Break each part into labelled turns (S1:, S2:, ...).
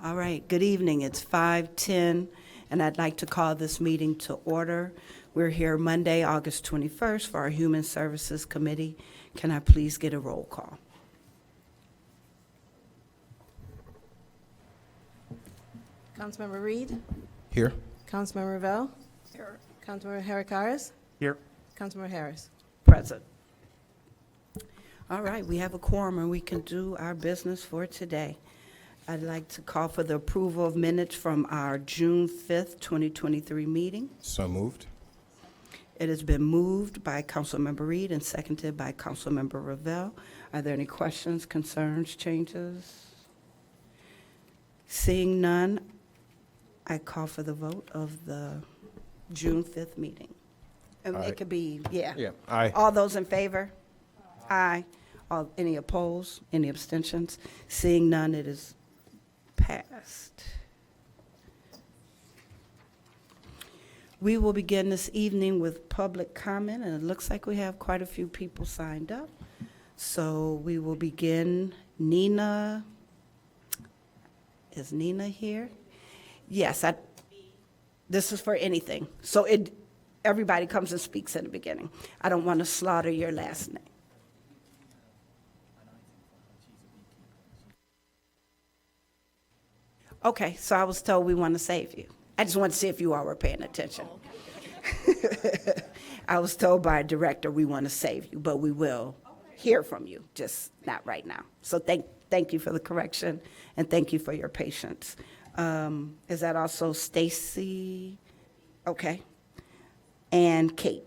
S1: All right, good evening. It's 5:10, and I'd like to call this meeting to order. We're here Monday, August 21st for our Human Services Committee. Can I please get a roll call?
S2: Councilmember Reed,
S3: Here.
S2: Councilmember Revelle. Here. Councilmember Harris.
S3: Here.
S2: Councilmember Harris.
S1: Present. All right, we have a quorum, and we can do our business for today. I'd like to call for the approval of minutes from our June 5th, 2023 meeting.
S3: So moved.
S1: It has been moved by Councilmember Reed and seconded by Councilmember Revelle. Are there any questions, concerns, changes? Seeing none, I call for the vote of the June 5th meeting. And
S3: Aye.
S1: it could be, yeah.
S3: Yeah. Aye.
S1: All those in favor? Aye. Any opposed? Any abstentions? Seeing none, it is passed. We will begin this evening with public comment, and it looks like we have quite a few people signed up. So we will begin. Nina, is Nina here? Yes, this is for anything. So everybody comes and speaks in the beginning. I don't want to slaughter your last name. Okay, so I was told we want to save you. I just want to see if you all were paying attention. I was told by a director we want to save you, but we will hear from you, just not right now. So thank you for the correction, and thank you for your patience. Is that also Stacy? Okay. And Kate.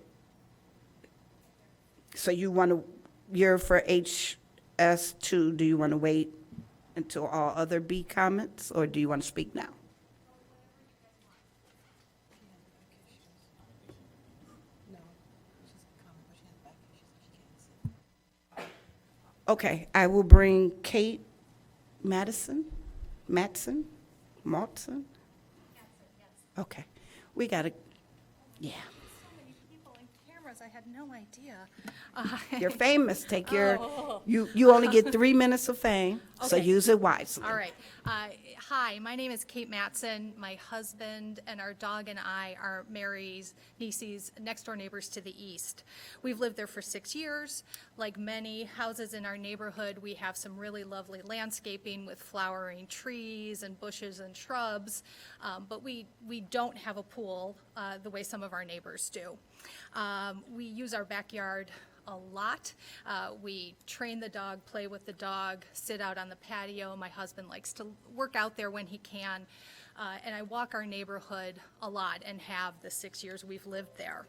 S1: So you're for HS2, do you want to wait until all other B comments, or do you want to speak now? Okay, I will bring Kate Matson? Okay, we got to, yeah.
S4: So many people and cameras, I had no idea.
S1: You're famous, take your, you only get 3 minutes of fame, so
S4: Okay.
S1: use it wisely.
S4: All right. Hi, my name is Kate Matson. My husband and our dog and I are Mary's niece's next-door neighbors to the east. We've lived there for 6 years. Like many houses in our neighborhood, we have some really lovely landscaping with flowering trees and bushes and shrubs, but we don't have a pool the way some of our neighbors do. We use our backyard a lot. We train the dog, play with the dog, sit out on the patio. My husband likes to work out there when he can. And I walk our neighborhood a lot and have the 6 years we've lived there.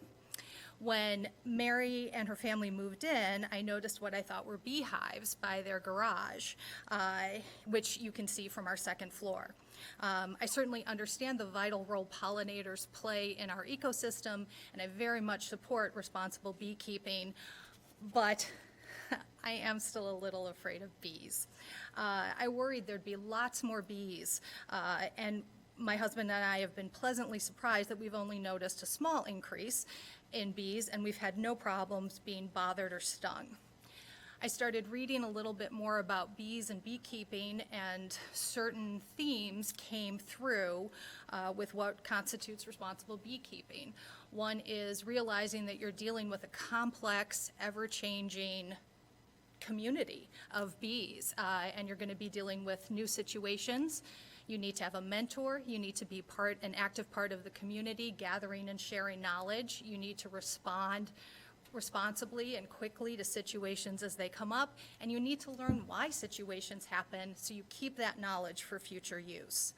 S4: When Mary and her family moved in, I noticed what I thought were beehives by their garage, which you can see from our second floor. I certainly understand the vital role pollinators play in our ecosystem, and I very much support responsible beekeeping, but I am still a little afraid of bees. I worried there'd be lots more bees, and my husband and I have been pleasantly surprised that we've only noticed a small increase in bees, and we've had no problems being bothered or stung. I started reading a little bit more about bees and beekeeping, and certain themes came through with what constitutes responsible beekeeping. One is realizing that you're dealing with a complex, ever-changing community of bees, and you're going to be dealing with new situations. You need to have a mentor. You need to be an active part of the community, gathering and sharing knowledge. You need to respond responsibly and quickly to situations as they come up, and you need to learn why situations happen so you keep that knowledge for future use.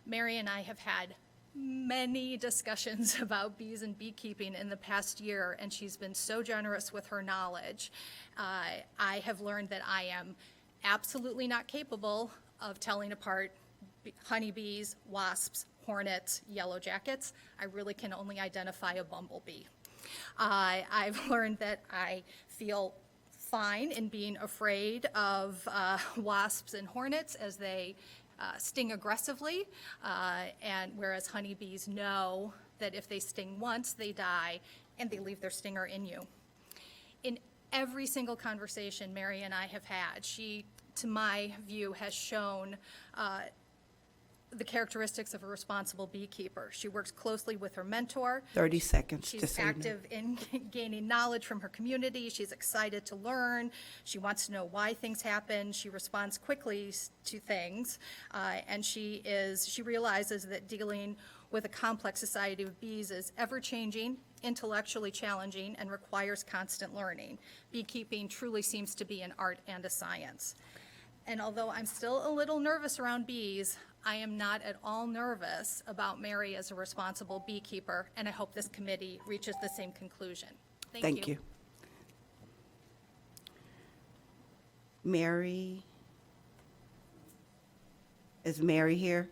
S4: Mary and I have had many discussions about bees and beekeeping in the past year, and she's been so generous with her knowledge. I have learned that I am absolutely not capable of telling apart honeybees, wasps, hornets, yellow jackets. I really can only identify a bumblebee. I've learned that I feel fine in being afraid of wasps and hornets as they sting aggressively, and whereas honeybees know that if they sting once, they die, and they leave their stinger in you. In every single conversation Mary and I have had, she, to my view, has shown the characteristics of a responsible beekeeper. She works closely with her mentor.
S1: 30 seconds,
S4: She's
S1: just so you know.
S4: active in gaining knowledge from her community. She's excited to learn. She wants to know why things happen. She responds quickly to things. And she realizes that dealing with a complex society of bees is ever-changing, intellectually challenging, and requires constant learning. Beekeeping truly seems to be an art and a science. And although I'm still a little nervous around bees, I am not at all nervous about Mary as a responsible beekeeper, and I hope this committee reaches the same conclusion.
S1: Thank you. Mary? Is Mary here?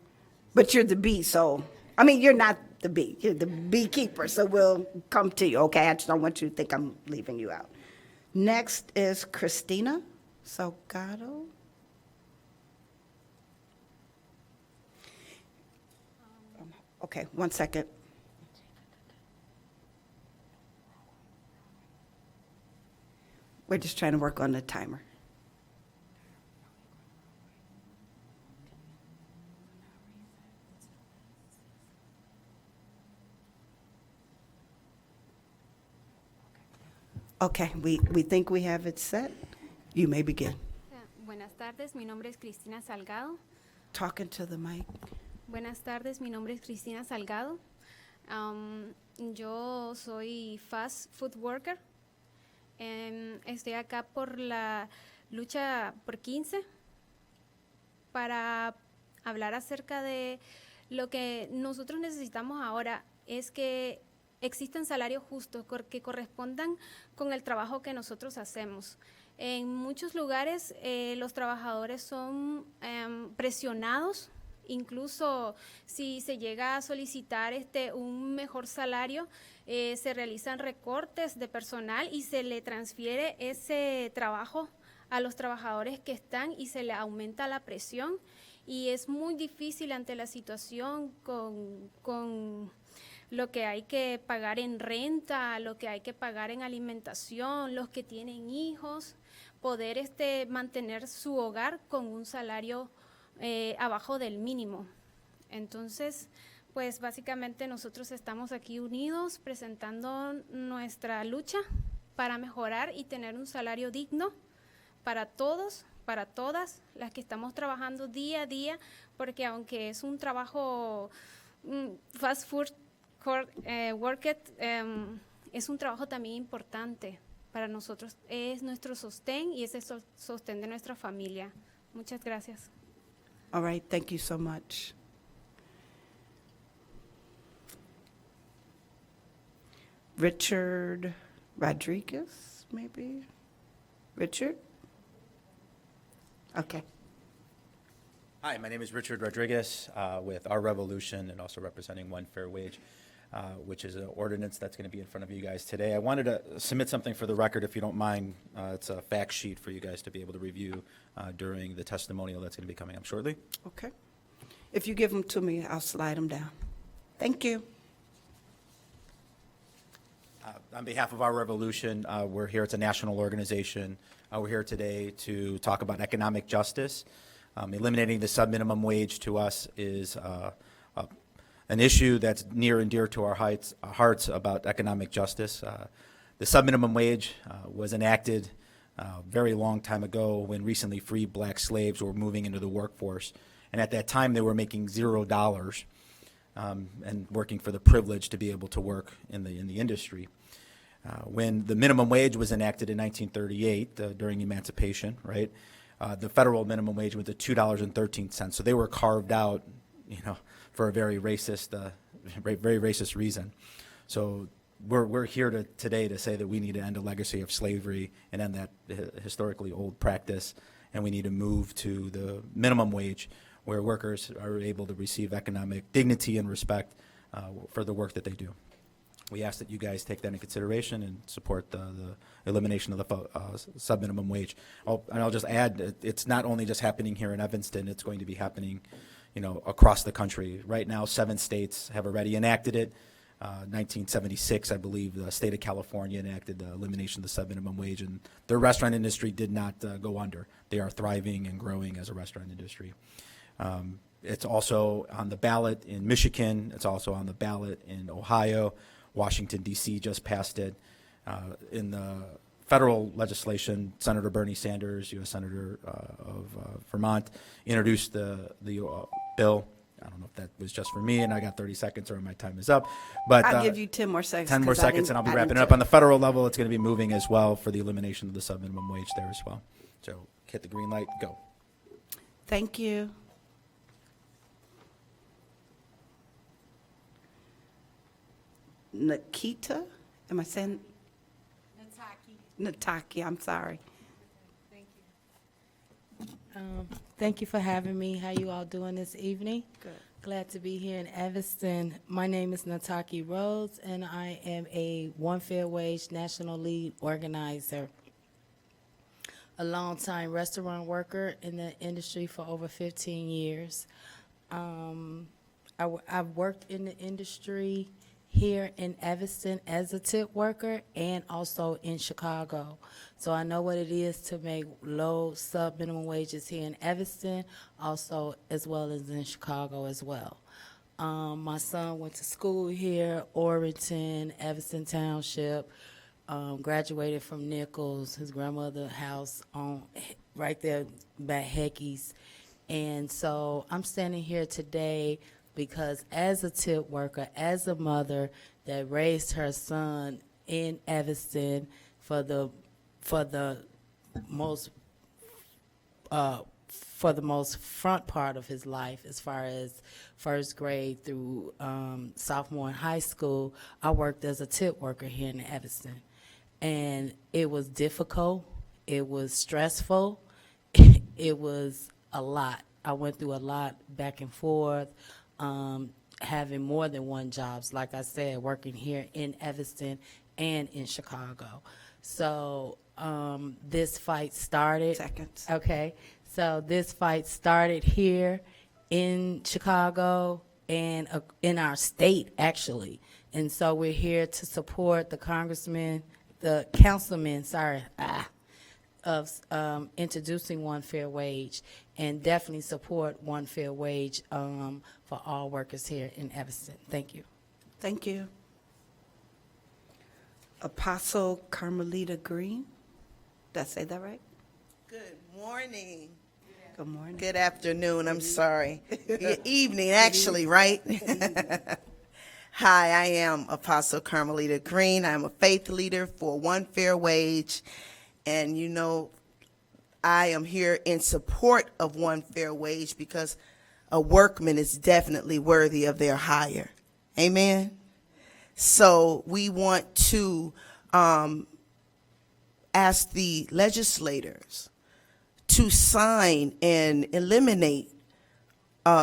S1: But you're the bee, so, I mean, you're not the bee, you're the beekeeper, so we'll come to you, okay? I just don't want you to think I'm leaving you out. Next is Christina Salgado. Okay, 1 second. We're just trying to work on the timer. Okay, we think we have it set. You may begin.
S3: Buenas tardes, mi nombre es Cristina Salgado.
S1: Talking to the mic.
S3: Buenas tardes, mi nombre es Cristina Salgado. Yo soy fast food worker. Estoy acá por la lucha por 15 para hablar acerca de lo que nosotros necesitamos ahora es que existan salarios justos que correspondan con el trabajo que nosotros hacemos. En muchos lugares los trabajadores son presionados, incluso si se llega a solicitar un mejor salario, se realizan recortes de personal y se le transfiere ese trabajo a los trabajadores que están y se le aumenta la presión. Y es muy difícil ante la situación con lo que hay que pagar en renta, lo que hay que pagar en alimentación, los que tienen hijos, poder mantener su hogar con un salario abajo del mínimo. Entonces, pues básicamente nosotros estamos aquí unidos presentando nuestra lucha para mejorar y tener un salario digno para todos, para todas las que estamos trabajando día a día, porque aunque es un trabajo fast food worker, es un trabajo también importante para nosotros, es nuestro sostén y es el sostén de nuestra familia. Muchas gracias.
S1: All right, thank you so much. Richard Rodriguez, maybe? Richard? Okay.
S5: Hi, my name is Richard Rodriguez with Our Revolution and also representing One Fair Wage, which is an ordinance that's going to be in front of you guys today. I wanted to submit something for the record, if you don't mind. It's a fact sheet for you guys to be able to review during the testimonial that's going to be coming up shortly.
S1: Okay. If you give them to me, I'll slide them down. Thank you.
S5: On behalf of Our Revolution, we're here. It's a national organization. We're here today to talk about economic justice. Eliminating the sub-minimum wage to us is an issue that's near and dear to our hearts about economic justice. The sub-minimum wage was enacted a very long time ago when recently freed black slaves were moving into the workforce. And at that time, they were making $0 and working for the privilege to be able to work in the industry. When the minimum wage was enacted in 1938 during emancipation, right, the federal minimum wage went to $2.13. So they were carved out, for a very racist reason. So we're here today to say that we need to end a legacy of slavery and end that historically old practice, and we need to move to the minimum wage where workers are able to receive economic dignity and respect for the work that they do. We ask that you guys take that into consideration and support the elimination of the sub-minimum wage. And I'll just add, it's not only just happening here in Evanston, it's going to be happening, across the country. Right now, 7 states have already enacted it. 1976, I believe, the state of California enacted the elimination of the sub-minimum wage, and their restaurant industry did not go under. They are thriving and growing as a restaurant industry. It's also on the ballot in Michigan. It's also on the ballot in Ohio. Washington, D.C. just passed it. In the federal legislation, Senator Bernie Sanders, U.S. Senator of Vermont, introduced the bill. I don't know if that was just for me, and I got 30 seconds, or my time is up. But
S1: I'll give you 10 more seconds.
S5: 10 more
S1: 'cause I
S5: seconds, and I'll be
S1: I
S5: wrapping
S1: didn't
S5: it up. On the federal level, it's going to be moving as well for the elimination of the sub-minimum wage there as well. So hit the green light, go.
S1: Thank you. Nikita, am I saying? Nataki, I'm sorry.
S2: Thank you for having me. How you all doing this evening?
S1: Good.
S2: Glad to be here in Evanston. My name is Nataki Rhodes, and I am a One Fair Wage National Lead organizer. A longtime restaurant worker in the industry for over 15 years. I've worked in the industry here in Evanston as a tip worker and also in Chicago. So I know what it is to make low sub-minimum wages here in Evanston, also as well as in Chicago as well. My son went to school here, Orrington, Evanston Township, graduated from Nichols, his grandmother's house on right there by Heckey's. And so I'm standing here today because as a tip worker, as a mother that raised her son in Evanston for the most front part of his life, as far as first grade through sophomore in high school, I worked as a tip worker here in Evanston. And it was difficult, it was stressful, it was a lot. I went through a lot back and forth, having more than one jobs, like I said, working here in Evanston and in Chicago. So this fight started.
S1: Seconds.
S2: Okay, so this fight started here in Chicago and in our state, actually. And so we're here to support the councilman, of introducing One Fair Wage, and definitely support One Fair Wage for all workers here in Evanston. Thank you.
S1: Thank you. Apostle Carmelita Green, did I say that right?
S6: Good morning.
S1: Good morning.
S6: Good afternoon, I'm sorry. Good evening, actually, right? Hi, I am Apostle Carmelita Green. I'm a faith leader for One Fair Wage. And you know, I am here in support of One Fair Wage because a workman is definitely worthy of their hire. Amen? So we want to ask the legislators to sign and eliminate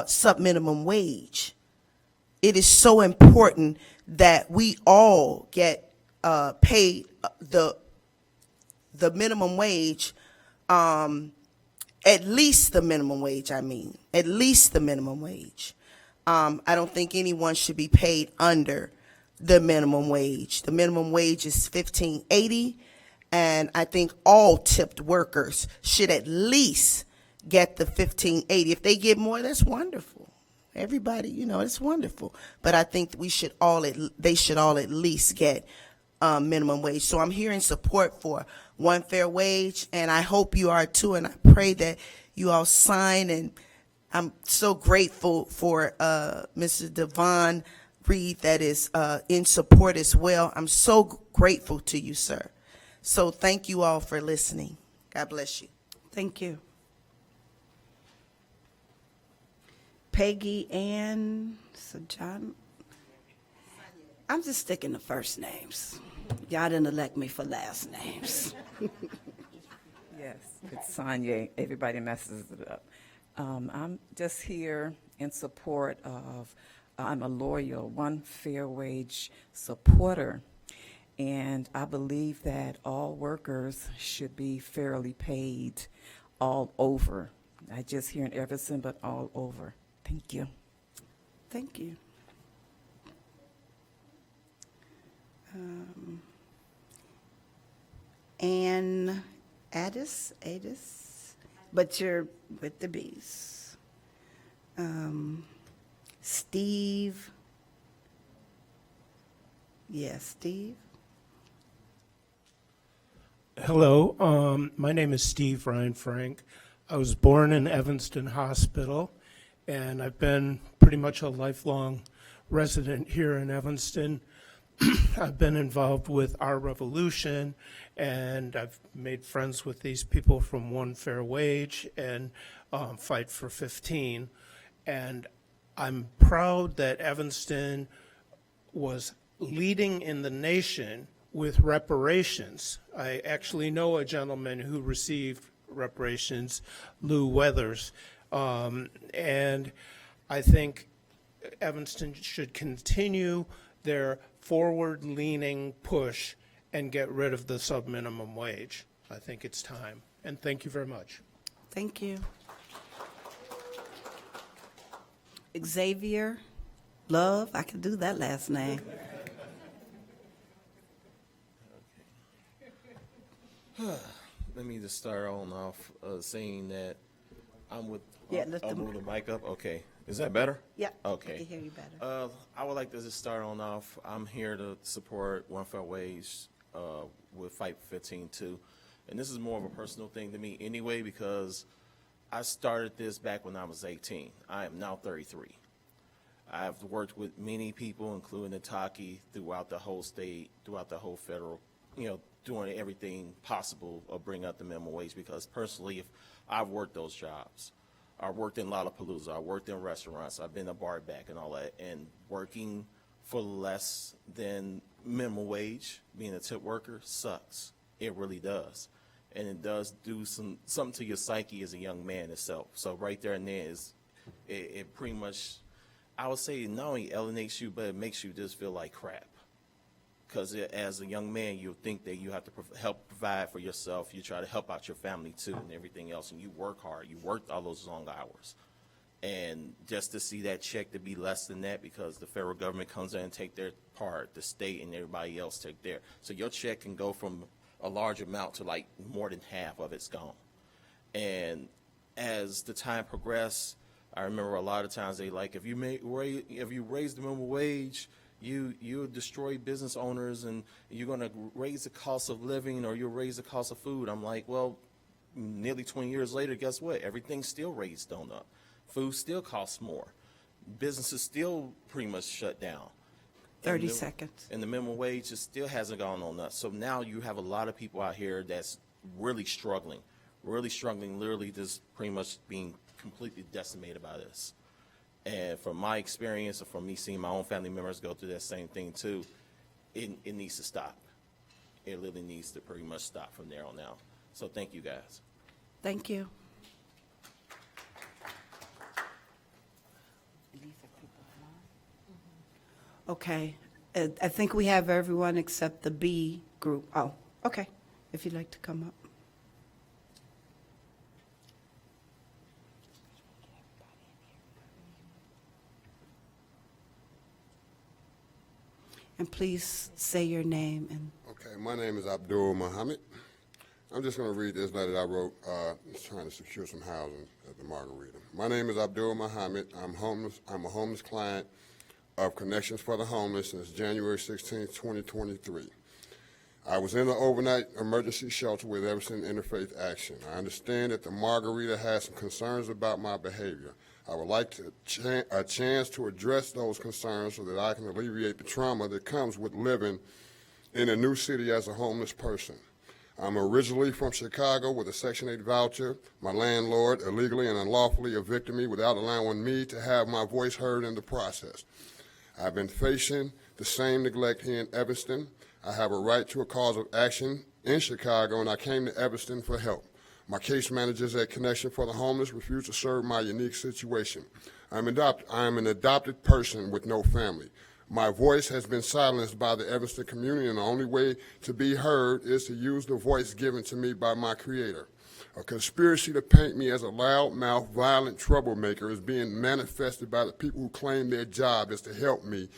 S6: sub-minimum wage. It is so important that we all get paid the minimum wage, at least the minimum wage, at least the minimum wage. I don't think anyone should be paid under the minimum wage. The minimum wage is $15.80, and I think all tipped workers should at least get the $15.80. If they get more, that's wonderful. Everybody, you know, it's wonderful. But I think they should all at least get minimum wage. So I'm here in support for One Fair Wage, and I hope you are too, and I pray that you all sign. And I'm so grateful for Mr. Devon Reed that is in support as well. I'm so grateful to you, sir. So thank you all for listening. God bless you.
S1: Thank you. Peggy Ann Sajan. I'm just sticking to first names. Y'all didn't elect me for last names.
S7: Yes, it's Sonia. Everybody messes it up. I'm just here in support of, I'm a loyal One Fair Wage supporter, and I believe that all workers should be fairly paid all over. Not just here in Evanston, but all over. Thank you.
S1: Thank you. Ann Addis, but you're with the B's. Steve. Yes, Steve.
S8: Hello, my name is Steve Ryan Frank. I was born in Evanston Hospital, and I've been pretty much a lifelong resident here in Evanston. I've been involved with Our Revolution, and I've made friends with these people from One Fair Wage and Fight for 15. And I'm proud that Evanston was leading in the nation with reparations. I actually know a gentleman who received reparations, Lou Weathers, and I think Evanston should continue their forward-leaning push and get rid of the sub-minimum wage. I think it's time, and thank you very much.
S1: Thank you. Xavier Love, I can do that last name.
S9: Let me just start on off saying that I'm with.
S1: Yeah, let
S9: I'll
S1: them-
S9: move the mic up. Okay, is that better?
S1: Yeah, I
S9: Okay.
S1: can hear you better.
S9: I would like to just start on off. I'm here to support One Fair Wage with Fight for 15 too, and this is more of a personal thing to me anyway because I started this back when I was 18. I am now 33. I've worked with many people, including Nataki, throughout the whole state, throughout the whole federal, doing everything possible of bring up the minimum wage because personally, if I've worked those jobs, I worked in Lollapalooza, I worked in restaurants, I've been a bar back and all that, and working for less than minimum wage, being a tip worker, sucks. It really does. And it does do something to your psyche as a young man itself. So right there and there is, it pretty much, I would say, not only alienates you, but it makes you just feel like crap. Because as a young man, you think that you have to help provide for yourself. You try to help out your family, too, and everything else. And you work hard. You work all those long hours. And just to see that check to be less than that because the federal government comes in and take their part, the state and everybody else take their. So your check can go from a large amount to like more than half of it's gone. And as the time progressed, I remember a lot of times they like, if you raise the minimum wage, you destroy business owners and you're going to raise the cost of living or you'll raise the cost of food. I'm like, well, nearly 20 years later, guess what? Everything's still raised on up. Food still costs more. Businesses still pretty much shut down.
S1: 30 seconds.
S9: And the minimum wage just still hasn't gone on up. So now you have a lot of people out here that's really struggling, literally just pretty much being completely decimated by this. And from my experience and from me seeing my own family members go through that same thing too, it needs to stop. It literally needs to pretty much stop from there on out. So thank you guys.
S1: Thank you. Okay, I think we have everyone except the B group. Oh, okay, if you'd like to come up. And please say your name and,
S10: Okay, my name is Abdul Muhammad. I'm just going to read this letter that I wrote trying to secure some housing at the Margarita. My name is Abdul Muhammad. I'm homeless. I'm a homeless client of Connections for the Homeless since January 16, 2023. I was in an overnight emergency shelter with Evanston Interfaith Action. I understand that the Margarita has some concerns about my behavior. I would like a chance to address those concerns so that I can alleviate the trauma that comes with living in a new city as a homeless person. I'm originally from Chicago with a Section 8 voucher. My landlord illegally and unlawfully evicted me without allowing me to have my voice heard in the process. I've been facing the same neglect here in Evanston. I have a right to a cause of action in Chicago, and I came to Evanston for help. My case managers at Connection for the Homeless refuse to serve my unique situation. I'm an adopted person with no family. My voice has been silenced by the Evanston community, and the only way to be heard is to use the voice given to me by my Creator. A conspiracy to paint me as a loudmouth, violent troublemaker is being manifested by the people who claim their job is to help me.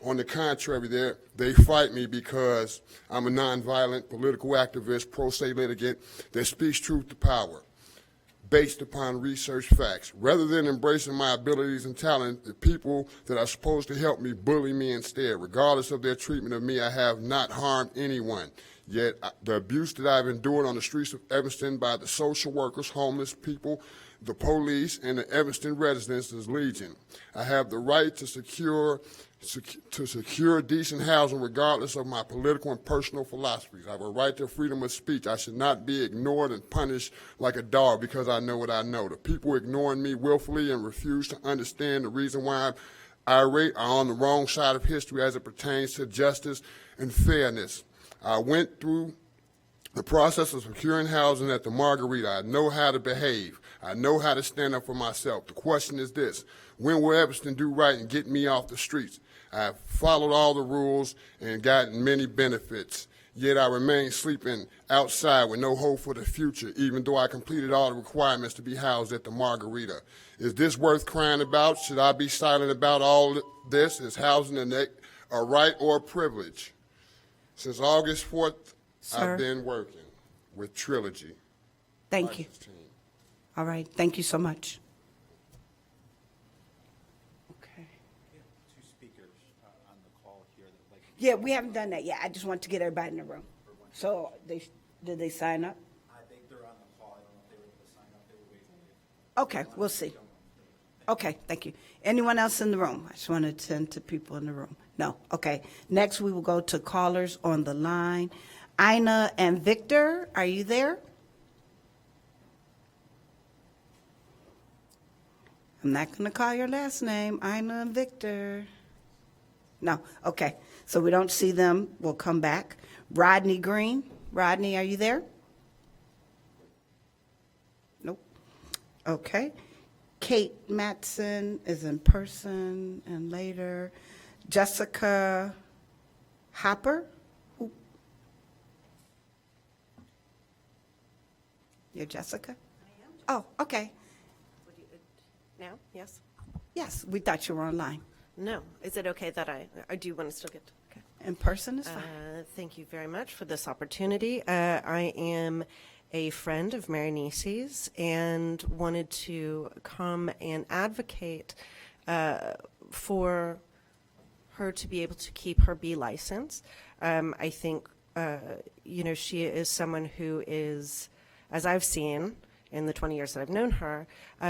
S10: On the contrary, they fight me because I'm a nonviolent political activist, pro se litigant that speaks truth to power. based upon research facts. Rather than embracing my abilities and talent, the people that are supposed to help me bully me instead. Regardless of their treatment of me, I have not harmed anyone. Yet the abuse that I've endured on the streets of Evanston by the social workers, homeless people, the police, and the Evanston residents is legion. I have the right to secure decent housing regardless of my political and personal philosophies. I have a right to freedom of speech. I should not be ignored and punished like a dog because I know what I know. The people ignoring me willfully and refuse to understand the reason why I'm irate are on the wrong side of history as it pertains to justice and fairness. I went through the process of securing housing at the Margarita. I know how to behave. I know how to stand up for myself. The question is this: when will Evanston do right and get me off the streets? I've followed all the rules and gotten many benefits, yet I remain sleeping outside with no hope for the future, even though I completed all the requirements to be housed at the Margarita. Is this worth crying about? Should I be silent about all this? Is housing a right or a privilege? Since August 4th,
S1: Sir.
S10: I've been working with Trilogy.
S1: Thank you. All right, thank you so much. Okay.
S5: Two speakers on the call here that like.
S1: Yeah, we haven't done that yet. I just want to get everybody in the room. So did they sign up?
S5: I think they're on the call. I don't know if they were able to sign up. They were waiting.
S1: Okay, we'll see. Okay, thank you. Anyone else in the room? I just want to attend to people in the room. No, okay. Next, we will go to callers on the line. Ina and Victor, are you there? I'm not going to call your last name, Ina and Victor. No, okay. So we don't see them. We'll come back. Rodney Green. Rodney, are you there? Nope. Okay. Kate Matson is in person and later. Jessica Hopper? Who? You're Jessica? I am. Oh, okay.
S11: Now, yes?
S1: Yes, we thought you were online.
S11: No. Is it okay that I do want to still get, okay.
S1: In person is fine.
S11: Thank you very much for this opportunity. I am a friend of Mary Nisi's and wanted to come and advocate for her to be able to keep her B license. I think, she is someone who is, as I've seen in the 20 years that I've known her,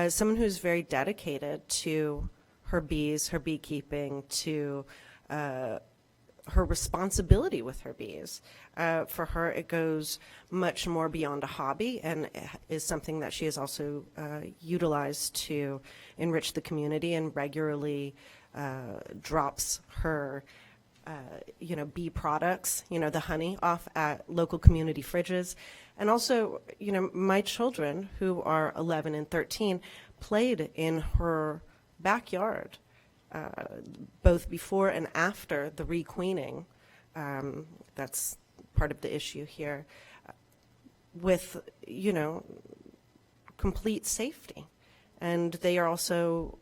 S11: someone who's very dedicated to her bees, her beekeeping, to her responsibility with her bees. For her, it goes much more beyond a hobby and is something that she has also utilized to enrich the community and regularly drops her bee products, the honey off at local community fridges. And also, my children, who are 11 and 13, played in her backyard, both before and after the requeening. That's part of the issue here, with, complete safety. And they are also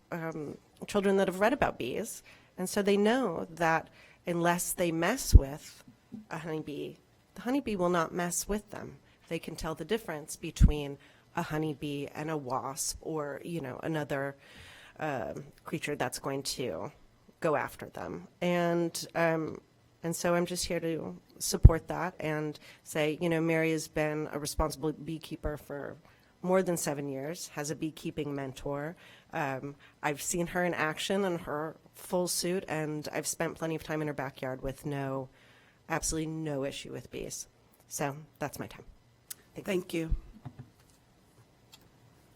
S11: children that have read about bees, and so they know that unless they mess with a honeybee, the honeybee will not mess with them. They can tell the difference between a honeybee and a wasp, or, another creature that's going to go after them. And so I'm just here to support that and say, Mary has been a responsible beekeeper for more than 7 years, has a beekeeping mentor. I've seen her in action in her full suit, and I've spent plenty of time in her backyard with absolutely no issue with bees. So that's my time.
S1: Thank you.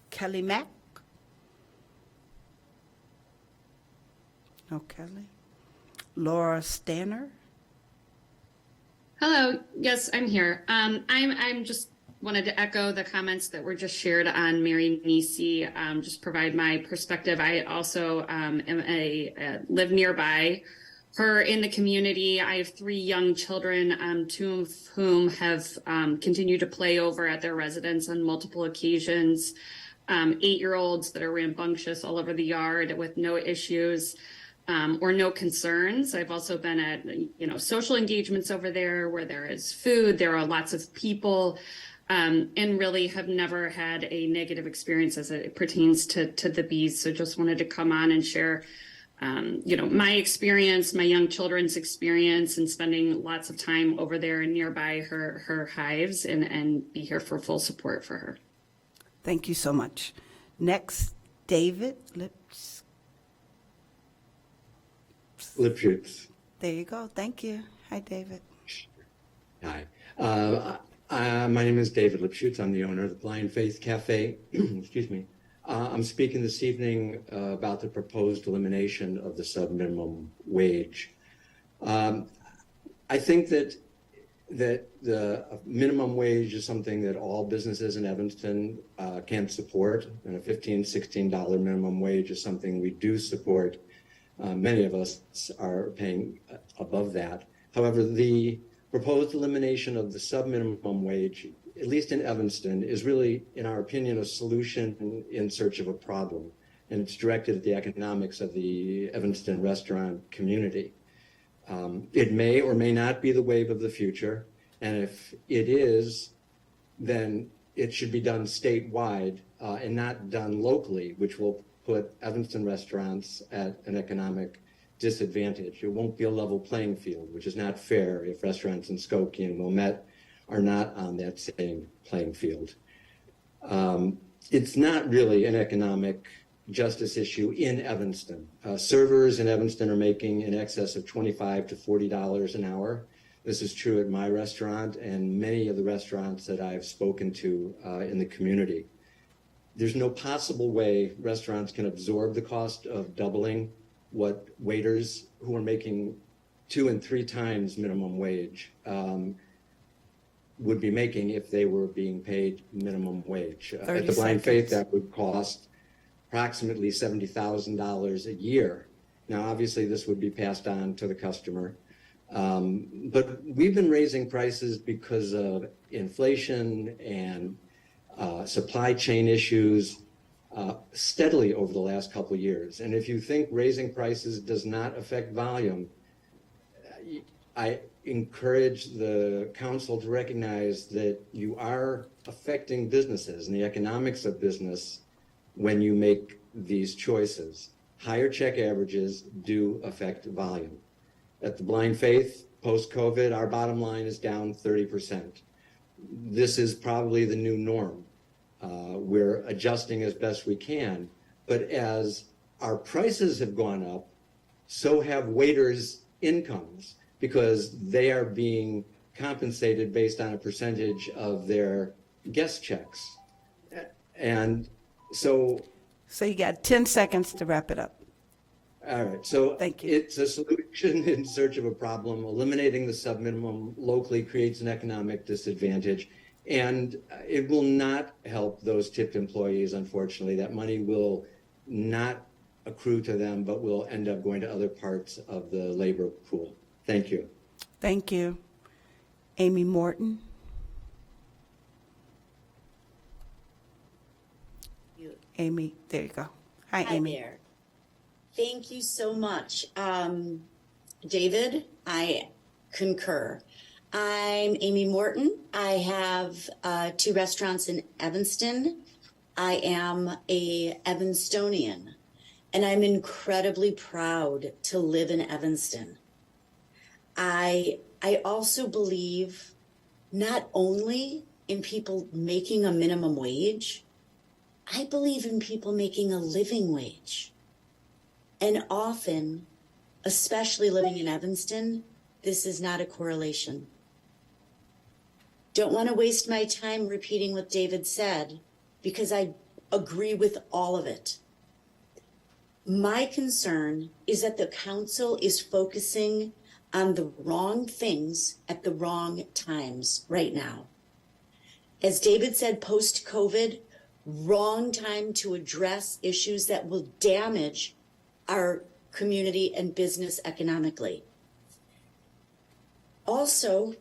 S1: Kelly Mack? No Kelly. Laura Stanner?
S12: Hello. Yes, I'm here. I'm just wanted to echo the comments that were just shared on Mary Nisi. Just provide my perspective. I also live nearby her in the community. I have 3 young children, 2 of whom have continued to play over at their residence on multiple occasions. 8-year-olds that are rambunctious all over the yard with no issues. Or no concerns. I've also been at, social engagements over there where there is food. There are lots of people. and really have never had a negative experience as it pertains to the bees. So just wanted to come on and share, my experience, my young children's experience, and spending lots of time over there and nearby her hives, and be here for full support for her.
S1: Thank you so much. Next, David
S13: Lipschutz.
S1: There you go. Thank you. Hi, David.
S13: Hi. My name is David Lipschutz. I'm the owner of the Blind Faith Cafe. Excuse me. I'm speaking this evening about the proposed elimination of the sub-minimum wage. I think that the minimum wage is something that all businesses in Evanston can support, and a $15, $16 minimum wage is something we do support. Many of us are paying above that. However, the proposed elimination of the sub-minimum wage, at least in Evanston, is really, in our opinion, a solution in search of a problem. And it's directed at the economics of the Evanston restaurant community. It may or may not be the wave of the future. And if it is, then it should be done statewide and not done locally, which will put Evanston restaurants at an economic disadvantage. It won't be a level playing field, which is not fair if restaurants in Skokie and Wilmette are not on that same playing field. It's not really an economic justice issue in Evanston. Servers in Evanston are making in excess of $25 to $40 an hour. This is true at my restaurant and many of the restaurants that I've spoken to in the community. There's no possible way restaurants can absorb the cost of doubling what waiters who are making 2 and 3 times minimum wage would be making if they were being paid minimum wage. At the Blind Faith, that would cost approximately $70,000 a year. Now, obviously, this would be passed on to the customer. But we've been raising prices because of inflation and supply chain issues steadily over the last couple of years. And if you think raising prices does not affect volume, I encourage the council to recognize that you are affecting businesses and the economics of business when you make these choices. Higher check averages do affect volume. At the Blind Faith, post-COVID, our bottom line is down 30%. This is probably the new norm. We're adjusting as best we can, but as our prices have gone up, so have waiters' incomes, because they are being compensated based on a percentage of their guest checks. And so...
S1: So you got 10 seconds to wrap it up.
S13: All right, so
S1: Thank you.
S13: It's a solution in search of a problem. Eliminating the sub-minimum locally creates an economic disadvantage, and it will not help those tipped employees, unfortunately. That money will not accrue to them, but will end up going to other parts of the labor pool. Thank you.
S1: Thank you. Amy Morton. Amy, there you go. Hi, Amy.
S14: There. Thank you so much. David, I concur. I'm Amy Morton. I have 2 restaurants in Evanston. I am a Evanstonian, and I'm incredibly proud to live in Evanston. I also believe not only in people making a minimum wage, I believe in people making a living wage. And often, especially living in Evanston, this is not a correlation. Don't want to waste my time repeating what David said, because I agree with all of it. My concern is that the council is focusing on the wrong things at the wrong times right now. As David said, post-COVID, wrong time to address issues that will damage our community and business economically. Also,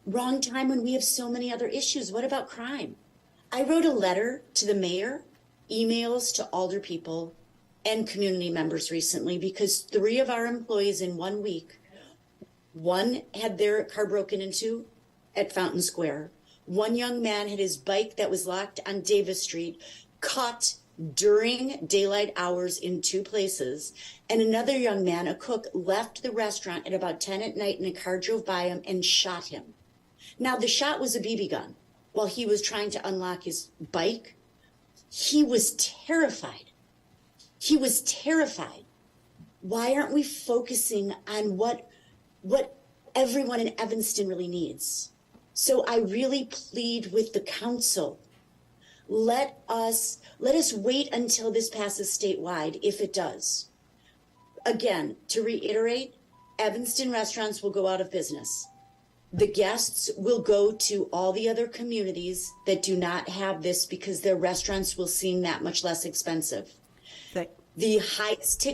S14: wrong time when we have so many other issues. What about crime? I wrote a letter to the mayor, emails to alder people and community members recently, because 3 of our employees in 1 week, one had their car broken into at Fountain Square, One young man had his bike that was locked on Davis Street caught during daylight hours in 2 places. And another young man, a cook, left the restaurant at about 10 at night and a car drove by him and shot him. Now, the shot was a BB gun while he was trying to unlock his bike. He was terrified. He was terrified. Why aren't we focusing on what everyone in Evanston really needs? So I really plead with the council. Let us wait until this passes statewide, if it does. Again, to reiterate, Evanston restaurants will go out of business. The guests will go to all the other communities that do not have this because their restaurants will seem that much less expensive. The highest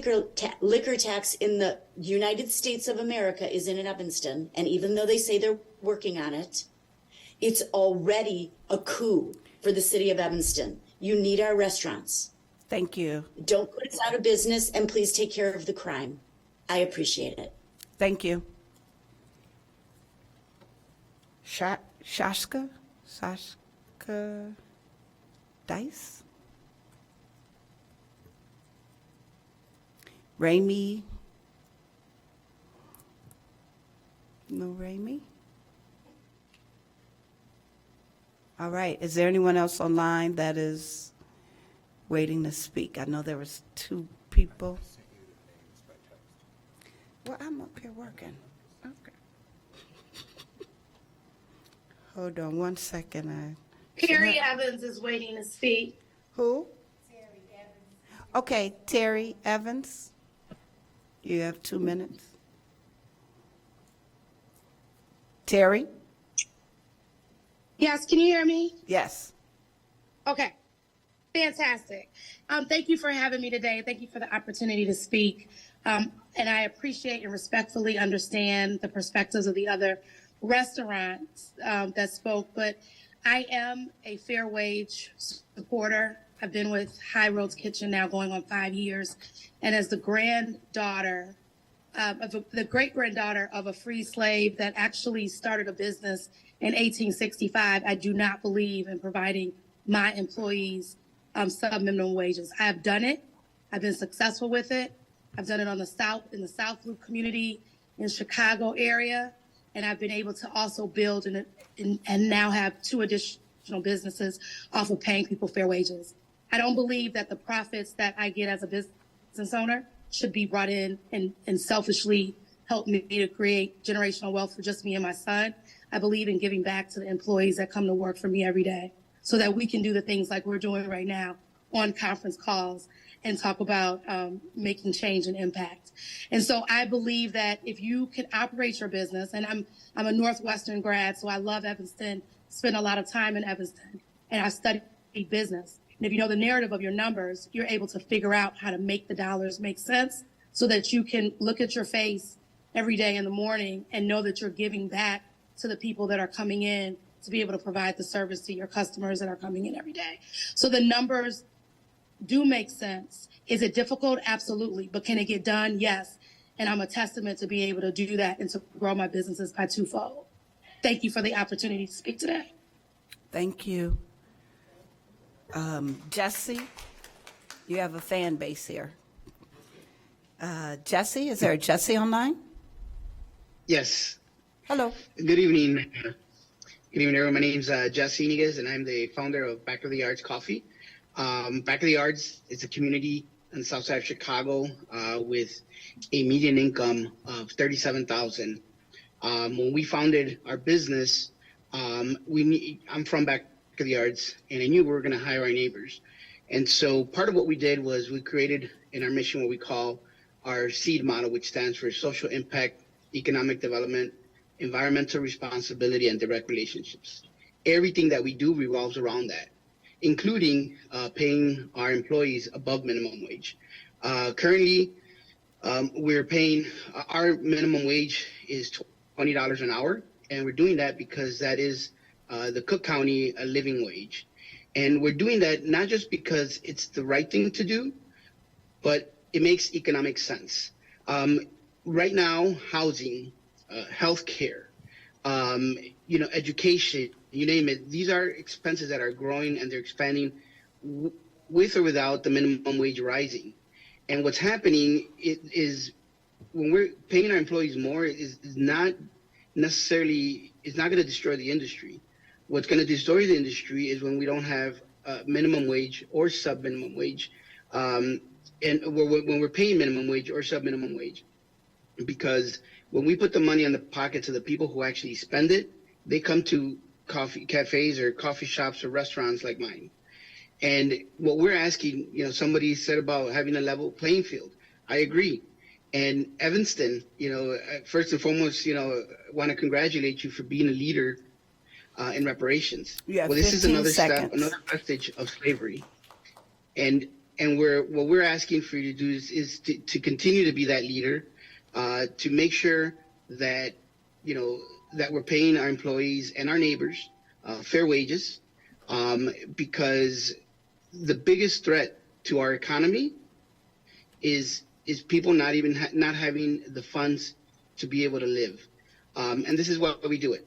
S14: liquor tax in the United States of America is in Evanston, and even though they say they're working on it, it's already a coup for the city of Evanston. You need our restaurants.
S1: Thank you.
S14: Don't put us out of business, and please take care of the crime. I appreciate it.
S1: Thank you. Sashka Dice? Ramey? No Ramey? All right. Is there anyone else online that is waiting to speak? I know there was 2 people. Well, I'm up here working. Okay. Hold on one second.
S15: Terry Evans is waiting to speak.
S1: Who? Terry Evans. Okay, Terry Evans. You have 2 minutes. Terry?
S15: Yes, can you hear me?
S1: Yes.
S15: Okay, fantastic. Thank you for having me today. Thank you for the opportunity to speak. And I appreciate and respectfully understand the perspectives of the other restaurants that spoke, but I am a fair wage supporter. I've been with High Roads Kitchen now going on 5 years. And as the granddaughter, the great-granddaughter of a free slave that actually started a business in 1865, I do not believe in providing my employees sub-minimum wages. I have done it. I've been successful with it. I've done it in the South Loop community, in Chicago area, and I've been able to also build and now have 2 additional businesses off of paying people fair wages. I don't believe that the profits that I get as a business owner should be brought in and selfishly help me to create generational wealth for just me and my son. I believe in giving back to the employees that come to work for me every day so that we can do the things like we're doing right now on conference calls and talk about making change and impact. And so I believe that if you can operate your business, and I'm a Northwestern grad, so I love Evanston, spend a lot of time in Evanston, and I studied business. And if you know the narrative of your numbers, you're able to figure out how to make the dollars make sense so that you can look at your face every day in the morning and know that you're giving back to the people that are coming in to be able to provide the service to your customers that are coming in every day. So the numbers do make sense. Is it difficult? Absolutely. But can it get done? Yes. And I'm a testament to be able to do that and to grow my businesses by 2-fold. Thank you for the opportunity to speak today.
S1: Thank you. Jesse, you have a fan base here. Jesse, is there a Jesse online?
S16: Yes.
S1: Hello.
S16: Good evening. Good evening, everyone. My name's Jesse Niguez, and I'm the founder of Back of the Yards Coffee. Back of the Yards is a community on the south side of Chicago with a median income of $37,000. When we founded our business, I'm from Back of the Yards, and I knew we were going to hire our neighbors. And so part of what we did was we created in our mission what we call our SEED model, which stands for Social Impact, Economic Development, Environmental Responsibility, and Direct Relationships. Everything that we do revolves around that, including paying our employees above minimum wage. Currently, we're paying, our minimum wage is $20 an hour, and we're doing that because that is the Cook County living wage. And we're doing that not just because it's the right thing to do, but it makes economic sense. Right now, housing, healthcare, education, you name it. These are expenses that are growing and they're expanding with or without the minimum wage rising. And what's happening is when we're paying our employees more is not necessarily, it's not going to destroy the industry. What's going to destroy the industry is when we don't have minimum wage or sub-minimum wage, and when we're paying minimum wage or sub-minimum wage. Because when we put the money in the pockets of the people who actually spend it, they come to cafes or coffee shops or restaurants like mine. And what we're asking, somebody said about having a level playing field. I agree. And Evanston, first and foremost, want to congratulate you for being a leader in reparations.
S1: Yeah,
S16: well, this is another
S1: 15
S16: step,
S1: seconds.
S16: another vestige of slavery. And what we're asking for you to do is to continue to be that leader, to make sure that, that we're paying our employees and our neighbors fair wages, because the biggest threat to our economy is people not having the funds to be able to live. And this is why we do it.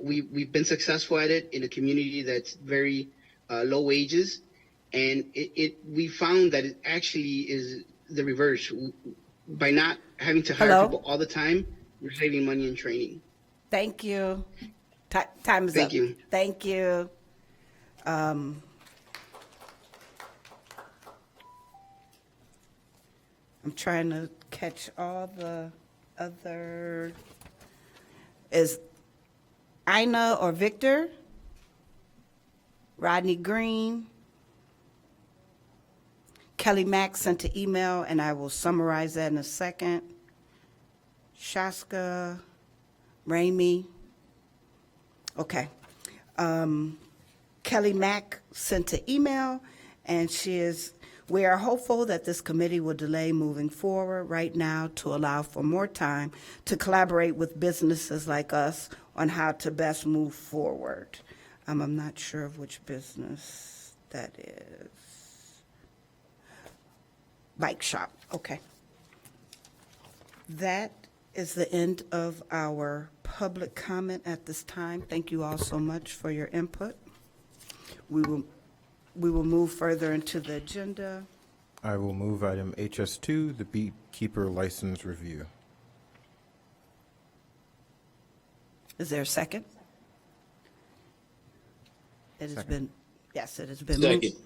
S16: We've been successful at it in a community that's very low wages, and we found that it actually is the reverse. By not having to hire
S1: Hello?
S16: people all the time, we're saving money in training.
S1: Thank you. Time is up.
S16: Thank you.
S1: Thank you. I'm trying to catch all the other, is Ina or Victor? Rodney Green? Kelly Mack sent an email, and I will summarize that in a second. Shaska, Ramey. Okay. Kelly Mack sent an email, and we are hopeful that this committee will delay moving forward right now to allow for more time to collaborate with businesses like us on how to best move forward. I'm not sure of which business that is. Bike shop, okay. That is the end of our public comment at this time. Thank you all so much for your input. We will move further into the agenda.
S17: I will move item HS2, the beekeeper license review.
S1: Is there a second? It has
S17: Second.
S1: been, yes, it has been
S18: Second.
S1: moved.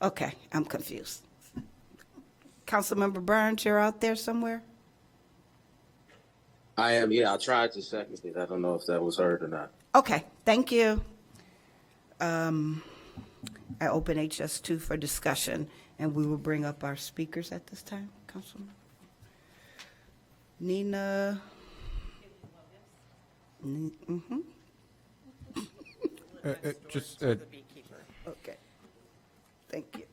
S1: Okay, I'm confused. Councilmember Burns, you're out there somewhere?
S18: I am, yeah, I tried to second it. I don't know if that was heard or not.
S1: Okay, thank you. I open HS2 for discussion, and we will bring up our speakers at this time, Councilman. Nina. Mm-hmm. Okay, thank you.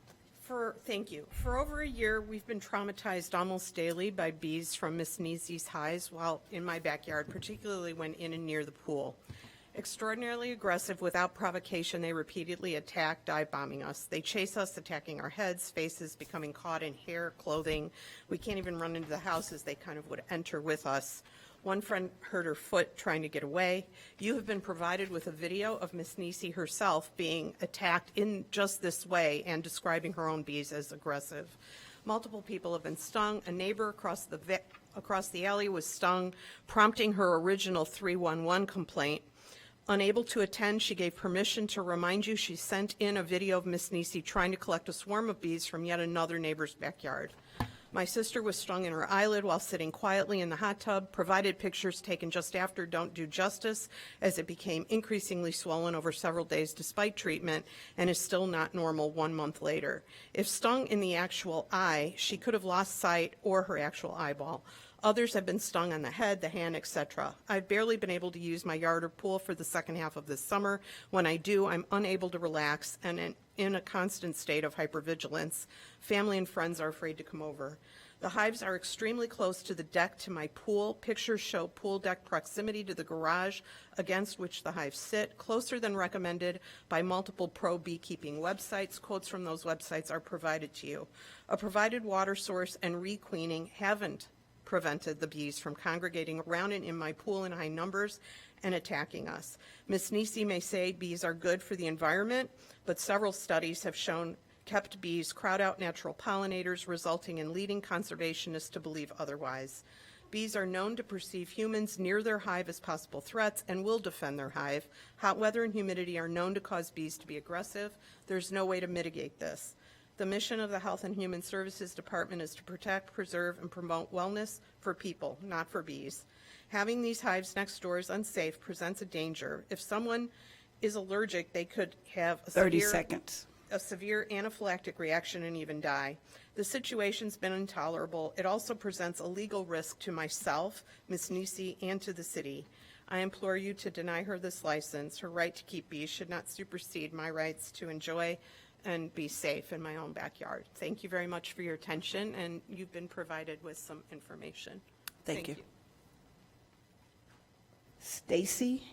S19: Thank you. For over a year, we've been traumatized almost daily by bees from Miss Nisi's hives while in my backyard, particularly when in and near the pool. Extraordinarily aggressive, without provocation, they repeatedly attack, dive bombing us. They chase us, attacking our heads, faces, becoming caught in hair, clothing. We can't even run into the houses. They kind of would enter with us. One friend hurt her foot trying to get away. You have been provided with a video of Miss Nisi herself being attacked in just this way and describing her own bees as aggressive. Multiple people have been stung. A neighbor across the alley was stung, prompting her original 311 complaint. Unable to attend, she gave permission to remind you she sent in a video of Miss Nisi trying to collect a swarm of bees from yet another neighbor's backyard. My sister was stung in her eyelid while sitting quietly in the hot tub, provided pictures taken just after don't do justice, as it became increasingly swollen over several days despite treatment and is still not normal 1 month later. If stung in the actual eye, she could have lost sight or her actual eyeball. Others have been stung on the head, the hand, etc. I've barely been able to use my yard or pool for the second half of this summer. When I do, I'm unable to relax and in a constant state of hypervigilance. Family and friends are afraid to come over. The hives are extremely close to the deck to my pool. Pictures show pool deck proximity to the garage against which the hives sit, closer than recommended by multiple pro beekeeping websites. Quotes from those websites are provided to you. A provided water source and requeening haven't prevented the bees from congregating around and in my pool in high numbers and attacking us. Ms. Nisi may say bees are good for the environment, but several studies have shown kept bees crowd out natural pollinators, resulting in leading conservationists to believe otherwise. Bees are known to perceive humans near their hive as possible threats and will defend their hive. Hot weather and humidity are known to cause bees to be aggressive. There's no way to mitigate this. The mission of the Health and Human Services Department is to protect, preserve, and promote wellness for people, not for bees. Having these hives next door is unsafe, presents a danger. If someone is allergic, they could have a
S1: 30 seconds.
S19: A severe anaphylactic reaction and even die. The situation's been intolerable. It also presents a legal risk to myself, Ms. Nisi, and to the city. I implore you to deny her this license. Her right to keep bees should not supersede my rights to enjoy and be safe in my own backyard. Thank you very much for your attention, and you've been provided with some information.
S1: Thank you. Stacy?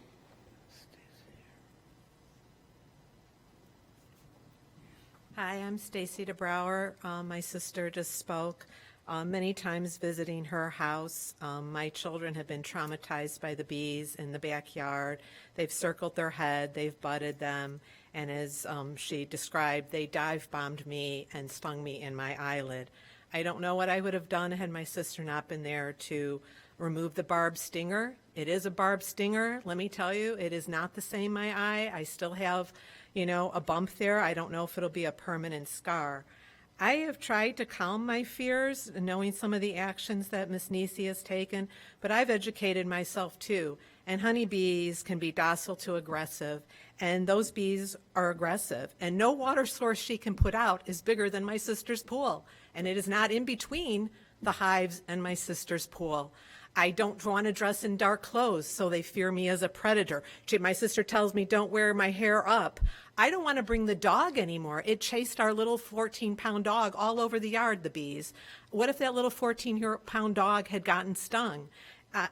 S20: Hi, I'm Stacy DeBrouwer. My sister just spoke. Many times visiting her house. My children have been traumatized by the bees in the backyard. They've circled their head, they've butted them, and as she described, they dive bombed me and stung me in my eyelid. I don't know what I would have done had my sister not been there to remove the barb stinger. It is a barb stinger, let me tell you. It is not the same, my eye. I still have, you know, a bump there. I don't know if it'll be a permanent scar. I have tried to calm my fears, knowing some of the actions that Ms. Nisi has taken, but I've educated myself too. And honeybees can be docile to aggressive, and those bees are aggressive. And no water source she can put out is bigger than my sister's pool, and it is not in between the hives and my sister's pool. I don't want to dress in dark clothes, so they fear me as a predator. My sister tells me don't wear my hair up. I don't want to bring the dog anymore. It chased our little 14-pound dog all over the yard, the bees. What if that little 14-pound dog had gotten stung?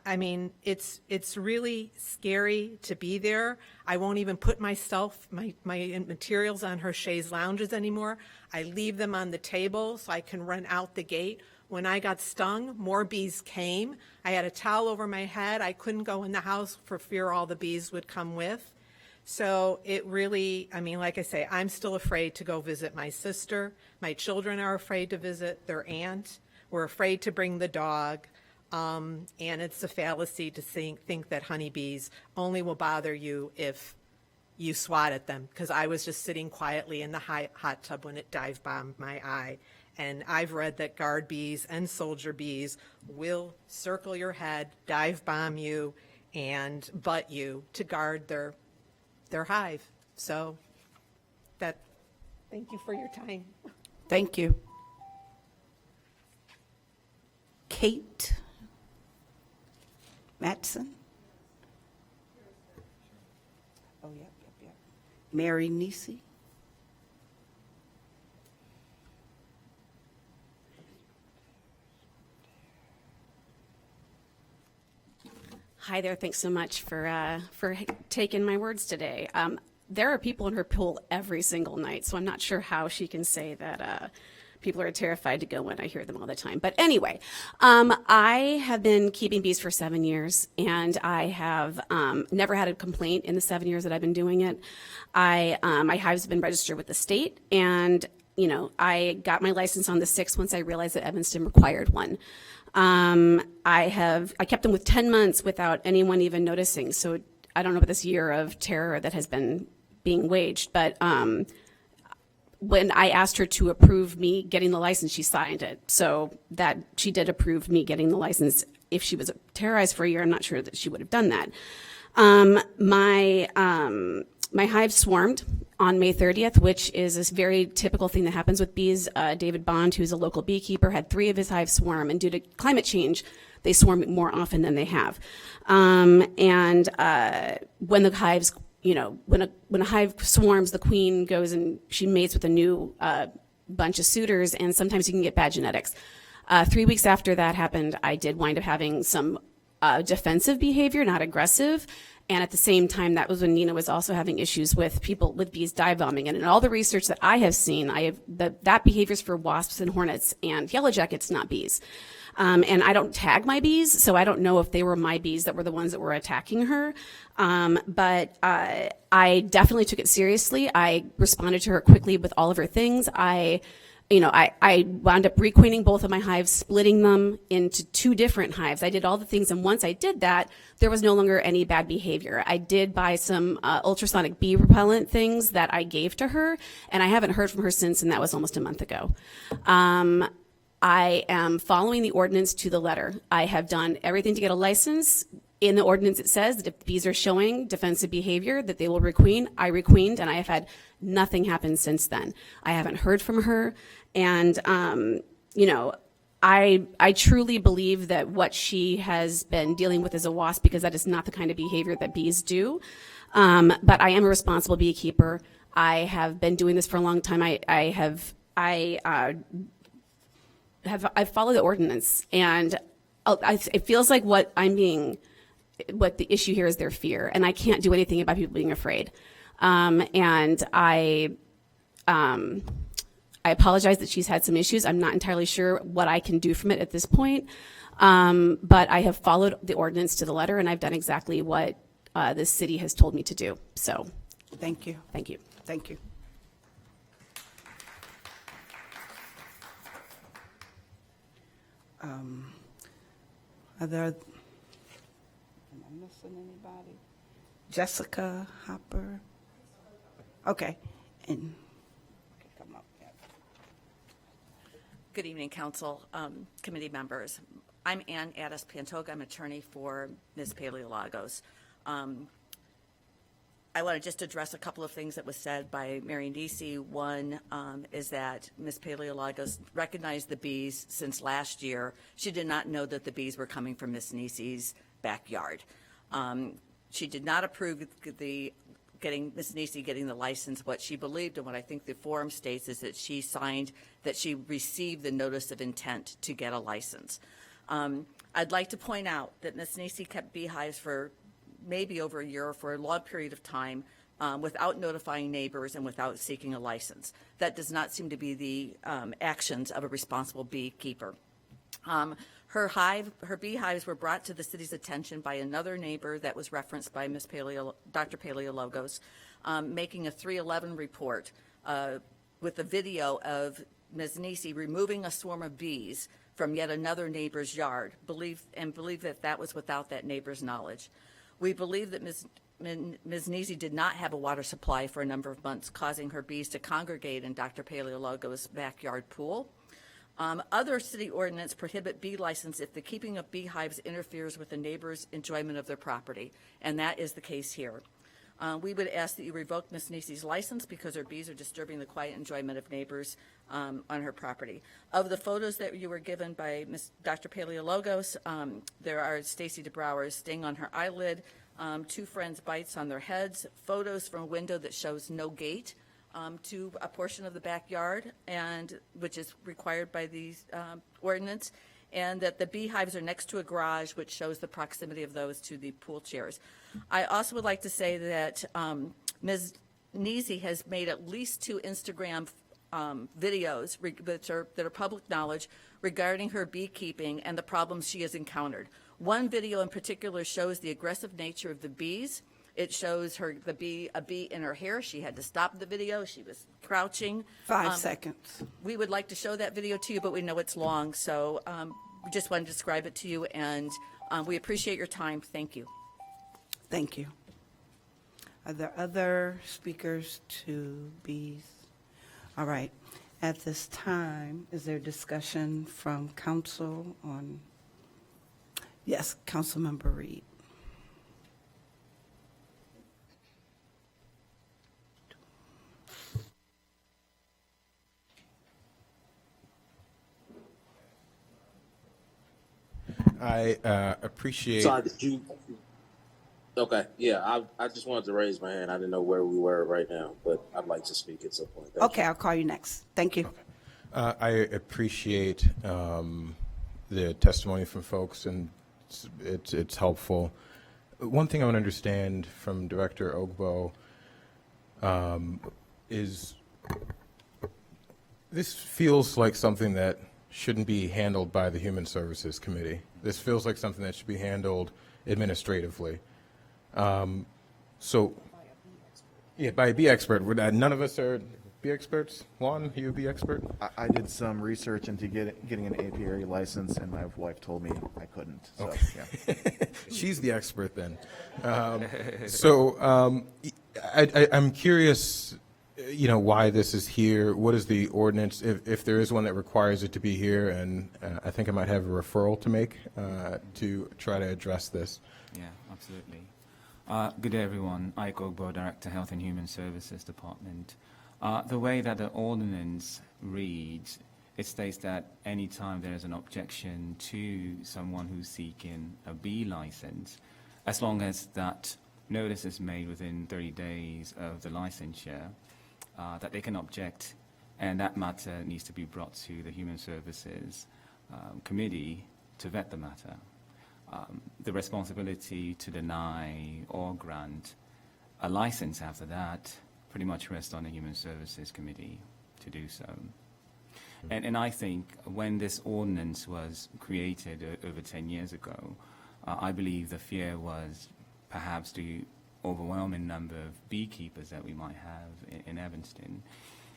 S20: I mean, it's really scary to be there. I won't even put my materials on her chaise lounges anymore. I leave them on the table so I can run out the gate. When I got stung, more bees came. I had a towel over my head. I couldn't go in the house for fear all the bees would come with. So it really, I mean, like I say, I'm still afraid to go visit my sister. My children are afraid to visit their aunt. We're afraid to bring the dog. And it's a fallacy to think that honeybees only will bother you if you swat at them, because I was just sitting quietly in the hot tub when it dive bombed my eye. And I've read that guard bees and soldier bees will circle your head, dive bomb you, and butt you to guard their hive. So thank you for your time.
S1: Thank you. Kate Matson? Oh, yep. Mary Nisi?
S21: Hi there. Thanks so much for taking my words today. There are people in her pool every single night, so I'm not sure how she can say that people are terrified to go in. I hear them all the time. But anyway, I have been keeping bees for 7 years, and I have never had a complaint in the 7 years that I've been doing it. My hives have been registered with the state, and I got my license on the 6th once I realized that Evanston required one. I kept them with 10 months without anyone even noticing. So I don't know about this year of terror that has been being waged, but when I asked her to approve me getting the license, she signed it. So that she did approve me getting the license. If she was terrorized for a year, I'm not sure that she would have done that. My hive swarmed on May 30th, which is this very typical thing that happens with bees. David Bond, who's a local beekeeper, had 3 of his hives swarm, and due to climate change, they swarm more often than they have. When the hives, when a hive swarms, the queen goes and she mates with a new bunch of suitors, and sometimes you can get bad genetics. 3 weeks after that happened, I did wind up having some defensive behavior, not aggressive. And at the same time, that was when Nina was also having issues with people with bees dive bombing. And in all the research that I have seen, that behavior is for wasps and hornets and yellow jackets, not bees. And I don't tag my bees, so I don't know if they were my bees that were the ones that were attacking her. But I definitely took it seriously. I responded to her quickly with all of her things. I wound up requeening both of my hives, splitting them into 2 different hives. I did all the things, and once I did that, there was no longer any bad behavior. I did buy some ultrasonic bee repellent things that I gave to her, and I haven't heard from her since, and that was almost a month ago. I am following the ordinance to the letter. I have done everything to get a license. In the ordinance, it says that if bees are showing defensive behavior, that they will requeen. I requeened, and I have had nothing happen since then. I haven't heard from her, and I truly believe that what she has been dealing with is a wasp, because that is not the kind of behavior that bees do. But I am a responsible beekeeper. I have been doing this for a long time. I follow the ordinance, and it feels like what the issue here is their fear, and I can't do anything about people being afraid. And I apologize that she's had some issues. I'm not entirely sure what I can do from it at this point, but I have followed the ordinance to the letter, and I've done exactly what the city has told me to do. So,
S1: Thank you.
S21: thank you.
S1: Thank you. Are there, am I missing anybody? Jessica Hopper? Okay. And come up. Yeah.
S4: Good evening, Council, committee members. I'm Ann Addis Pantoga. I'm attorney for Ms. Paleologos. I want to just address a couple of things that was said by Mary Nisi. One is that Ms. Paleologos recognized the bees since last year. She did not know that the bees were coming from Ms. Nisi's backyard. She did not approve Ms. Nisi getting the license. What she believed, and what I think the form states, is that she received the notice of intent to get a license. I'd like to point out that Ms. Nisi kept beehives for maybe over a year or for a long period of time without notifying neighbors and without seeking a license. That does not seem to be the actions of a responsible beekeeper. Her beehives were brought to the city's attention by another neighbor that was referenced by Dr. Paleologos, making a 311 report with a video of Ms. Nisi removing a swarm of bees from yet another neighbor's yard, believe that was without that neighbor's knowledge. We believe that Ms. Nisi did not have a water supply for a number of months, causing her bees to congregate in Dr. Paleologos' backyard pool. Other city ordinance prohibit bee license if the keeping of beehives interferes with the neighbor's enjoyment of their property, and that is the case here. We would ask that you revoke Ms. Nisi's license because her bees are disturbing the quiet enjoyment of neighbors on her property. Of the photos that you were given by Dr. Paleologos, there are Stacy DeBrouwer's sting on her eyelid, 2 friends' bites on their heads, photos from a window that shows no gate to a portion of the backyard, and which is required by the ordinance, and that the beehives are next to a garage, which shows the proximity of those to the pool chairs. I also would like to say that Ms. Nisi has made at least 2 Instagram videos that are public knowledge regarding her beekeeping and the problems she has encountered. One video in particular shows the aggressive nature of the bees. It shows a bee in her hair. She had to stop the video. She was crouching.
S1: 5 seconds.
S4: We would like to show that video to you, but we know it's long, so we just want to describe it to you, and we appreciate your time. Thank you.
S1: Thank you. Are there other speakers to bees? All right. At this time, is there discussion from council on? Yes, Councilmember Reed.
S17: I appreciate.
S18: Sorry, did you? Okay, yeah, I just wanted to raise my hand. I didn't know where we were right now, but I'd like to speak at some point. Thank
S1: Okay, I'll call you next. Thank you.
S17: I appreciate the testimony from folks, and it's helpful. One thing I want to understand from Director Ogbo is this feels like something that shouldn't be handled by the Human Services Committee. This feels like something that should be handled administratively. So, yeah, by a bee expert. None of us are bee experts. Juan, you a bee expert?
S3: I did some research into getting an apiary license, and my wife told me I couldn't. So,
S17: Okay.
S3: yeah.
S17: She's the expert then. I'm curious, why this is here. What is the ordinance, if there is one that requires it to be here? And I think I might have a referral to make to try to address this.
S22: Yeah, absolutely. Good day, everyone. Ike Ogbo, Director, Health and Human Services Department. The way that the ordinance reads, it states that any time there is an objection to someone who's seeking a B license, as long as that notice is made within 30 days of the licensure, that they can object, and that matter needs to be brought to the Human Services Committee to vet the matter. The responsibility to deny or grant a license after that pretty much rests on the Human Services Committee to do so. And I think when this ordinance was created over 10 years ago, I believe the fear was perhaps the overwhelming number of beekeepers that we might have in Evanston.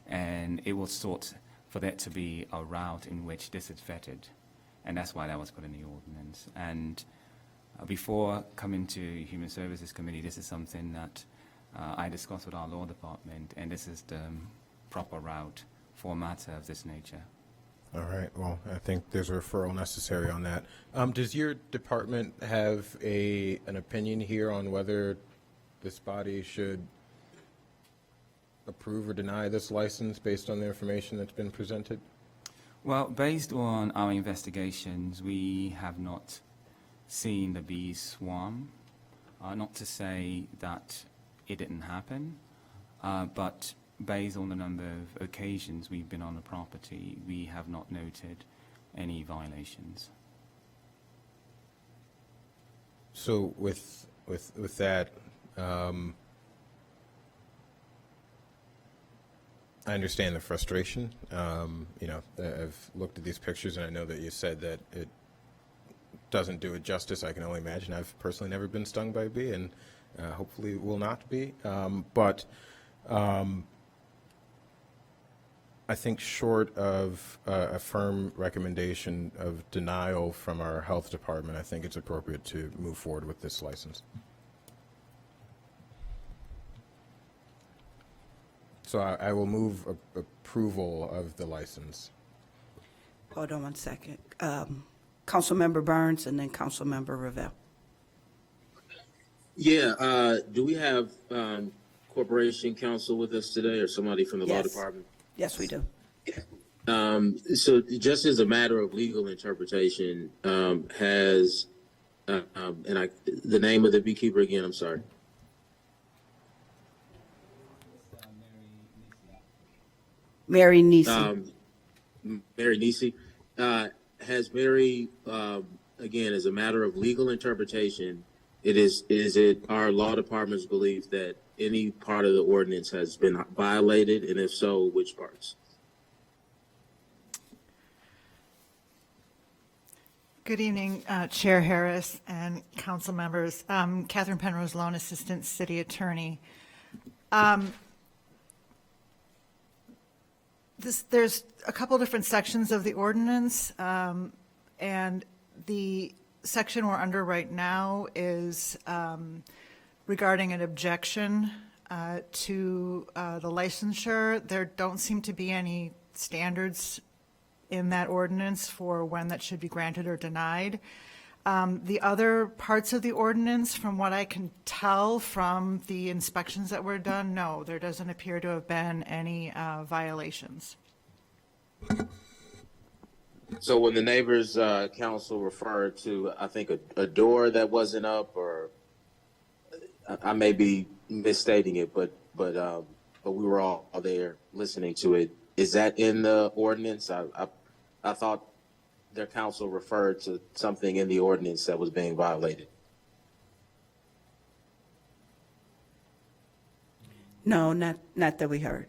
S22: And it was sought for there to be a route in which this is vetted. And that's why that was put in the ordinance. And before coming to Human Services Committee, this is something that I discussed with our law department, and this is the proper route for a matter of this nature.
S17: All right. Well, I think there's a referral necessary on that. Does your department have an opinion here on whether this body should approve or deny this license based on the information that's been presented?
S22: Well, based on our investigations, we have not seen the bees swarm. Not to say that it didn't happen, but based on the number of occasions we've been on the property, we have not noted any violations.
S17: So with that, I understand the frustration. I've looked at these pictures, and I know that you said that it doesn't do it justice. I can only imagine. I've personally never been stung by a bee, and hopefully will not be. But I think short of a firm recommendation of denial from our health department, I think it's appropriate to move forward with this license. So I will move approval of the license.
S1: Hold on one second. Councilmember Burns and then Councilmember Revelle.
S18: Yeah, do we have corporation counsel with us today, or somebody from the law
S1: Yes.
S18: department?
S1: Yes, we do.
S18: So just as a matter of legal interpretation, has, the name of the beekeeper again, I'm sorry.
S1: Mary Neesey.
S18: Mary Neesey. Has Mary, again, as a matter of legal interpretation, is it our law department's belief that any part of the ordinance has been violated, and if so, which parts?
S23: Good evening, Chair Harris and council members. Catherine Penrose Lone, Assistant City Attorney. There's a couple different sections of the ordinance, and the section we're under right now is regarding an objection to the licensure. There don't seem to be any standards in that ordinance for when that should be granted or denied. The other parts of the ordinance, from what I can tell from the inspections that were done, no, there doesn't appear to have been any violations.
S18: So when the neighbors council referred to, I think, a door that wasn't up, or I may be misstating it, but we were all there listening to it. Is that in the ordinance? I thought their council referred to something in the ordinance that was being violated.
S1: No, not that we heard.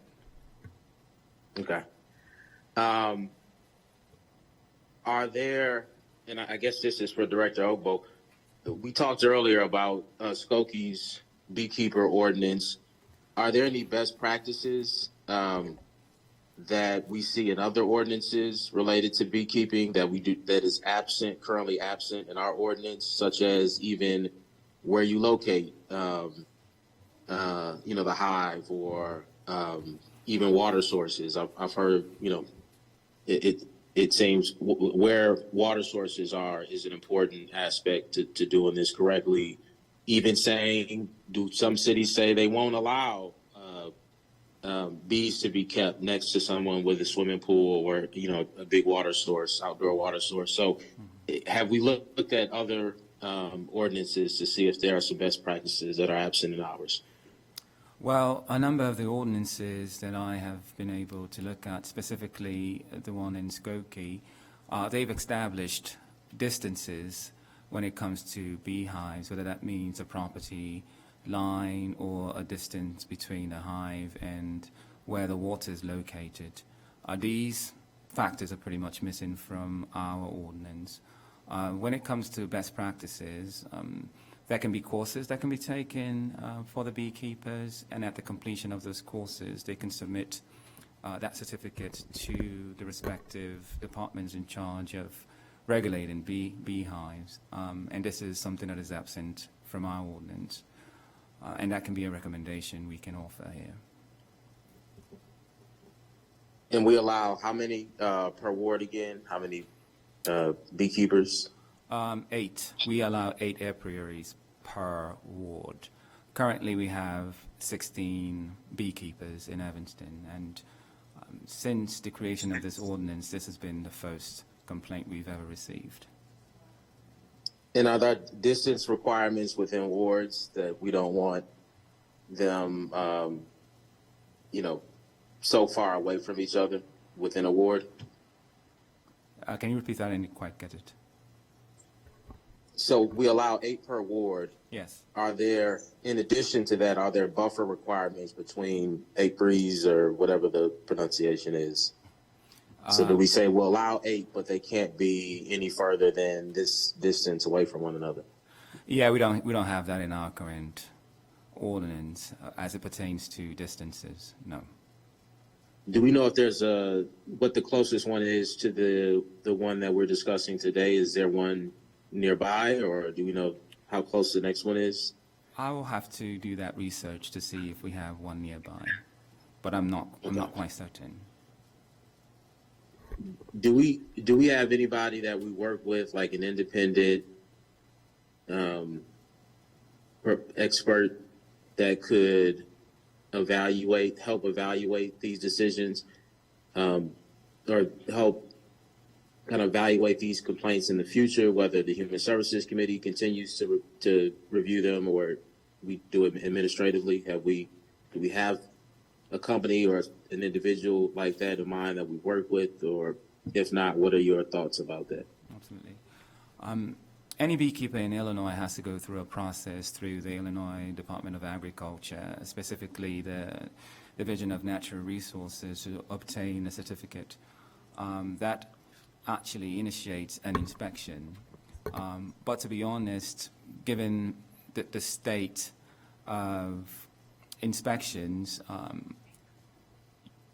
S18: Okay. are there, and I guess this is for Director Ogbo, we talked earlier about Skokie's beekeeper ordinance. Are there any best practices that we see in other ordinances related to beekeeping that we do that is currently absent in our ordinance, such as even where you locate, the hive, or even water sources? I've heard, it seems where water sources are is an important aspect to doing this correctly. Even saying, do some cities say they won't allow bees to be kept next to someone with a swimming pool or, a big water source, outdoor water source? So have we looked at other ordinances to see if there are some best practices that are absent in ours?
S22: Well, a number of the ordinances that I have been able to look at, specifically the one in Skokie, they've established distances when it comes to beehives, whether that means a property line or a distance between the hive and where the water is located. These factors are pretty much missing from our ordinance. When it comes to best practices, there can be courses that can be taken for the beekeepers, and at the completion of those courses, they can submit that certificate to the respective departments in charge of regulating beehives. And this is something that is absent from our ordinance. And that can be a recommendation we can offer here.
S18: And we allow how many per ward again? How many beekeepers?
S22: 8. We allow 8 apiaries per ward. Currently, we have 16 beekeepers in Evanston, and since the creation of this ordinance, this has been the first complaint we've ever received.
S18: And are there distance requirements within wards that we don't want them, so far away from each other within a ward?
S22: Can you repeat that? I didn't quite get it.
S18: So we allow 8 per ward.
S22: Yes.
S18: Are there, in addition to that, are there buffer requirements between apiaries or whatever the pronunciation is? So do we say we'll allow 8, but they can't be any further than this distance away from one another?
S22: Yeah, we don't have that in our current ordinance as it pertains to distances. No.
S18: Do we know if there's what the closest one is to the one that we're discussing today? Is there one nearby, or do we know how close the next one is?
S22: I will have to do that research to see if we have one nearby, but I'm not quite certain.
S18: Do we have anybody that we work with, like an independent expert that could help evaluate these decisions, or help kind of evaluate these complaints in the future, whether the Human Services Committee continues to review them or we do it administratively? Do we have a company or an individual like that in mind that we work with, or if not, what are your thoughts about that?
S22: Absolutely. Any beekeeper in Illinois has to go through a process through the Illinois Department of Agriculture, specifically the Division of Natural Resources, to obtain a certificate. That actually initiates an inspection. But to be honest, given the state of inspections,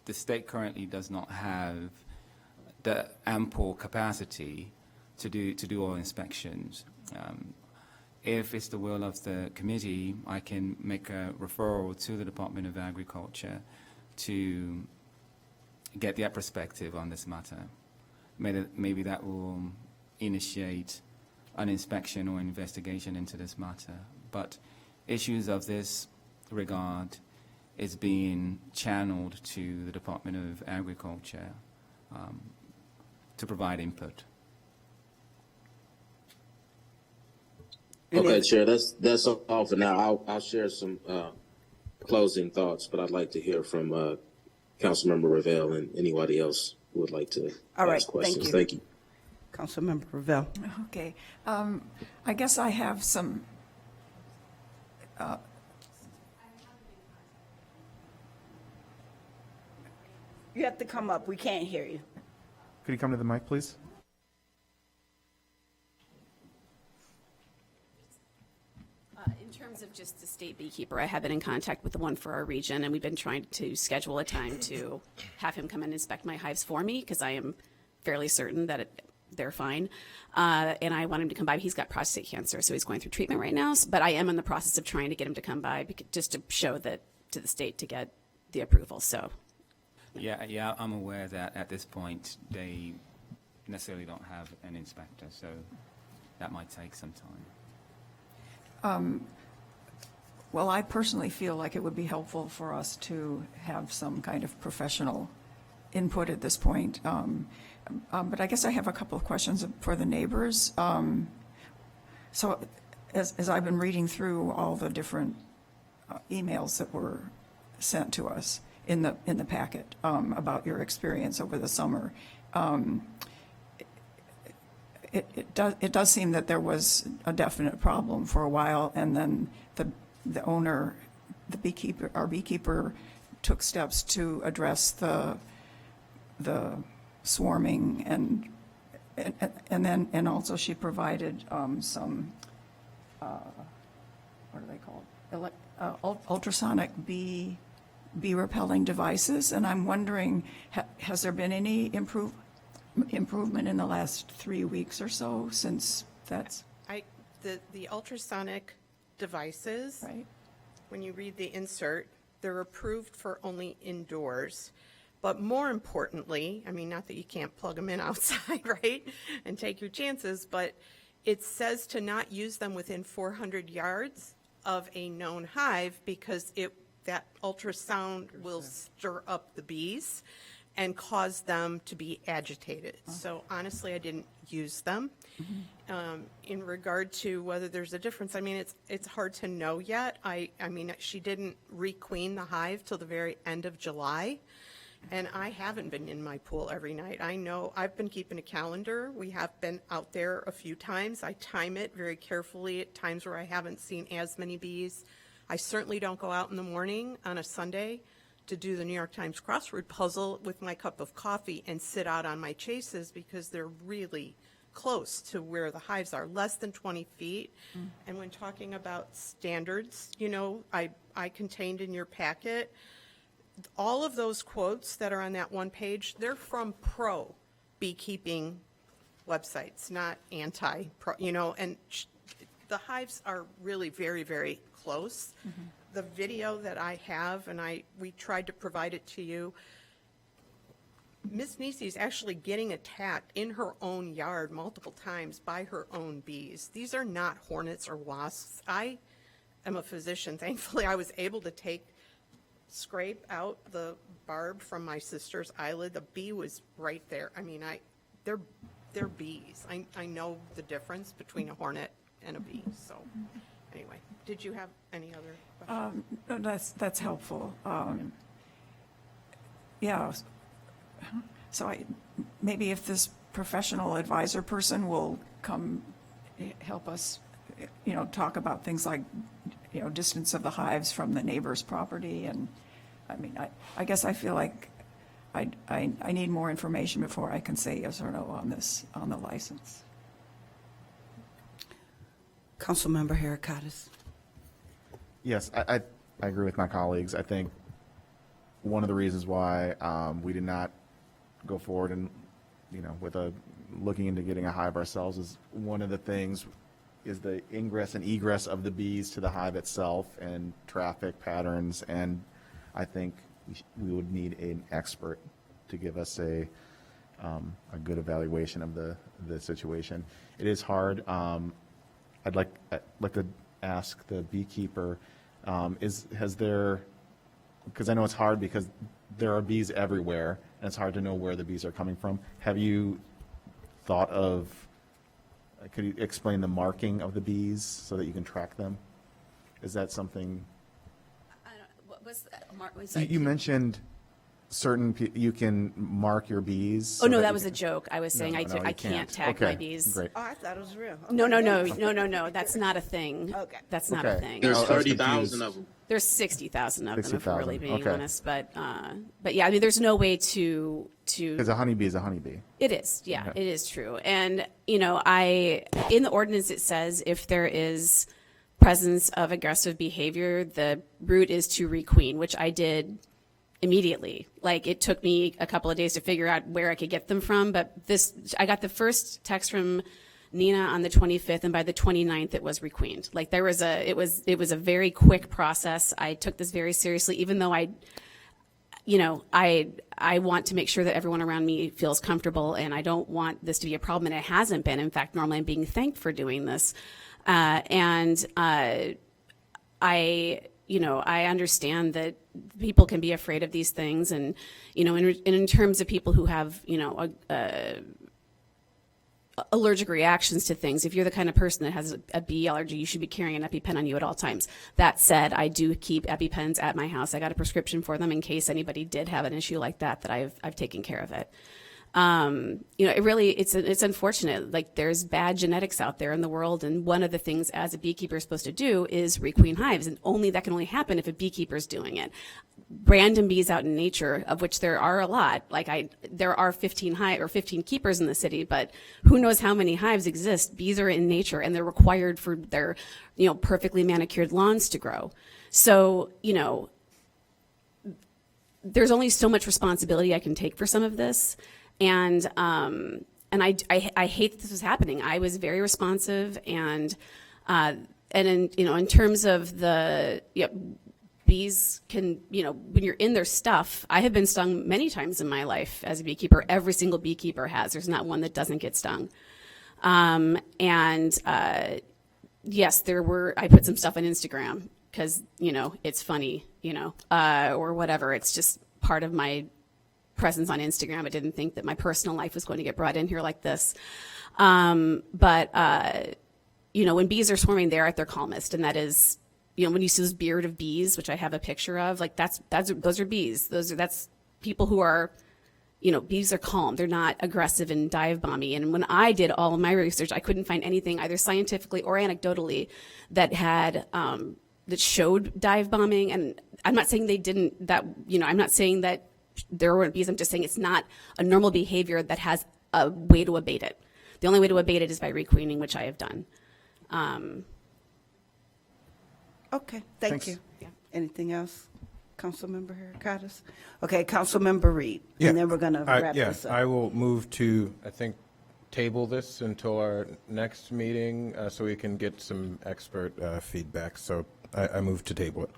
S22: the state currently does not have the ample capacity to do all inspections. If it's the will of the committee, I can make a referral to the Department of Agriculture to get their perspective on this matter. Maybe that will initiate an inspection or investigation into this matter. But issues of this regard is being channeled to the Department of Agriculture to provide input.
S18: Okay, Chair, that's all for now. I'll share some closing thoughts, but I'd like to hear from Councilmember Ravel and anybody else who would like to ask questions. Thank you.
S1: Councilmember Ravel.
S2: Okay. I guess I have some
S1: You have to come up. We can't hear you.
S3: Could you come to the mic, please?
S21: In terms of just the state beekeeper, I have been in contact with the one for our region, and we've been trying to schedule a time to have him come and inspect my hives for me, because I am fairly certain that they're fine. And I want him to come by. He's got prostate cancer, so he's going through treatment right now. But I am in the process of trying to get him to come by, just to show that to the state to get the approval. So,
S22: Yeah, I'm aware that at this point they necessarily don't have an inspector, so that might take some time.
S2: Well, I personally feel like it would be helpful for us to have some kind of professional input at this point. But I guess I have a couple of questions for the neighbors. So as I've been reading through all the different emails that were sent to us in the packet about your experience over the summer, it does seem that there was a definite problem for a while, and then the owner, our beekeeper, took steps to address the swarming, and also she provided some what are they called? Ultrasonic bee repelling devices, and I'm wondering, has there been any improvement in the last 3 weeks or so since that's?
S19: The ultrasonic devices, right, when you read the insert, they're approved for only indoors. But more importantly, I mean, not that you can't plug them in outside, right, and take your chances, but it says to not use them within 400 yards of a known hive, because that ultrasound will stir up the bees and cause them to be agitated. So honestly, I didn't use them. In regard to whether there's a difference, I mean, it's hard to know yet. I mean, she didn't requeen the hive till the very end of July, and I haven't been in my pool every night. I know I've been keeping a calendar. We have been out there a few times. I time it very carefully at times where I haven't seen as many bees. I certainly don't go out in the morning on a Sunday to do the New York Times crossword puzzle with my cup of coffee and sit out on my chases, because they're really close to where the hives are, less than 20 feet. And when talking about standards, you know, I contained in your packet all of those quotes that are on that one page. They're from pro beekeeping websites, not anti-pro, you know, and the hives are really very, very close. The video that I have, and we tried to provide it to you, Miss Nisi is actually getting attacked in her own yard multiple times by her own bees. These are not hornets or wasps. I am a physician. Thankfully, I was able to scrape out the barb from my sister's eyelid. The bee was right there. I mean, they're bees. I know the difference between a hornet and a bee. So anyway, did you have any other questions?
S2: That's helpful. Yeah. So maybe if this professional advisor person will come help us, you know, talk about things like, you know, distance of the hives from the neighbor's property. And I mean, I guess I feel like I need more information before I can say yes or no on the license.
S1: Councilmember Heracottis.
S3: Yes, I agree with my colleagues. I think one of the reasons why we did not go forward and, you know, with looking into getting a hive ourselves is one of the things is the ingress and egress of the bees to the hive itself and traffic patterns. And I think we would need an expert to give us a good evaluation of the situation. It is hard. I'd like to ask the beekeeper, has there, because I know it's hard because there are bees everywhere and it's hard to know where the bees are coming from. Have you thought of, could you explain the marking of the bees so that you can track them? Is that something?
S21: What was that?
S3: You mentioned certain, you can mark your bees.
S21: Oh, no, that was a joke. I was saying I can't tag my bees.
S3: Great.
S1: Oh, I thought it was real.
S21: No. That's not a thing.
S1: Okay.
S21: That's not a thing.
S18: There's 30,000 of them.
S21: There's 60,000 of them, if we're really being
S3: okay.
S21: honest. But yeah, I mean, there's no way to.
S3: Because a honeybee is a honeybee.
S21: It is, yeah,
S3: Okay.
S21: it is true. And, you know, in the ordinance, it says if there is presence of aggressive behavior, the route is to requeen, which I did immediately. Like, it took me a couple of days to figure out where I could get them from, but I got the first text from Nina on the 25th, and by the 29th it was requeened. Like, it was a very quick process. I took this very seriously, even though I want to make sure that everyone around me feels comfortable, and I don't want this to be a problem, and it hasn't been. In fact, normally I'm being thanked for doing this. I understand that people can be afraid of these things, and, in terms of people who have, allergic reactions to things, if you're the kind of person that has a bee allergy, you should be carrying an EpiPen on you at all times. That said, I do keep EpiPens at my house. I got a prescription for them in case anybody did have an issue like that I've taken care of it. It's unfortunate. Like, there's bad genetics out there in the world, and one of the things as a beekeeper is supposed to do is requeen hives, and that can only happen if a beekeeper is doing it. Random bees out in nature, of which there are a lot. There are 15 keepers in the city, but who knows how many hives exist? Bees are in nature, and they're required for their, perfectly manicured lawns to grow. So, there's only so much responsibility I can take for some of this. And I hate that this was happening. I was very responsive, and in terms of the bees can, when you're in their stuff, I have been stung many times in my life as a beekeeper. Every single beekeeper has. There's not one that doesn't get stung. Yes, I put some stuff on Instagram because, it's funny, or whatever. It's just part of my presence on Instagram. I didn't think that my personal life was going to get brought in here like this. When bees are swarming, they're at their calmest, and that is, when you see this beard of bees, which I have a picture of, like those are bees. That's people who are, bees are calm. They're not aggressive and dive bomby. And when I did all of my research, I couldn't find anything either scientifically or anecdotally that had, that showed dive bombing. And I'm not saying they didn't, I'm not saying that there weren't bees. I'm just saying it's not a normal behavior that has a way to abate it. The only way to abate it is by requeening, which I have done.
S1: Okay, thank
S3: Thanks.
S1: you. Yeah. Anything else, Councilmember Hurtado? Okay, Councilmember Reed,
S17: Yeah.
S1: and then we're going to wrap this up.
S17: I will move to, table this until our next meeting so we can get some expert feedback. So I move to table it.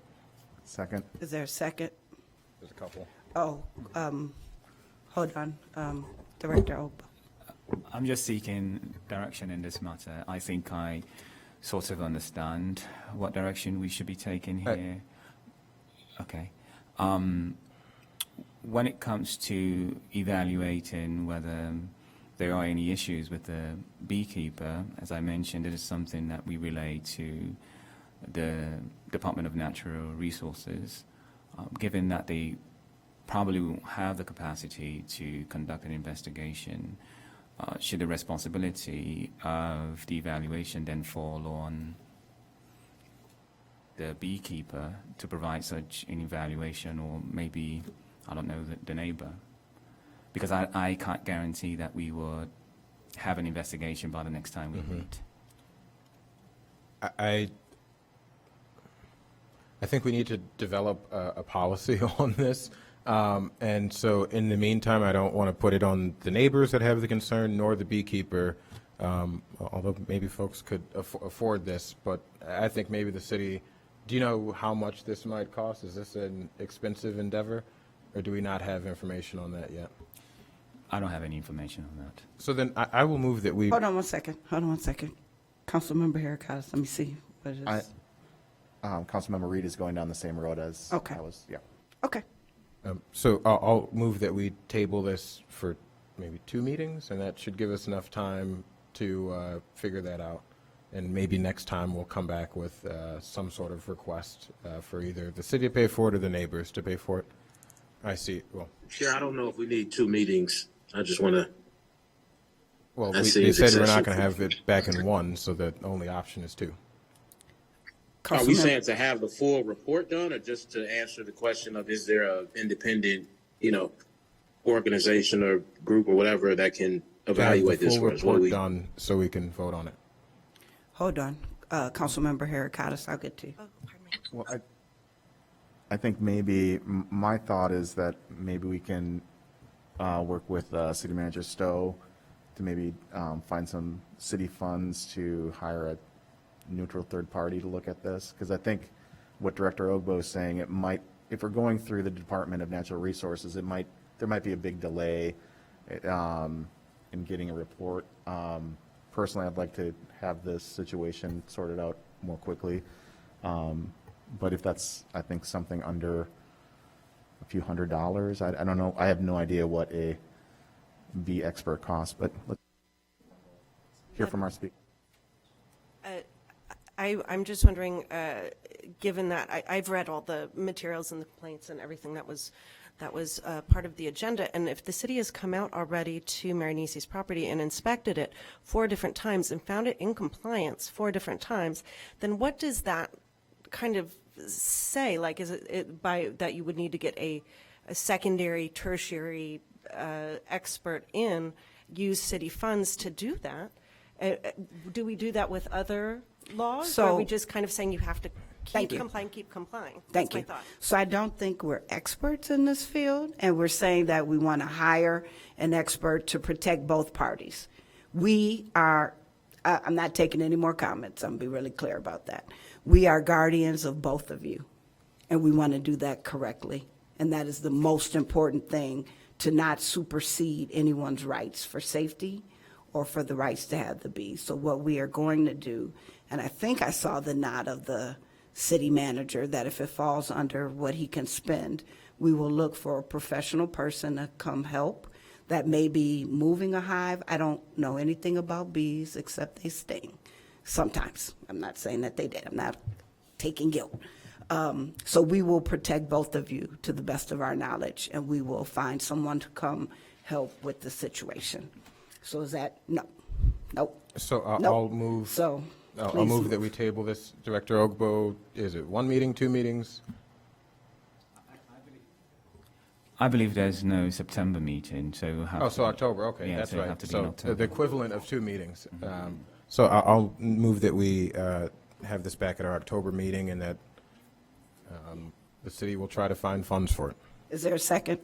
S3: Second.
S1: Is there a second?
S17: There's a couple.
S1: Oh, hold on, Director Oba.
S22: I'm just seeking direction in this matter. I think I sort of understand what direction we should be taking here. Okay. When it comes to evaluating whether there are any issues with the beekeeper, as I mentioned, it is something that we relay to the Department of Natural Resources, given that they probably won't have the capacity to conduct an investigation. Should the responsibility of the evaluation then fall on the beekeeper to provide such an evaluation, or maybe, I don't know, the neighbor? Because I can't guarantee that we would have an investigation by the next time we meet.
S17: I think we need to develop a policy on this. And so in the meantime, I don't want to put it on the neighbors that have the concern, nor the beekeeper, although maybe folks could afford this. But I think maybe the city, do you know how much this might cost? Is this an expensive endeavor, or do we not have information on that yet?
S22: I don't have any information on that.
S17: So then I will move that we.
S1: Hold on one second. Councilmember Hurtado, let me see what it is.
S3: Councilmember Reed is going down the same road as
S1: Okay.
S3: I was. Yeah.
S1: Okay.
S17: So I'll move that we table this for maybe 2 meetings, and that should give us enough time to figure that out. And maybe next time we'll come back with some sort of request for either the city to pay for it or the neighbors to pay for it. I see. Well,
S18: Chair, I don't know if we need 2 meetings. I just want to.
S17: Well, they said we're not going to have it back in one, so the only option is 2.
S18: Are we saying to have the full report done, or just to answer the question of is there an independent, organization or group or whatever that can evaluate this
S17: for
S18: for
S17: us?
S18: us?
S17: Report done so we can vote on it.
S1: Hold on. Councilmember Harricottis, I'll get to you.
S3: Well, I think maybe, my thought is that maybe we can work with City Manager Stowe to maybe find some city funds to hire a neutral third party to look at this. Because I think what Director Ogbo is saying, it might, if we're going through the Department of Natural Resources, there might be a big delay in getting a report. Personally, I'd like to have this situation sorted out more quickly. But if that's, I think, something under a few $100s, I don't know. I have no idea what a bee expert costs, but let's hear from our speaker.
S11: I'm just wondering, given that I've read all the materials and the complaints and everything that was part of the agenda, and if the city has come out already to Mary Nisi's property and inspected it 4 different times and found it in compliance 4 different times, then what does that kind of say? Like, is it by that you would need to get a secondary, tertiary expert in, use city funds to do that? Do we do that with other laws? Or are we just kind of saying you have to keep complying, keep complying?
S1: Thank you.
S11: That's my thought.
S1: So I don't think we're experts in this field, and we're saying that we want to hire an expert to protect both parties. We are, I'm not taking any more comments. I'm going to be really clear about that. We are guardians of both of you, and we want to do that correctly. And that is the most important thing, to not supersede anyone's rights for safety or for the rights to have the bees. So what we are going to do, and I think I saw the nod of the city manager, that if it falls under what he can spend, we will look for a professional person to come help. That may be moving a hive. I don't know anything about bees except they sting sometimes. I'm not saying that they did. I'm not taking guilt. So we will protect both of you to the best of our knowledge, and we will find someone to come help with the situation. So is that, no, nope.
S17: So
S1: Nope.
S17: I'll move.
S1: So
S17: I'll
S1: please
S17: move that we table this. Director Ogbo, is it 1 meeting, 2 meetings?
S22: I believe there's no September meeting, so we'll have
S17: Oh,
S22: to
S17: so
S22: be-
S17: October, okay,
S22: yeah,
S17: that's
S22: so it'll
S17: right.
S22: have to be in
S17: So
S22: October.
S17: the equivalent of 2 meetings. So I'll move that we have this back at our October meeting, and that the city will try to find funds for it.
S1: Is there a second?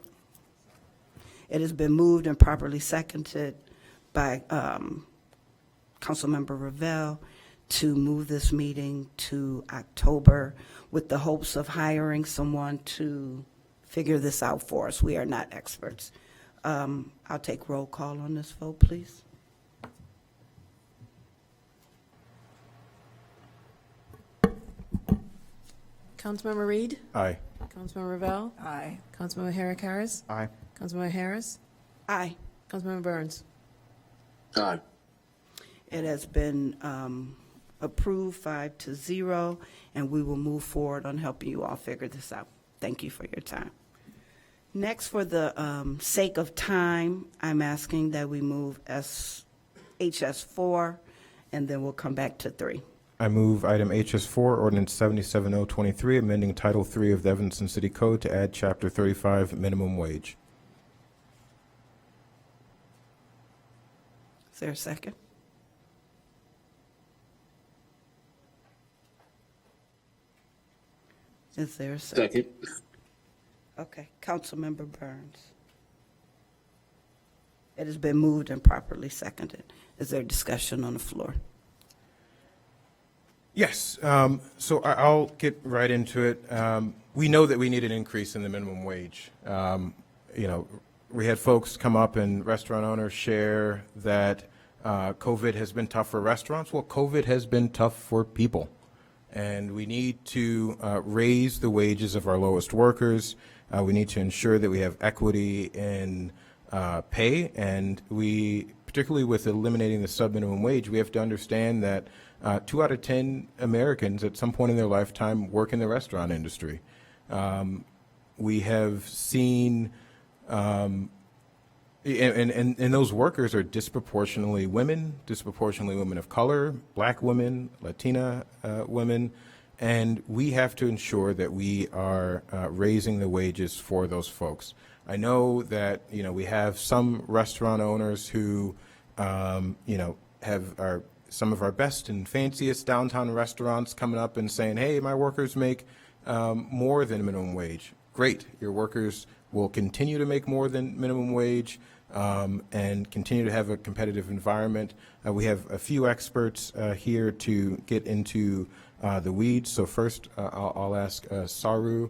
S1: It has been moved and properly seconded by Councilmember Ravel to move this meeting to October with the hopes of hiring someone to figure this out for us. We are not experts. I'll take roll call on this vote, please.
S6: Councilmember Reed?
S17: Aye.
S6: Councilmember Ravel?
S2: Aye.
S6: Councilmember Harris?
S3: Aye.
S6: Councilmember Harris?
S1: Aye.
S6: Councilmember Burns?
S18: Aye.
S1: It has been approved 5-0, and we will move forward on helping you all figure this out. Thank you for your time. Next, for the sake of time, I'm asking that we move HS4, and then we'll come back to 3.
S17: I move item HS4, ordinance 77023, amending Title III of the Evanston City Code to add Chapter 35, minimum wage.
S1: Is there a second? Is there a second?
S18: Second.
S1: Okay, Councilmember Burns. It has been moved and properly seconded. Is there discussion on the floor?
S17: Yes, so I'll get right into it. We know that we need an increase in the minimum wage. You know, we had folks come up and restaurant owners share that COVID has been tough for restaurants. Well, COVID has been tough for people. And we need to raise the wages of our lowest workers. We need to ensure that we have equity in pay. And we, particularly with eliminating the sub-minimum wage, we have to understand that 2 out of 10 Americans at some point in their lifetime work in the restaurant industry. We have seen, and those workers are disproportionately women of color, Black women, Latina women, and we have to ensure that we are raising the wages for those folks. I know that, you know, we have some restaurant owners who, you know, are some of our best and fanciest downtown restaurants coming up and saying, hey, my workers make more than minimum wage. Great. Your workers will continue to make more than minimum wage and continue to have a competitive environment. We have a few experts here to get into the weeds. So first, I'll ask Saru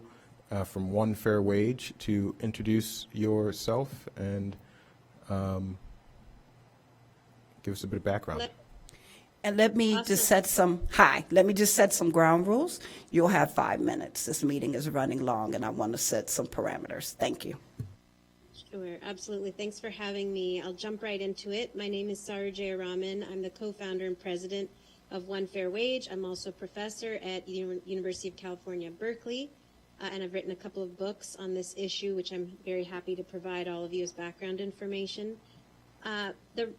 S17: from One Fair Wage to introduce yourself and give us a bit of background.
S1: And let me just set some ground rules. You'll have 5 minutes. This meeting is running long, and I want to set some parameters. Thank you.
S7: Sure, absolutely. Thanks for having me. I'll jump right into it. My name is Saru Jayaraman. I'm the co-founder and president of One Fair Wage. I'm also a professor at University of California, Berkeley, and I've written a couple of books on this issue, which I'm very happy to provide all of you as background information. The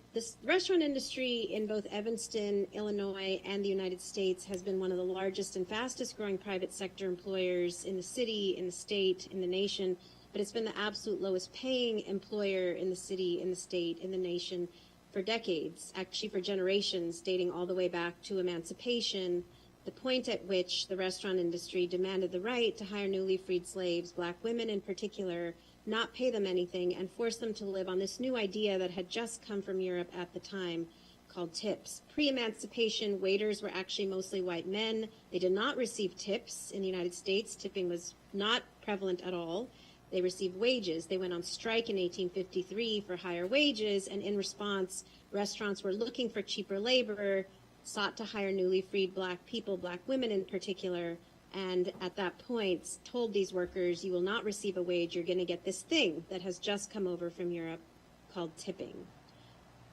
S7: restaurant industry in both Evanston, Illinois, and the United States has been one of the largest and fastest growing private sector employers in the city, in the state, in the nation, but it's been the absolute lowest paying employer in the city, in the state, in the nation for decades, actually for generations, dating all the way back to emancipation, the point at which the restaurant industry demanded the right to hire newly freed slaves, black women in particular, not pay them anything, and force them to live on this new idea that had just come from Europe at the time called tips. Pre-emancipation, waiters were actually mostly white men. They did not receive tips in the United States. Tipping was not prevalent at all. They received wages. They went on strike in 1853 for higher wages, and in response, restaurants were looking for cheaper labor, sought to hire newly freed black people, black women in particular, and at that point told these workers, you will not receive a wage, you're going to get this thing that has just come over from Europe called tipping.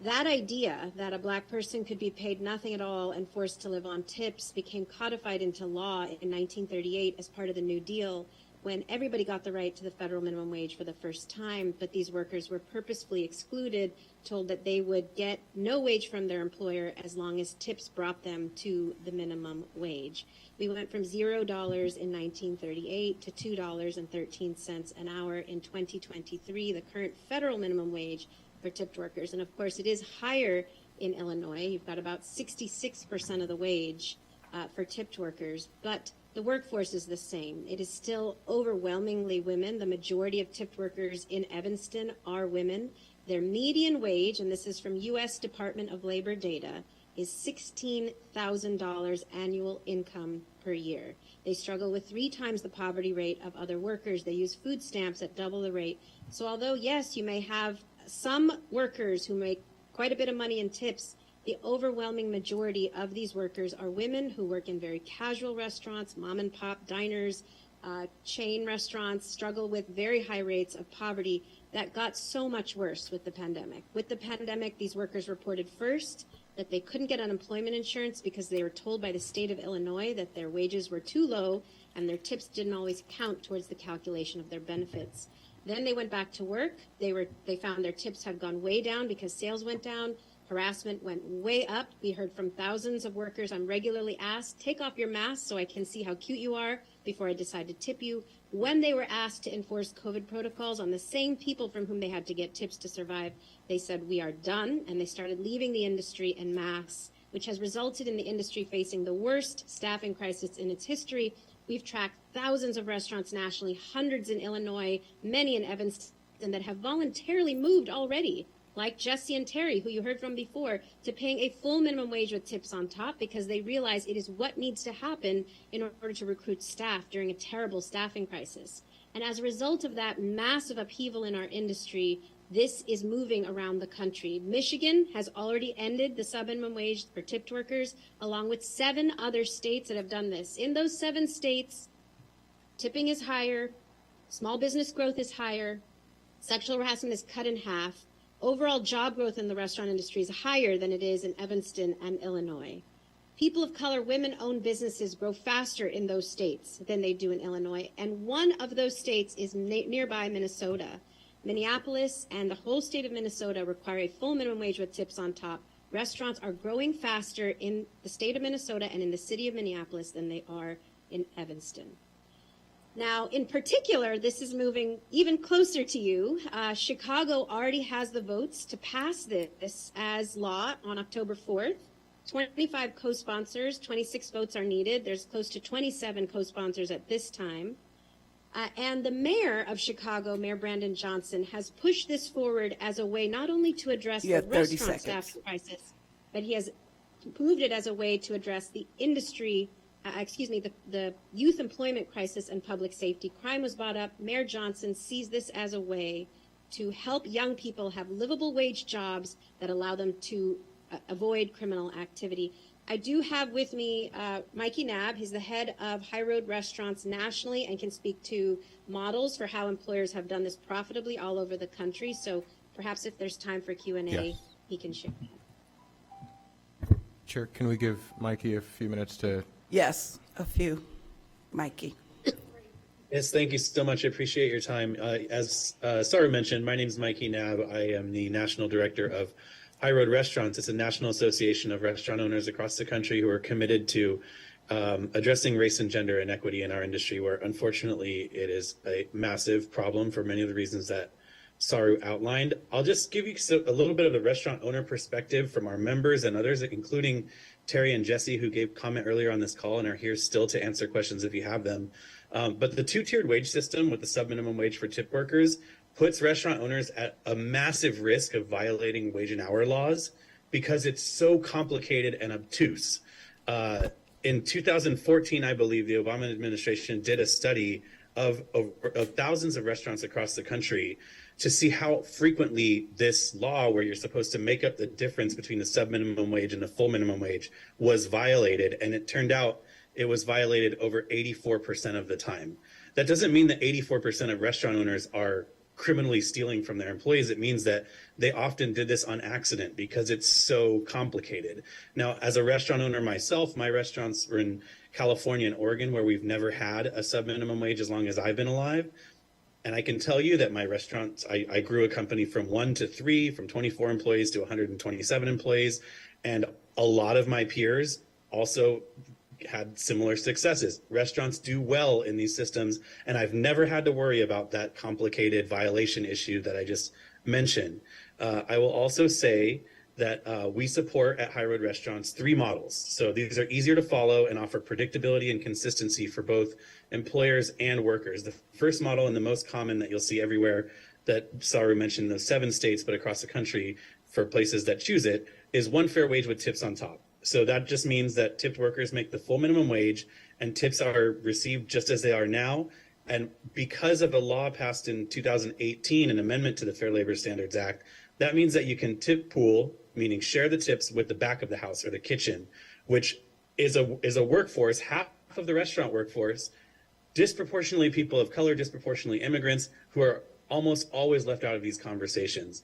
S7: That idea that a black person could be paid nothing at all and forced to live on tips became codified into law in 1938 as part of the New Deal, when everybody got the right to the federal minimum wage for the first time, but these workers were purposefully excluded, told that they would get no wage from their employer as long as tips brought them to the minimum wage. We went from $0 in 1938 to $2.13 an hour in 2023, the current federal minimum wage for tipped workers. And of course, it is higher in Illinois. You've got about 66% of the wage for tipped workers, but the workforce is the same. It is still overwhelmingly women. The majority of tipped workers in Evanston are women. Their median wage, and this is from U.S. Department of Labor data, is $16,000 annual income per year. They struggle with 3 times the poverty rate of other workers. They use food stamps at double the rate. So although, yes, you may have some workers who make quite a bit of money in tips, the overwhelming majority of these workers are women who work in very casual restaurants, mom and pop diners, chain restaurants, struggle with very high rates of poverty that got so much worse with the pandemic. With the pandemic, these workers reported first that they couldn't get unemployment insurance because they were told by the state of Illinois that their wages were too low and their tips didn't always count towards the calculation of their benefits. Then they went back to work. They found their tips had gone way down because sales went down. Harassment went way up. We heard from thousands of workers. I'm regularly asked, take off your mask so I can see how cute you are before I decide to tip you. When they were asked to enforce COVID protocols on the same people from whom they had to get tips to survive, they said, we are done, and they started leaving the industry en masse, which has resulted in the industry facing the worst staffing crisis in its history. We've tracked thousands of restaurants nationally, hundreds in Illinois, many in Evanston that have voluntarily moved already, like Jesse and Terry, who you heard from before, to paying a full minimum wage with tips on top because they realize it is what needs to happen in order to recruit staff during a terrible staffing crisis. And as a result of that massive upheaval in our industry, this is moving around the country. Michigan has already ended the sub-minimum wage for tipped workers, along with 7 other states that have done this. In those 7 states, tipping is higher, small business growth is higher, sexual harassment is cut in half, overall job growth in the restaurant industry is higher than it is in Evanston and Illinois. People of color, women-owned businesses grow faster in those states than they do in Illinois, and one of those states is nearby Minnesota. Minneapolis and the whole state of Minnesota require a full minimum wage with tips on top. Restaurants are growing faster in the state of Minnesota and in the city of Minneapolis than they are in Evanston. Now, in particular, this is moving even closer to you. Chicago already has the votes to pass this as law on October 4th. 25 co-sponsors, 26 votes are needed. There's close to 27 co-sponsors at this time. And the mayor of Chicago, Mayor Brandon Johnson, has pushed this forward as a way not only to address
S1: You
S7: the
S1: have 30
S7: restaurant
S1: seconds.
S7: staff crisis, but he has moved it as a way to address the industry, the youth employment crisis and public safety. Crime was brought up. Mayor Johnson sees this as a way to help young people have livable wage jobs that allow them to avoid criminal activity. I do have with me Mikey Knabb. He's the head of High Road Restaurants nationally and can speak to models for how employers have done this profitably all over the country. So perhaps if there's time for Q&A,
S17: Yes.
S7: he can share.
S17: Chair, can we give Mikey a few minutes to?
S1: Yes, a few. Mikey.
S8: Yes, thank you so much. I appreciate your time. As Sarah mentioned, my name is Mikey Knabb. I am the National Director of High Road Restaurants. It's a national association of restaurant owners across the country who are committed to addressing race and gender inequity in our industry, where unfortunately it is a massive problem for many of the reasons that Saru outlined. I'll just give you a little bit of the restaurant owner perspective from our members and others, including Terry and Jesse, who gave comment earlier on this call and are here still to answer questions if you have them. But the two-tiered wage system with the sub-minimum wage for tip workers puts restaurant owners at a massive risk of violating wage and hour laws because it's so complicated and obtuse. In 2014, I believe the Obama administration did a study of thousands of restaurants across the country to see how frequently this law, where you're supposed to make up the difference between the sub-minimum wage and the full minimum wage, was violated. And it turned out it was violated over 84% of the time. That doesn't mean that 84% of restaurant owners are criminally stealing from their employees. It means that they often did this on accident because it's so complicated. Now, as a restaurant owner myself, my restaurants were in California and Oregon, where we've never had a sub-minimum wage as long as I've been alive. And I can tell you that my restaurants, I grew a company from 1 to 3, from 24 employees to 127 employees. And a lot of my peers also had similar successes. Restaurants do well in these systems, and I've never had to worry about that complicated violation issue that I just mentioned. I will also say that we support at High Road Restaurants 3 models. So these are easier to follow and offer predictability and consistency for both employers and workers. The first model, and the most common that you'll see everywhere that Saru mentioned in those 7 states, but across the country for places that choose it, is one fair wage with tips on top. So that just means that tipped workers make the full minimum wage and tips are received just as they are now. And because of a law passed in 2018, an amendment to the Fair Labor Standards Act, that means that you can tip pool, meaning share the tips with the back of the house or the kitchen, which is a workforce, half of the restaurant workforce, disproportionately people of color, disproportionately immigrants, who are almost always left out of these conversations.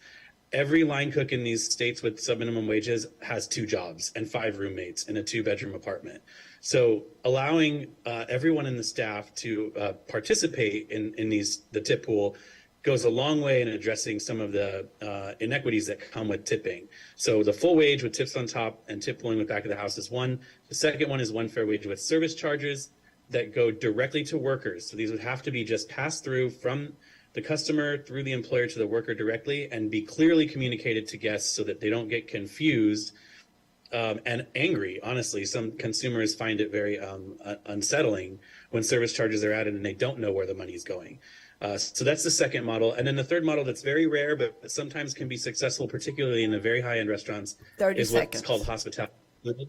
S8: Every line cook in these states with sub-minimum wages has 2 jobs and 5 roommates in a 2-bedroom apartment. So allowing everyone in the staff to participate in the tip pool goes a long way in addressing some of the inequities that come with tipping. So the full wage with tips on top and tip pooling with back of the house is one. The second one is one fair wage with service charges that go directly to workers. So these would have to be just passed through from the customer through the employer to the worker directly and be clearly communicated to guests so that they don't get confused and angry. Honestly, some consumers find it very unsettling when service charges are added and they don't know where the money's going. So that's the second model. And then the third model that's very rare, but sometimes can be successful, particularly in the very high-end restaurants,
S1: 30
S8: is
S1: seconds.
S8: what's called hospitality included.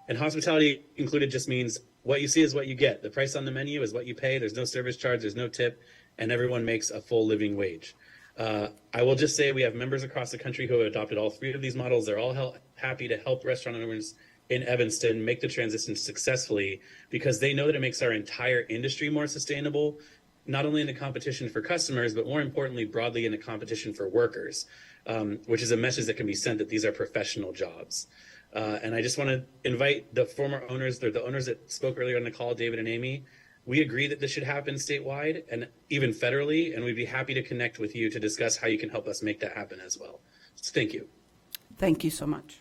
S8: And hospitality included just means what you see is what you get. The price on the menu is what you pay. There's no service charge, there's no tip, and everyone makes a full living wage. I will just say we have members across the country who have adopted all 3 of these models. They're all happy to help restaurant owners in Evanston make the transition successfully because they know that it makes our entire industry more sustainable, not only in the competition for customers, but more importantly, broadly in the competition for workers, which is a message that can be sent that these are professional jobs. And I just want to invite the former owners, the owners that spoke earlier on the call, David and Amy. We agree that this should happen statewide and even federally, and we'd be happy to connect with you to discuss how you can help us make that happen as well. So thank you.
S1: Thank you so much.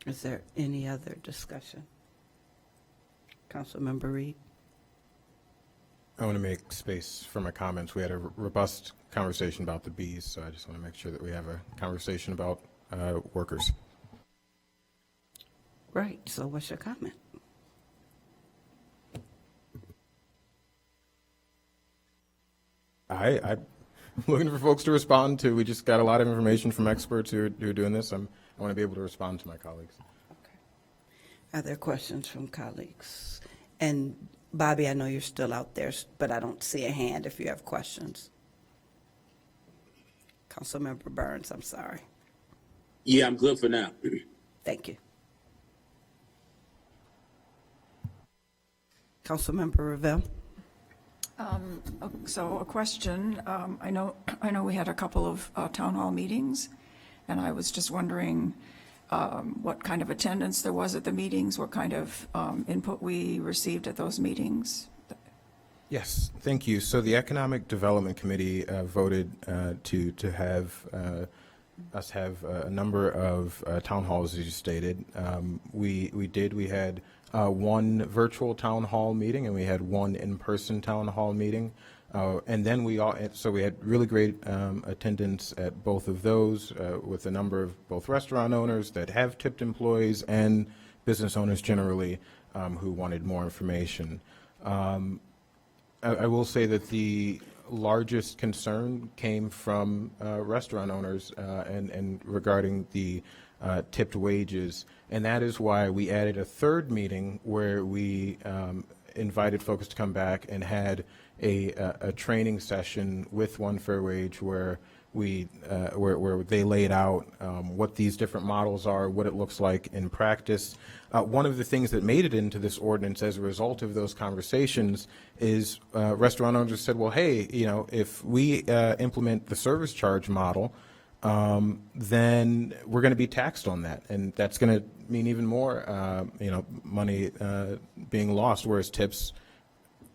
S1: Is there any other discussion? Councilmember Reed.
S17: I want to make space for my comments. We had a robust conversation about the bees, so I just want to make sure that we have a conversation about workers.
S1: Right, so what's your comment?
S17: I'm looking for folks to respond to. We just got a lot of information from experts who are doing this. I want to be able to respond to my colleagues.
S1: Are there questions from colleagues? And Bobby, I know you're still out there, but I don't see a hand if you have questions. Councilmember Burns, I'm sorry.
S18: Yeah, I'm good for now.
S1: Thank you. Councilmember Ravel.
S2: So a question, I know we had a couple of town hall meetings, and I was just wondering what kind of attendance there was at the meetings, what kind of input we received at those meetings.
S17: Yes, thank you. So the Economic Development Committee voted to have us have a number of town halls, as you stated. We had one virtual town hall meeting, and we had one in-person town hall meeting. And then we had really great attendance at both of those with a number of both restaurant owners that have tipped employees and business owners generally who wanted more information. I will say that the largest concern came from restaurant owners and regarding the tipped wages, and that is why we added a third meeting where we invited folks to come back and had a training session with One Fair Wage where where they laid out what these different models are, what it looks like in practice. One of the things that made it into this ordinance as a result of those conversations is restaurant owners said, well, hey, if we implement the service charge model, then we're going to be taxed on that, and that's going to mean even more, money being lost, whereas tips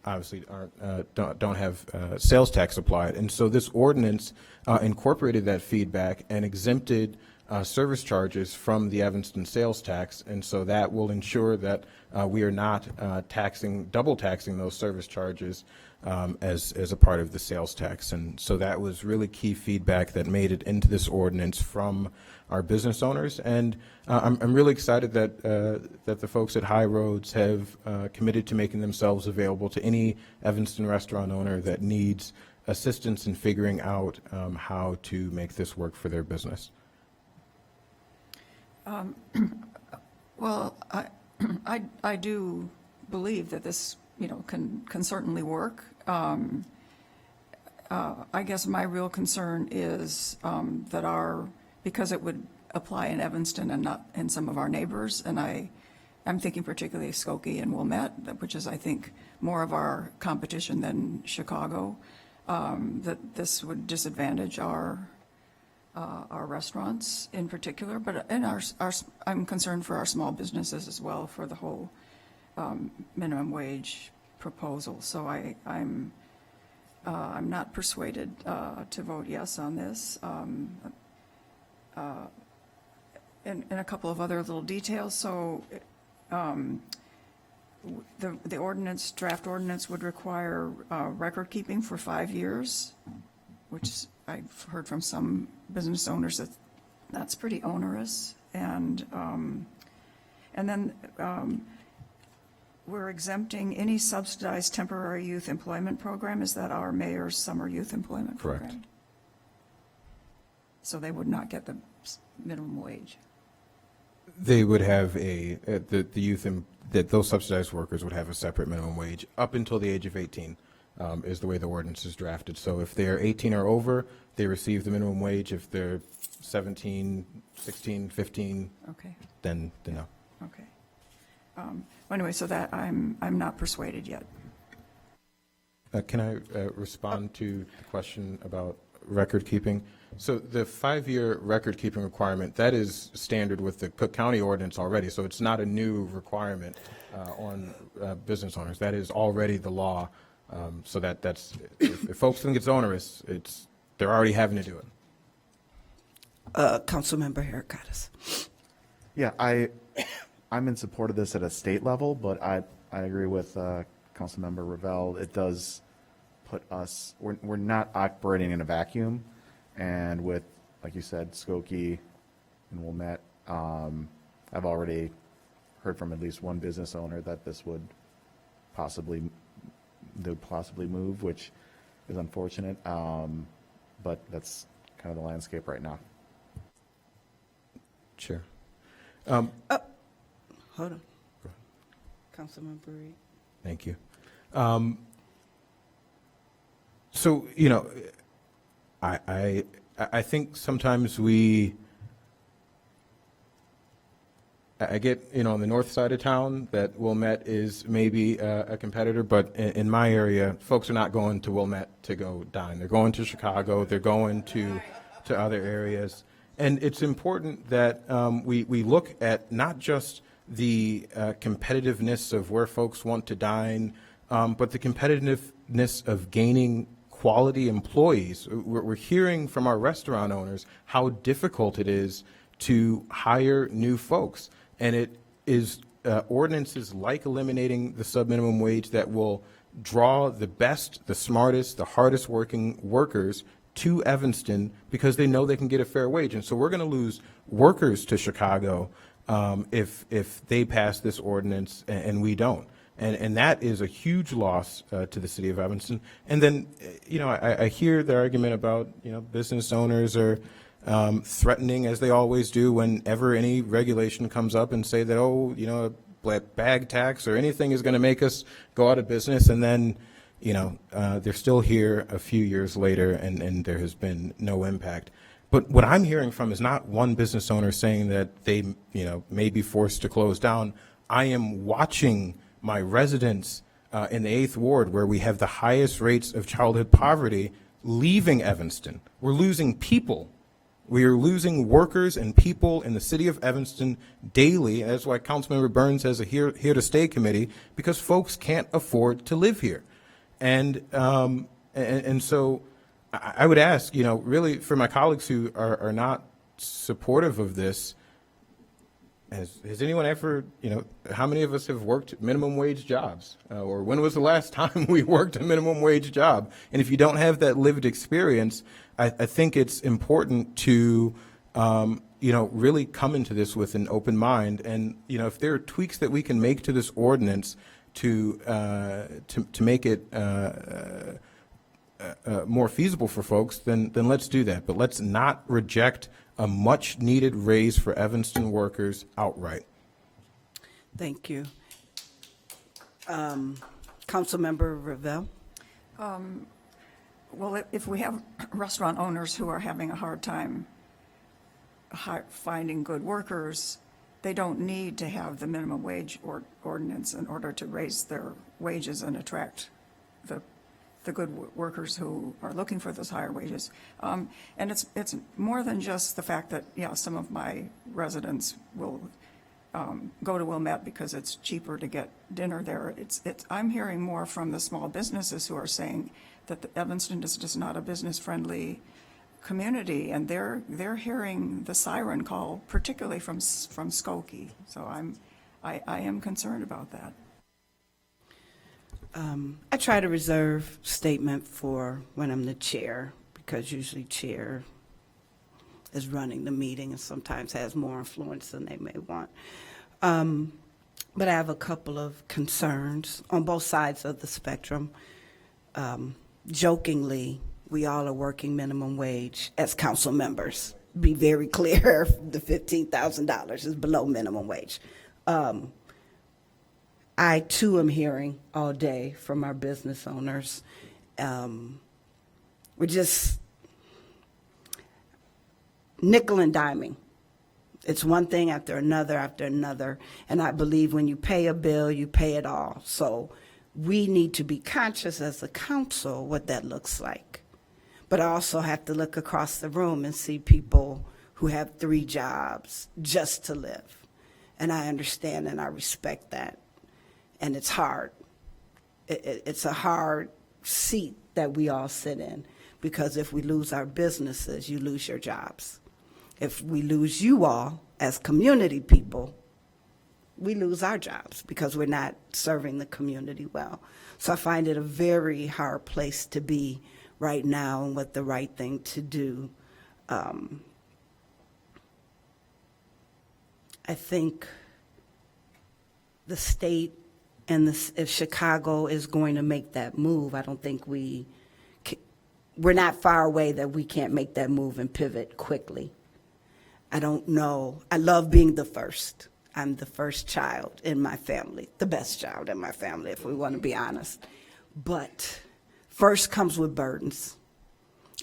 S17: obviously don't have sales tax applied. And so this ordinance incorporated that feedback and exempted service charges from the Evanston sales tax, and so that will ensure that we are not double taxing those service charges as a part of the sales tax. And so that was really key feedback that made it into this ordinance from our business owners. And I'm really excited that the folks at High Roads have committed to making themselves available to any Evanston restaurant owner that needs assistance in figuring out how to make this work for their business.
S2: Well, I do believe that this, can certainly work. I guess my real concern is that because it would apply in Evanston and not in some of our neighbors, and I'm thinking particularly Skokie and Wilmette, which is, I think, more of our competition than Chicago, that this would disadvantage our restaurants in particular, and I'm concerned for our small businesses as well for the whole minimum wage proposal. So I'm not persuaded to vote yes on this. And a couple of other little details. So the draft ordinance would require record keeping for 5 years, which I've heard from some business owners that's pretty onerous. And then we're exempting any subsidized temporary youth employment program. Is that our mayor's summer youth employment program?
S17: Correct.
S2: So they would not get the minimum wage.
S17: They would have the youth that those subsidized workers would have a separate minimum wage up until the age of 18. Is the way the ordinance is drafted. So if they're 18 or over, they receive the minimum wage. If they're 17, 16, 15,
S2: okay,
S17: then no.
S2: Okay. Anyway, so that I'm not persuaded yet.
S17: Can I respond to the question about record keeping? So the 5-year record keeping requirement, that is standard with the Cook County ordinance already. So it's not a new requirement on business owners. That is already the law. So that's if folks think it's onerous, they're already having to do it.
S1: Councilmember Heracottis.
S3: Yeah, I'm in support of this at a state level, but I agree with Councilmember Ravel. It does put us, we're not operating in a vacuum, and with, like you said, Skokie and Wilmette, I've already heard from at least one business owner that this would possibly move, which is unfortunate. But that's kind of the landscape right now.
S17: Chair.
S1: Hold on. Councilman Breed.
S17: Thank you. So, you know, I think sometimes I get, you know, on the north side of town that Wilmette is maybe a competitor, but in my area, folks are not going to Wilmette to go dine. They're going to Chicago. They're going to other areas. And it's important that we look at not just the competitiveness of where folks want to dine, but the competitiveness of gaining quality employees. We're hearing from our restaurant owners how difficult it is to hire new folks. And it is ordinances like eliminating the sub-minimum wage that will draw the best, the smartest, the hardest working workers to Evanston because they know they can get a fair wage. And so we're going to lose workers to Chicago if they pass this ordinance and we don't. And that is a huge loss to the city of Evanston. And then, you know, I hear the argument about, you know, business owners are threatening, as they always do, whenever any regulation comes up and say that, oh, you know, a bag tax or anything is going to make us go out of business. And then, you know, they're still here a few years later and there has been no impact. But what I'm hearing from is not one business owner saying that they, you know, may be forced to close down. I am watching my residents in the 8th Ward, where we have the highest rates of childhood poverty, leaving Evanston. We're losing people. We are losing workers and people in the city of Evanston daily. That's why Councilmember Burns has a Here to Stay committee, because folks can't afford to live here. And so I would ask, you know, really for my colleagues who are not supportive of this, has anyone ever, you know, how many of us have worked minimum wage jobs? Or when was the last time we worked a minimum wage job? And if you don't have that lived experience, I think it's important to, you know, really come into this with an open mind. And, you know, if there are tweaks that we can make to this ordinance to make it more feasible for folks, then let's do that. But let's not reject a much-needed raise for Evanston workers outright.
S1: Thank you. Councilmember Ravel.
S2: Well, if we have restaurant owners who are having a hard time finding good workers, they don't need to have the minimum wage ordinance in order to raise their wages and attract the good workers who are looking for those higher wages. And it's more than just the fact that, yeah, some of my residents will go to Wilmette because it's cheaper to get dinner there. I'm hearing more from the small businesses who are saying that Evanston is just not a business-friendly community, and they're hearing the siren call, particularly from Skokie. So I am concerned about that.
S1: I try to reserve statement for when I'm the chair, because usually chair is running the meeting and sometimes has more influence than they may want. But I have a couple of concerns on both sides of the spectrum. Jokingly, we all are working minimum wage as council members. Be very clear, the $15,000 is below minimum wage. I too am hearing all day from our business owners. We're just nickel and diming. It's one thing after another, and I believe when you pay a bill, you pay it all. So we need to be conscious as a council what that looks like. But I also have to look across the room and see people who have 3 jobs just to live. And I understand and I respect that. And it's hard. It's a hard seat that we all sit in, because if we lose our businesses, you lose your jobs. If we lose you all as community people, we lose our jobs because we're not serving the community well. So I find it a very hard place to be right now and what the right thing to do. I think the state and if Chicago is going to make that move, I don't think we're not far away that we can't make that move and pivot quickly. I don't know. I love being the first. I'm the first child in my family, the best child in my family, if we want to be honest. But first comes with burdens.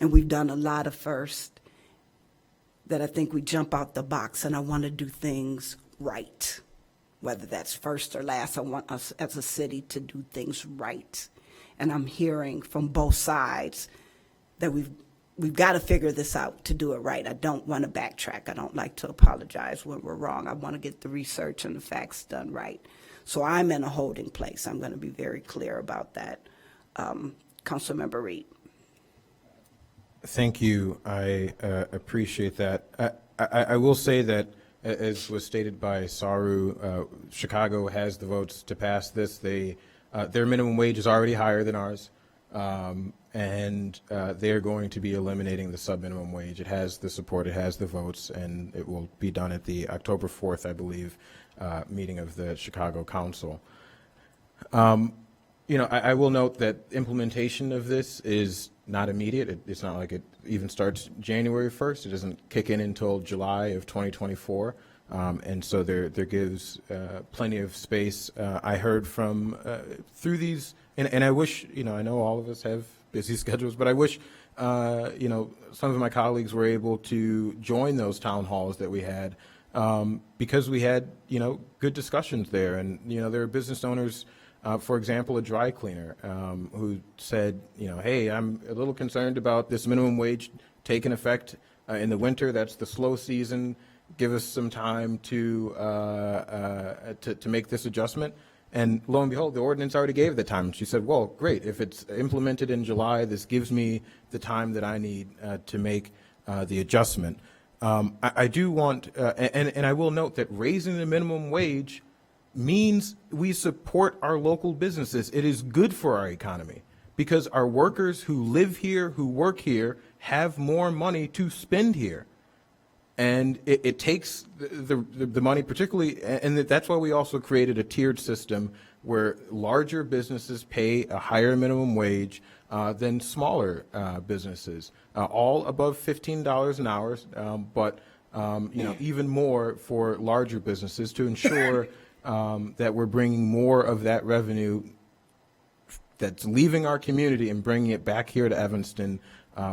S1: And we've done a lot of first that I think we jump out the box, and I want to do things right. Whether that's first or last, I want us as a city to do things right. And I'm hearing from both sides that we've got to figure this out to do it right. I don't want to backtrack. I don't like to apologize when we're wrong. I want to get the research and the facts done right. So I'm in a holding place. I'm going to be very clear about that. Councilmember Reed.
S17: Thank you. I appreciate that. I will say that, as was stated by Saru, Chicago has the votes to pass this. Their minimum wage is already higher than ours. And they're going to be eliminating the sub-minimum wage. It has the support, it has the votes, and it will be done at the October 4th, I believe, meeting of the Chicago Council. I will note that implementation of this is not immediate. It's not like it even starts January 1st. It doesn't kick in until July of 2024. And so there gives plenty of space. I heard from through these, and I wish, I know all of us have busy schedules, but I wish, some of my colleagues were able to join those town halls that we had, because we had, good discussions there. And, there are business owners, for example, a dry cleaner, who said, hey, I'm a little concerned about this minimum wage taking effect in the winter. That's the slow season. Give us some time to make this adjustment. And lo and behold, the ordinance already gave the time. She said, well, great. If it's implemented in July, this gives me the time that I need to make the adjustment. I do want, and I will note that raising the minimum wage means we support our local businesses. It is good for our economy because our workers who live here, who work here, have more money to spend here. And it takes the money, particularly, and that's why we also created a tiered system where larger businesses pay a higher minimum wage than smaller businesses, all above $15 an hour, but even more for larger businesses to ensure that we're bringing more of that revenue that's leaving our community and bringing it back here to Evanston.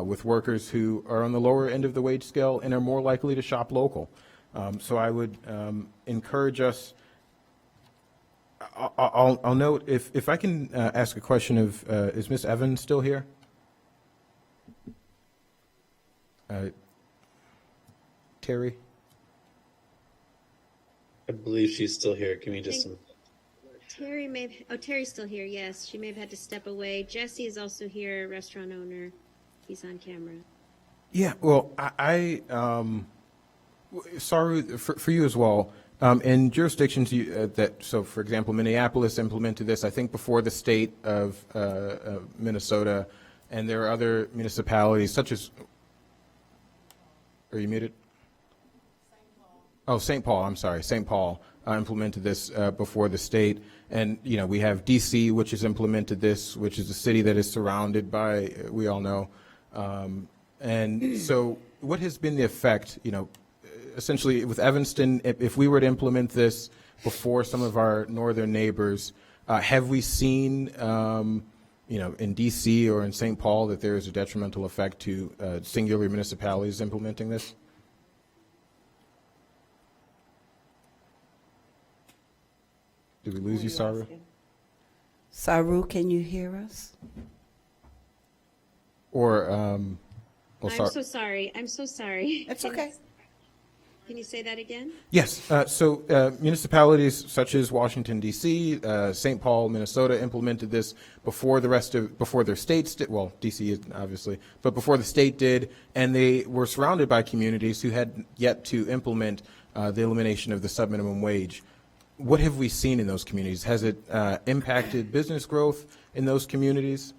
S17: With workers who are on the lower end of the wage scale and are more likely to shop local. So I would encourage us. I'll note, if I can ask a question of, is Ms. Evans still here? Terry?
S8: I believe she's still here. Give me just some.
S7: Terry's still here, yes. She may have had to step away. Jesse is also here, restaurant owner. He's on camera.
S17: Yeah, well, sorry for you as well. In jurisdictions so for example, Minneapolis implemented this, I think, before the state of Minnesota, and there are other municipalities such as, are you muted? Oh, St. Paul, I'm sorry, St. Paul implemented this before the state. And, we have DC, which has implemented this, which is a city that is surrounded by, we all know. And so what has been the effect, essentially with Evanston, if we were to implement this before some of our northern neighbors, have we seen, in DC or in St. Paul that there is a detrimental effect to singular municipalities implementing this? Did we lose you, Saru?
S1: Saru, can you hear us?
S17: Or,
S7: I'm so sorry.
S1: It's okay.
S7: Can you say that again?
S17: Yes. So municipalities such as Washington, D.C., St. Paul, Minnesota implemented this before their states did. Well, D.C. obviously, but before the state did, and they were surrounded by communities who had yet to implement the elimination of the subminimum wage. What have we seen in those communities? Has it impacted business growth in those communities?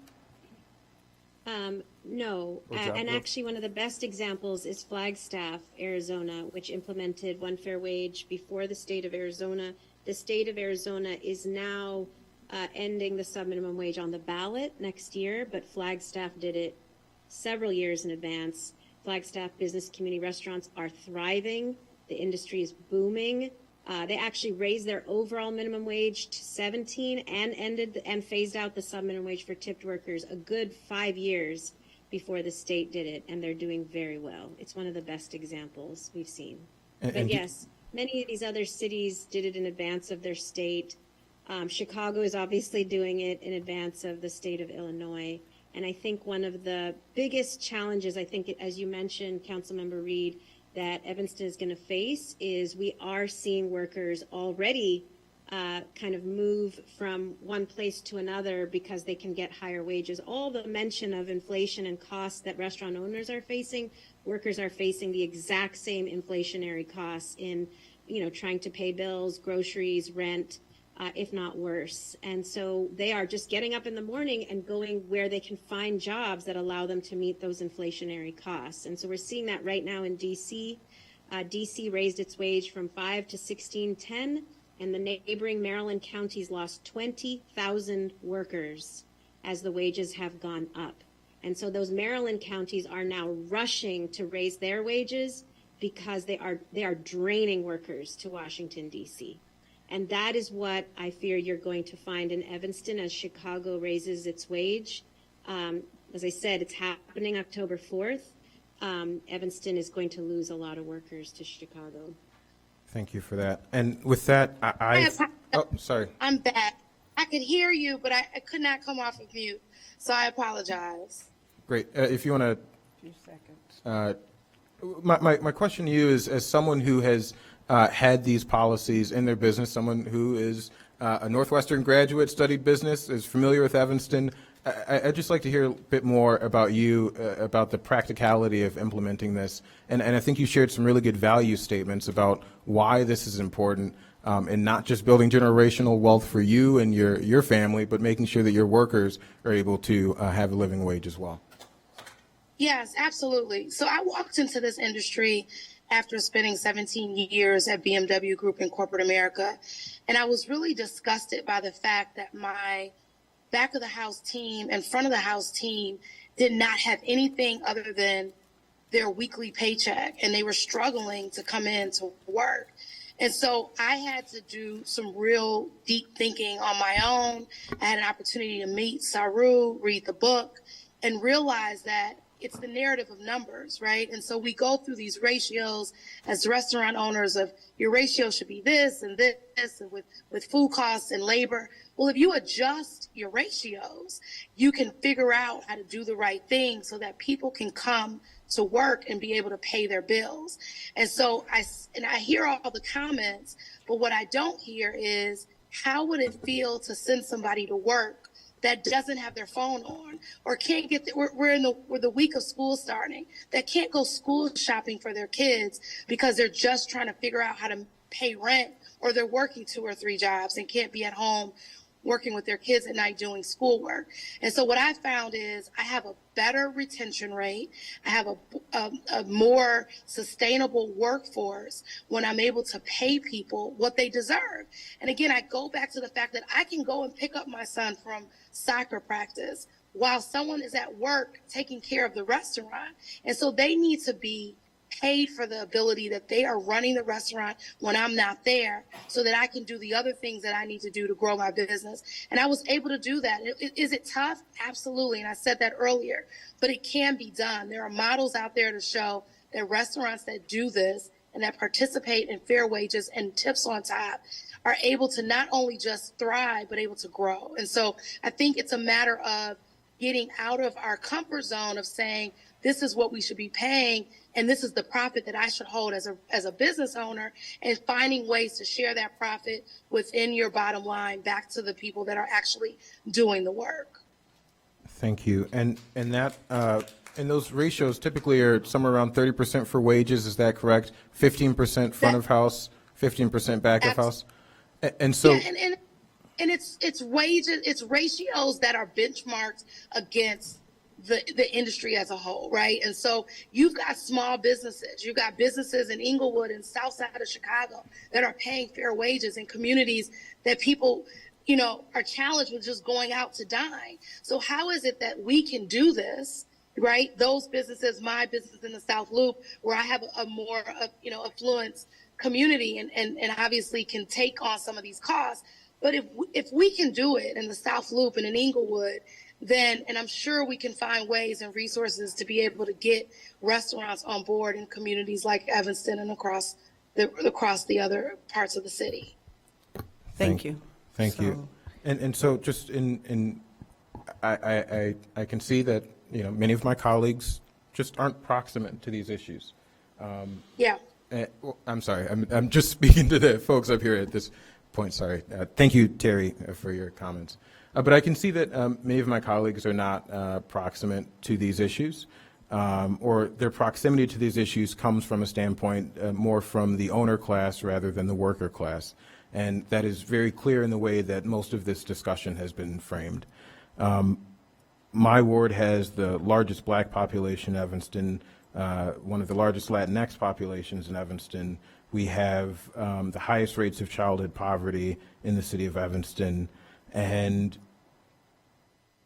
S7: No, and actually one of the best examples is Flagstaff, Arizona, which implemented one fair wage before the state of Arizona the state of Arizona is now ending the subminimum wage on the ballot next year, but Flagstaff did it several years in advance. Flagstaff business community restaurants are thriving. The industry is booming. They actually raised their overall minimum wage to 17 and phased out the subminimum wage for tipped workers a good 5 years before the state did it, and they're doing very well. It's one of the best examples we've seen. But yes, many of these other cities did it in advance of their state. Chicago is obviously doing it in advance of the state of Illinois. And I think one of the biggest challenges, I think, as you mentioned, Councilmember Reed, that Evanston is going to face is we are seeing workers already kind of move from one place to another because they can get higher wages. All the mention of inflation and costs that restaurant owners are facing, workers are facing the exact same inflationary costs in, trying to pay bills, groceries, rent, if not worse. And so they are just getting up in the morning and going where they can find jobs that allow them to meet those inflationary costs. And so we're seeing that right now in DC. DC raised its wage from $5 to $16.10, and the neighboring Maryland counties lost 20,000 workers as the wages have gone up. And so those Maryland counties are now rushing to raise their wages because they are draining workers to Washington, D.C. And that is what I fear you're going to find in Evanston as Chicago raises its wage. As I said, it's happening October 4th. Evanston is going to lose a lot of workers to Chicago.
S17: Thank you for that. And with that, oh, sorry.
S15: I'm back. I could hear you, but I could not come off of mute, so I apologize.
S17: Great. If you want to.
S1: Few seconds.
S17: My question to you is, as someone who has had these policies in their business, someone who is a Northwestern graduate, studied business, is familiar with Evanston, I'd just like to hear a bit more about you, about the practicality of implementing this. And I think you shared some really good value statements about why this is important, and not just building generational wealth for you and your family, but making sure that your workers are able to have a living wage as well.
S15: Yes, absolutely. So I walked into this industry after spending 17 years at BMW Group in corporate America, and I was really disgusted by the fact that my back of the house team and front of the house team did not have anything other than their weekly paycheck, and they were struggling to come in to work. And so I had to do some real deep thinking on my own. I had an opportunity to meet Saru, read the book, and realize that it's the narrative of numbers, right? And so we go through these ratios as restaurant owners of your ratio should be this and this, and with food costs and labor. Well, if you adjust your ratios, you can figure out how to do the right thing so that people can come to work and be able to pay their bills. And so I hear all the comments, but what I don't hear is how would it feel to send somebody to work that doesn't have their phone on, or can't get we're the week of school starting, that can't go school shopping for their kids because they're just trying to figure out how to pay rent, or they're working 2 or 3 jobs and can't be at home working with their kids at night doing schoolwork. And so what I found is I have a better retention rate. I have a more sustainable workforce when I'm able to pay people what they deserve. And again, I go back to the fact that I can go and pick up my son from soccer practice while someone is at work taking care of the restaurant. And so they need to be paid for the ability that they are running the restaurant when I'm not there, so that I can do the other things that I need to do to grow my business. And I was able to do that. Is it tough? Absolutely. And I said that earlier, but it can be done. There are models out there to show that restaurants that do this and that participate in fair wages and tips on top are able to not only just thrive, but able to grow. And so I think it's a matter of getting out of our comfort zone of saying, this is what we should be paying, and this is the profit that I should hold as a business owner, and finding ways to share that profit within your bottom line back to the people that are actually doing the work.
S17: Thank you. And that and those ratios typically are somewhere around 30% for wages. Is that correct? 15% front of house, 15% back of house. And so.
S15: Yeah, and it's wages, it's ratios that are benchmarked against the industry as a whole, right? And so you've got small businesses. You've got businesses in Inglewood and South Side of Chicago that are paying fair wages in communities that people, you know, are challenged with just going out to dine. So how is it that we can do this, right? Those businesses, my business in the South Loop, where I have a more, you know, affluent community and obviously can take on some of these costs. But if we can do it in the South Loop and in Inglewood, then, and I'm sure we can find ways and resources to be able to get restaurants on board in communities like Evanston and across the other parts of the city.
S1: Thank you.
S17: Thank you. And so just I can see that, you know, many of my colleagues just aren't proximate to these issues.
S15: Yeah.
S17: I'm sorry. I'm just speaking to the folks up here at this point. Sorry. Thank you, Terry, for your comments. But I can see that many of my colleagues are not proximate to these issues, or their proximity to these issues comes from a standpoint more from the owner class rather than the worker class. And that is very clear in the way that most of this discussion has been framed. My ward has the largest black population in Evanston, one of the largest Latinx populations in Evanston. We have the highest rates of childhood poverty in the city of Evanston. And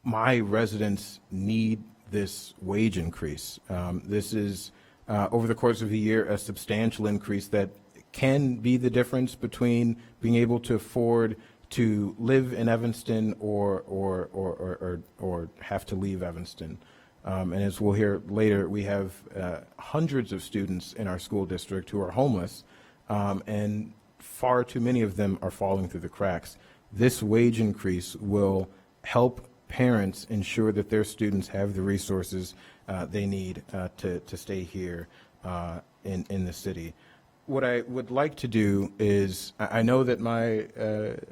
S17: my residents need this wage increase. This is, over the course of a year, a substantial increase that can be the difference between being able to afford to live in Evanston or have to leave Evanston. And as we'll hear later, we have hundreds of students in our school district who are homeless, and far too many of them are falling through the cracks. This wage increase will help parents ensure that their students have the resources they need to stay here in the city. What I would like to do is, I know that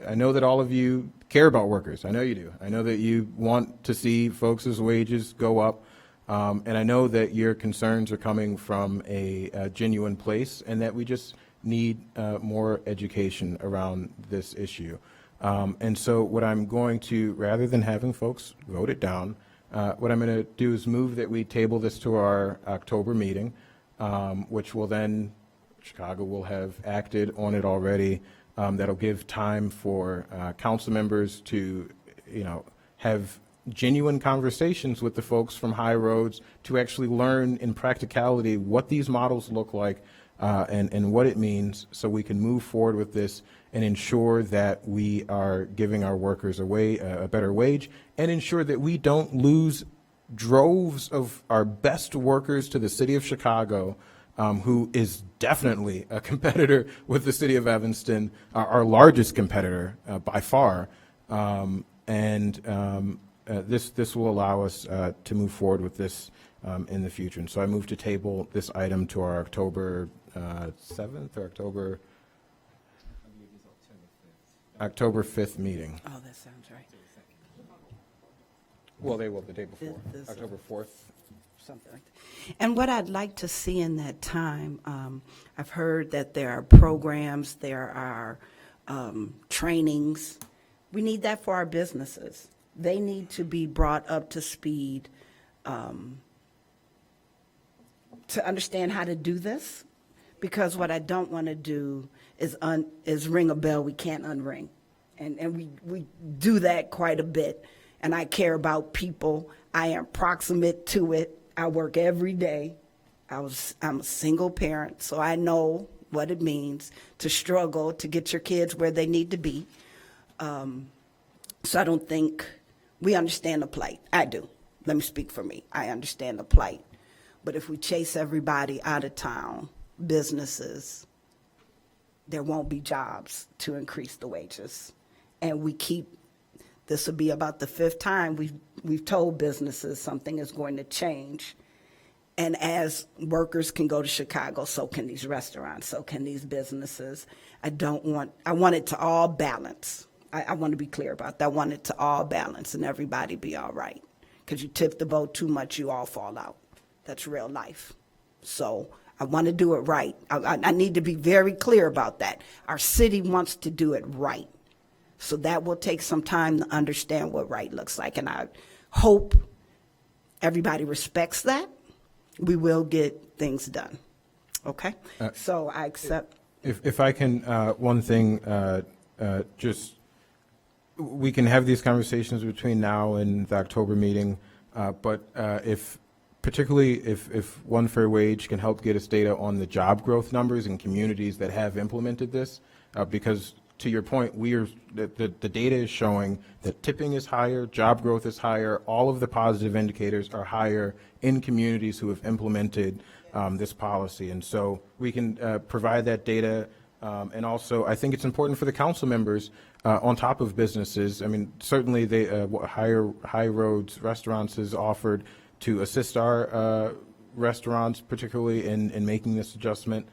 S17: I know that all of you care about workers. I know you do. I know that you want to see folks' wages go up, and I know that your concerns are coming from a genuine place, and that we just need more education around this issue. And so what I'm going to, rather than having folks vote it down, what I'm going to do is move that we table this to our October meeting, which will then, Chicago will have acted on it already. That'll give time for council members to, you know, have genuine conversations with the folks from High Roads to actually learn in practicality what these models look like and what it means, so we can move forward with this and ensure that we are giving our workers a better wage, and ensure that we don't lose droves of our best workers to the city of Chicago, who is definitely a competitor with the city of Evanston, our largest competitor by far. This will allow us to move forward with this in the future. And so I move to table this item to our October 7th or October 5th meeting.
S1: Oh, that sounds right.
S17: Well, they will the day before, October 4th.
S1: Something like that. And what I'd like to see in that time, I've heard that there are programs, there are trainings. We need that for our businesses. They need to be brought up to speed to understand how to do this, because what I don't want to do is ring a bell we can't unring. And we do that quite a bit. And I care about people. I am proximate to it. I work every day. I'm a single parent, so I know what it means to struggle to get your kids where they need to be. So I don't think we understand the plight. I do. Let me speak for me. I understand the plight. But if we chase everybody out of town, businesses, there won't be jobs to increase the wages. And this will be about the 5th time we've told businesses something is going to change. And as workers can go to Chicago, so can these restaurants, so can these businesses. I want it to all balance. I want to be clear about that. I want it to all balance and everybody be all right. Because you tip the boat too much, you all fall out. That's real life. So I want to do it right. I need to be very clear about that. Our city wants to do it right. So that will take some time to understand what right looks like. And I hope everybody respects that, we will get things done. Okay? So I accept.
S17: If I can, one thing, just, we can have these conversations between now and the October meeting, but particularly if One Fair Wage can help get us data on the job growth numbers in communities that have implemented this, because to your point, the data is showing that tipping is higher, job growth is higher, all of the positive indicators are higher in communities who have implemented this policy. And so we can provide that data. And also, I think it's important for the council members on top of businesses. I mean, certainly High Roads Restaurants is offered to assist our restaurants, particularly in making this adjustment.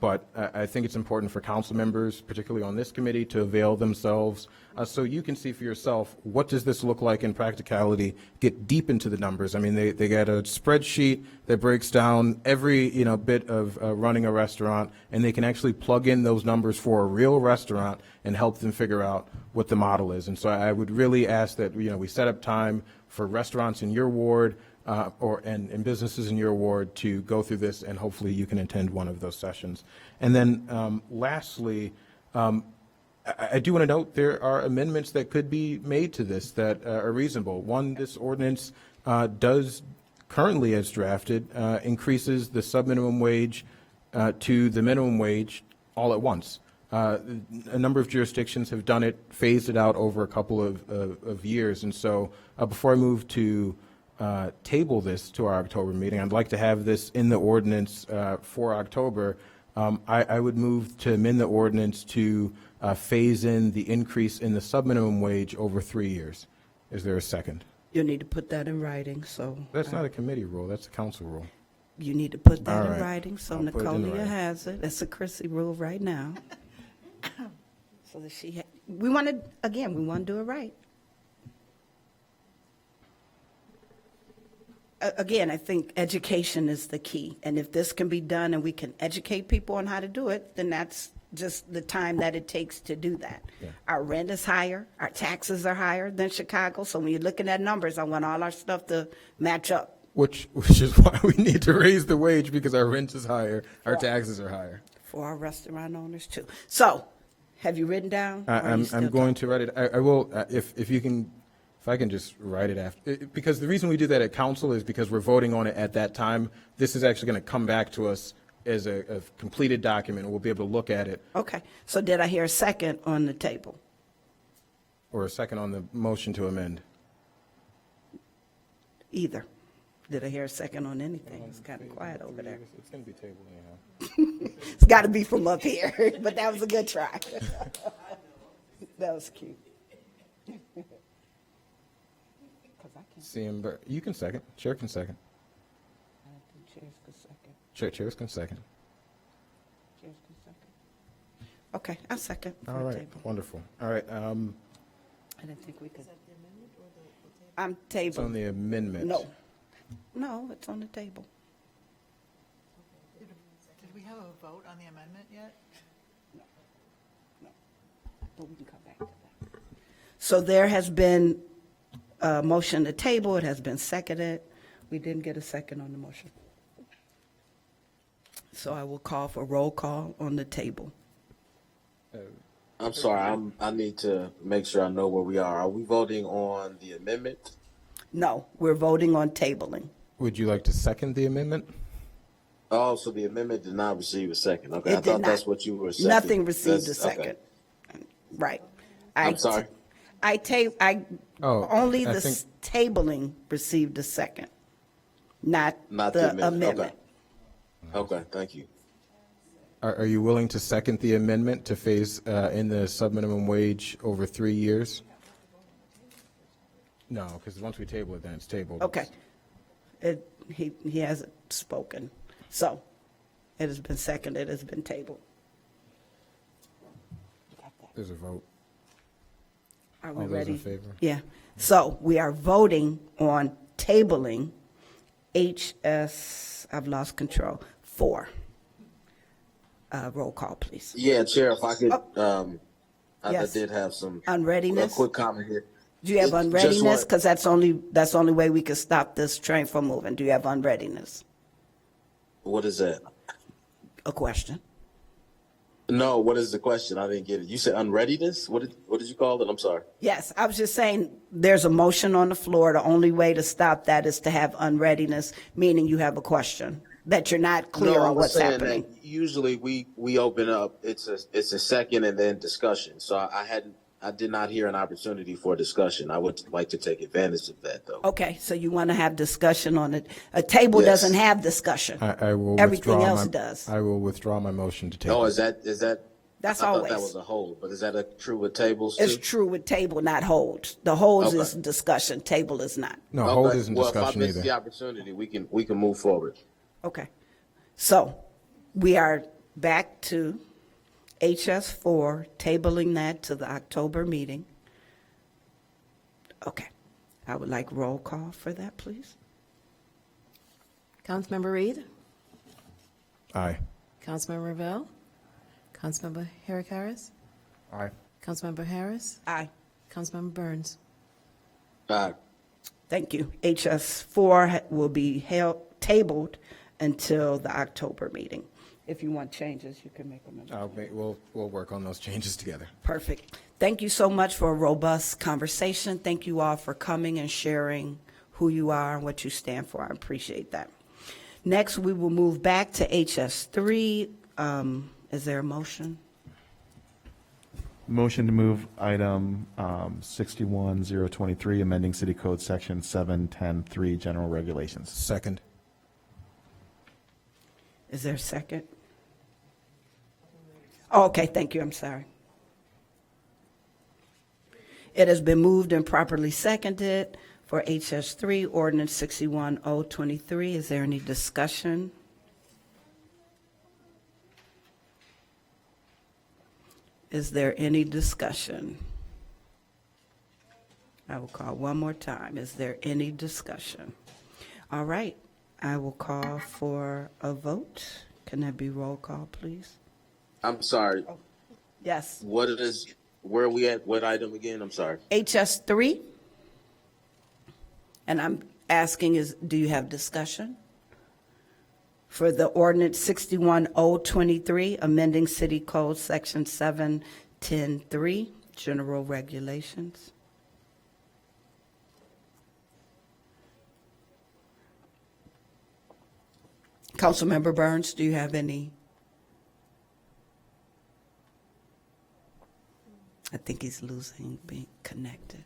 S17: But I think it's important for council members, particularly on this committee, to avail themselves so you can see for yourself, what does this look like in practicality, get deep into the numbers. I mean, they got a spreadsheet that breaks down every bit of running a restaurant, and they can actually plug in those numbers for a real restaurant and help them figure out what the model is. And so I would really ask that we set up time for restaurants in your ward and businesses in your ward to go through this, and hopefully you can attend one of those sessions. And then lastly, I do want to note there are amendments that could be made to this that are reasonable. One, this ordinance does currently, as drafted, increases the subminimum wage to the minimum wage all at once. A number of jurisdictions have done it, phased it out over a couple of years. And so before I move to table this to our October meeting, I'd like to have this in the ordinance for October. I would move to amend the ordinance to phase in the increase in the subminimum wage over 3 years. Is there a second?
S1: You need to put that in writing, so.
S17: That's not a committee rule, that's a council rule.
S1: You need to put that
S17: All
S1: in
S17: right.
S1: writing, so
S17: I'll put it in
S1: Nicolia
S17: writing.
S1: has it. That's a Chrissy rule right now. So that we want to do it right. Again, I think education is the key. And if this can be done and we can educate people on how to do it, then that's just the time that it takes to do that.
S17: Yeah.
S1: Our rent is higher, our taxes are higher than Chicago. So when you're looking at numbers, I want all our stuff to match up.
S17: Which is why we need to raise the wage, because our rent is higher, our taxes are higher.
S1: For our restaurant owners too. So, have you written down? or are you still
S17: I'm going to write it. I will, if I can just write it after, because the reason we do that at council is because we're voting on it at that time. This is actually going to come back to us as a completed document, and we'll be able to look at it.
S1: Okay, so did I hear a second on the table?
S17: Or a second on the motion to amend.
S1: Either. Did I hear a second on anything? It's kind of quiet over there.
S17: It's going to be tabled anyhow.
S1: It's got to be from up here, but that was a good try. That was cute.
S17: CM, you can second. Chair can second. Chairs can second.
S1: Okay, I'll second. for
S17: All
S1: the
S17: right,
S1: table.
S17: wonderful. All right,
S1: I didn't think we could. I'm
S17: it's on
S1: table.
S17: the amendment.
S1: No, it's on the table.
S23: Did we have a vote on the amendment yet?
S1: But we can come back to that. So there has been a motion to table. It has been seconded. We didn't get a second on the motion. So I will call for roll call on the table.
S18: I'm sorry, I need to make sure I know where we are. Are we voting on the amendment?
S1: No, we're voting on tabling.
S17: Would you like to second the amendment?
S18: Oh, so the amendment did not receive a second. Okay,
S1: It
S18: I
S1: did
S18: thought
S1: not.
S18: that's what you were saying.
S1: Nothing received a
S18: That's-
S1: second.
S18: okay.
S1: Right.
S18: I'm sorry.
S1: Only
S17: I
S1: the
S17: think-
S1: tabling received a second, not
S18: Not
S1: the
S18: the amendment.
S1: amendment.
S18: Okay, thank you.
S17: Are you willing to second the amendment to phase in the subminimum wage over 3 years? No, because once we table it, then it's tabled.
S1: Okay. He hasn't spoken. So it has been seconded, it has been tabled.
S17: There's a vote.
S1: Are we
S17: All those
S1: ready?
S17: in favor?
S1: Yeah. So we are voting on tabling HS, I've lost control, 4. Roll call, please.
S18: Yeah, Chair, if I could, I
S1: Yes.
S18: did have some
S1: Unreadiness?
S18: a quick comment here.
S1: Do you have
S18: Just
S1: unreadiness?
S18: what?
S1: Because that's the only way we could stop this train from moving. Do you have unreadiness?
S18: What is that?
S1: A question.
S18: No, what is the question? I didn't get it. You said unreadiness? What did you call it? I'm sorry.
S1: Yes, I was just saying, there's a motion on the floor. The only way to stop that is to have unreadiness, meaning you have a question, that you're not clear
S18: No, I
S1: on
S18: was
S1: what's
S18: saying
S1: happening.
S18: that usually we open up. It's a second and then discussion. So I did not hear an opportunity for discussion. I would like to take advantage of that though.
S1: Okay, so you want to have discussion on it. A table
S18: Yes.
S1: doesn't have discussion.
S17: I will
S1: Everything
S17: withdraw
S1: else
S17: my,
S1: does.
S17: I will withdraw my motion to table.
S18: Oh, is that?
S1: That's
S18: I thought
S1: always.
S18: that was a hold, but is that true with tables
S1: It's
S18: too?
S1: true with table, not hold. The holds
S18: Okay.
S1: is discussion, table is not.
S17: No, hold
S18: Okay.
S17: isn't
S18: Well,
S17: discussion
S18: if I missed
S17: either.
S18: the opportunity, we can move forward.
S1: Okay. So we are back to HS4, tabling that to the October meeting. Okay. I would like roll call for that, please.
S6: Councilmember Reed,
S17: Aye.
S6: Councilmember Ravel, Councilmember Herrick Harris,
S3: Aye.
S6: Councilmember Harris,
S1: Aye.
S6: Councilmember Burns.
S1: Thank you. HS4 will be tabled until the October meeting. If you want changes, you can make them.
S17: We'll work on those changes together.
S1: Perfect. Thank you so much for a robust conversation. Thank you all for coming and sharing who you are and what you stand for. I appreciate that. Next, we will move back to HS3. Is there a motion?
S3: Motion to move item 61023, amending City Code Section 710.3, General Regulations.
S17: Second.
S1: Is there a second? Oh, okay, thank you. I'm sorry. It has been moved and properly seconded for HS3, Ordinance 61023. Is there any discussion? Is there any discussion? I will call one more time. Is there any discussion? All right, I will call for a vote. Can that be roll call, please?
S18: I'm sorry.
S1: Yes.
S18: Where are we at? What item again? I'm sorry.
S1: HS3. And I'm asking do you have discussion? For the ordinance 61023, amending City Code Section 710.3, General Regulations. Councilmember Burns, do you have any? I think he's losing being connected.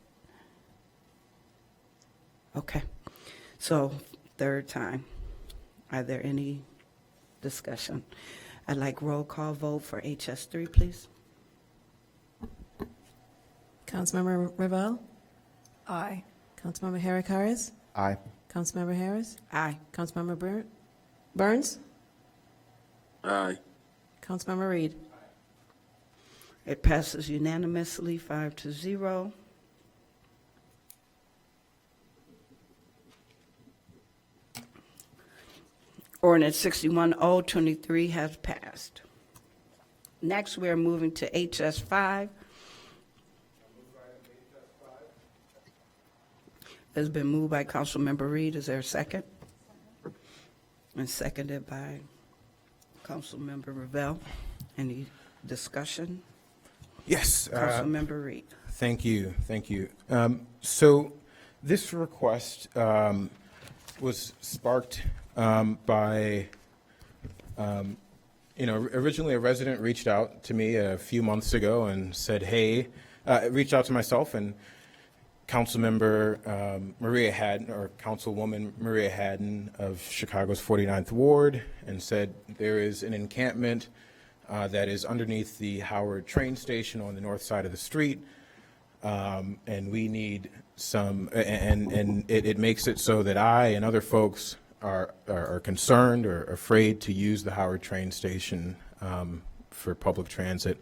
S1: Okay, so third time. Are there any discussion? I'd like roll call vote for HS3, please.
S6: Councilmember Ravel,
S2: Aye.
S6: Councilmember Herrick Harris,
S3: Aye.
S6: Councilmember Harris,
S1: Aye.
S6: Councilmember Burns,
S18: Aye.
S6: Councilmember Reed.
S1: It passes unanimously, 5-0. Ordinance 61023 has passed. Next, we are moving to HS5. It's been moved by Councilmember Reed. Is there a second? And seconded by Councilmember Ravel. Any discussion?
S17: Yes.
S1: Councilmember Reed.
S17: Thank you. So this request was sparked by, originally a resident reached out to me a few months ago and said, hey, reached out to myself and Councilmember Maria Haddon, or Councilwoman Maria Haddon of Chicago's 49th Ward, and said there is an encampment that is underneath the Howard train station on the north side of the street, and we need some, and it makes it so that I and other folks are concerned or afraid to use the Howard train station for public transit.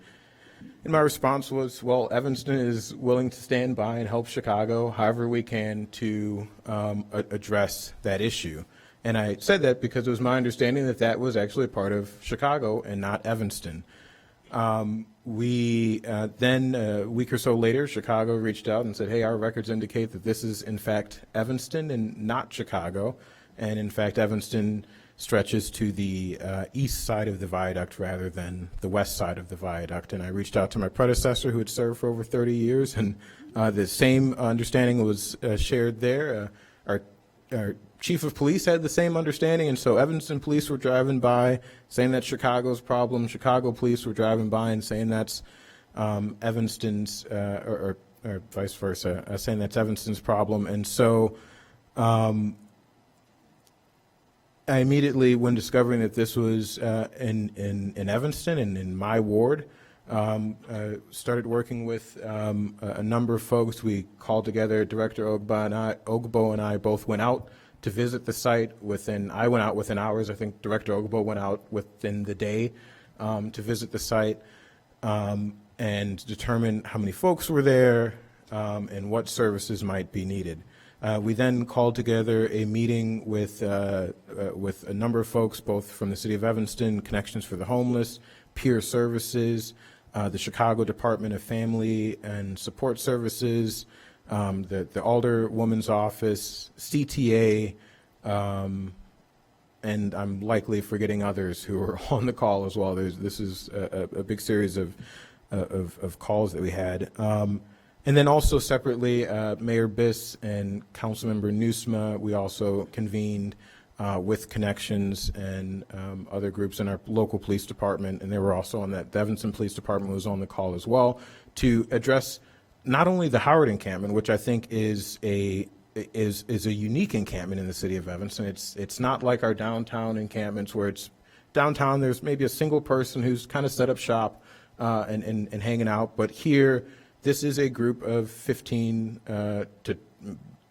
S17: And my response was, well, Evanston is willing to stand by and help Chicago however we can to address that issue. And I said that because it was my understanding that that was actually a part of Chicago and not Evanston. We then, a week or so later, Chicago reached out and said, hey, our records indicate that this is, in fact, Evanston and not Chicago. And, in fact, Evanston stretches to the east side of the viaduct rather than the west side of the viaduct. And I reached out to my predecessor, who had served for over 30 years, and the same understanding was shared there. Our chief of police had the same understanding, and so Evanston police were driving by saying that's Chicago's problem. Chicago police were driving by and saying that's Evanston's, or vice versa, saying that's Evanston's problem. And so I immediately, when discovering that this was in Evanston and in my ward, started working with a number of folks. We called together. Director Ogbo and I both went out to visit the site. I went out within hours. I think Director Ogbo went out within the day to visit the site and determine how many folks were there and what services might be needed. We then called together a meeting with a number of folks, both from the City of Evanston, Connections for the Homeless, Peer Services, the Chicago Department of Family and Support Services, the Alderwoman's Office, CTA, and I'm likely forgetting others who are on the call as well. This is a big series of calls that we had. And then also separately, Mayor Biss and Councilmember Nusma, we also convened with Connections and other groups in our local police department, and they were also on that. The Evanston Police Department was on the call as well to address not only the Howard encampment, which I think is a unique encampment in the city of Evanston. It's not like our downtown encampments where it's downtown. There's maybe a single person who's kind of set up shop and hanging out, but here. This is a group of 15 to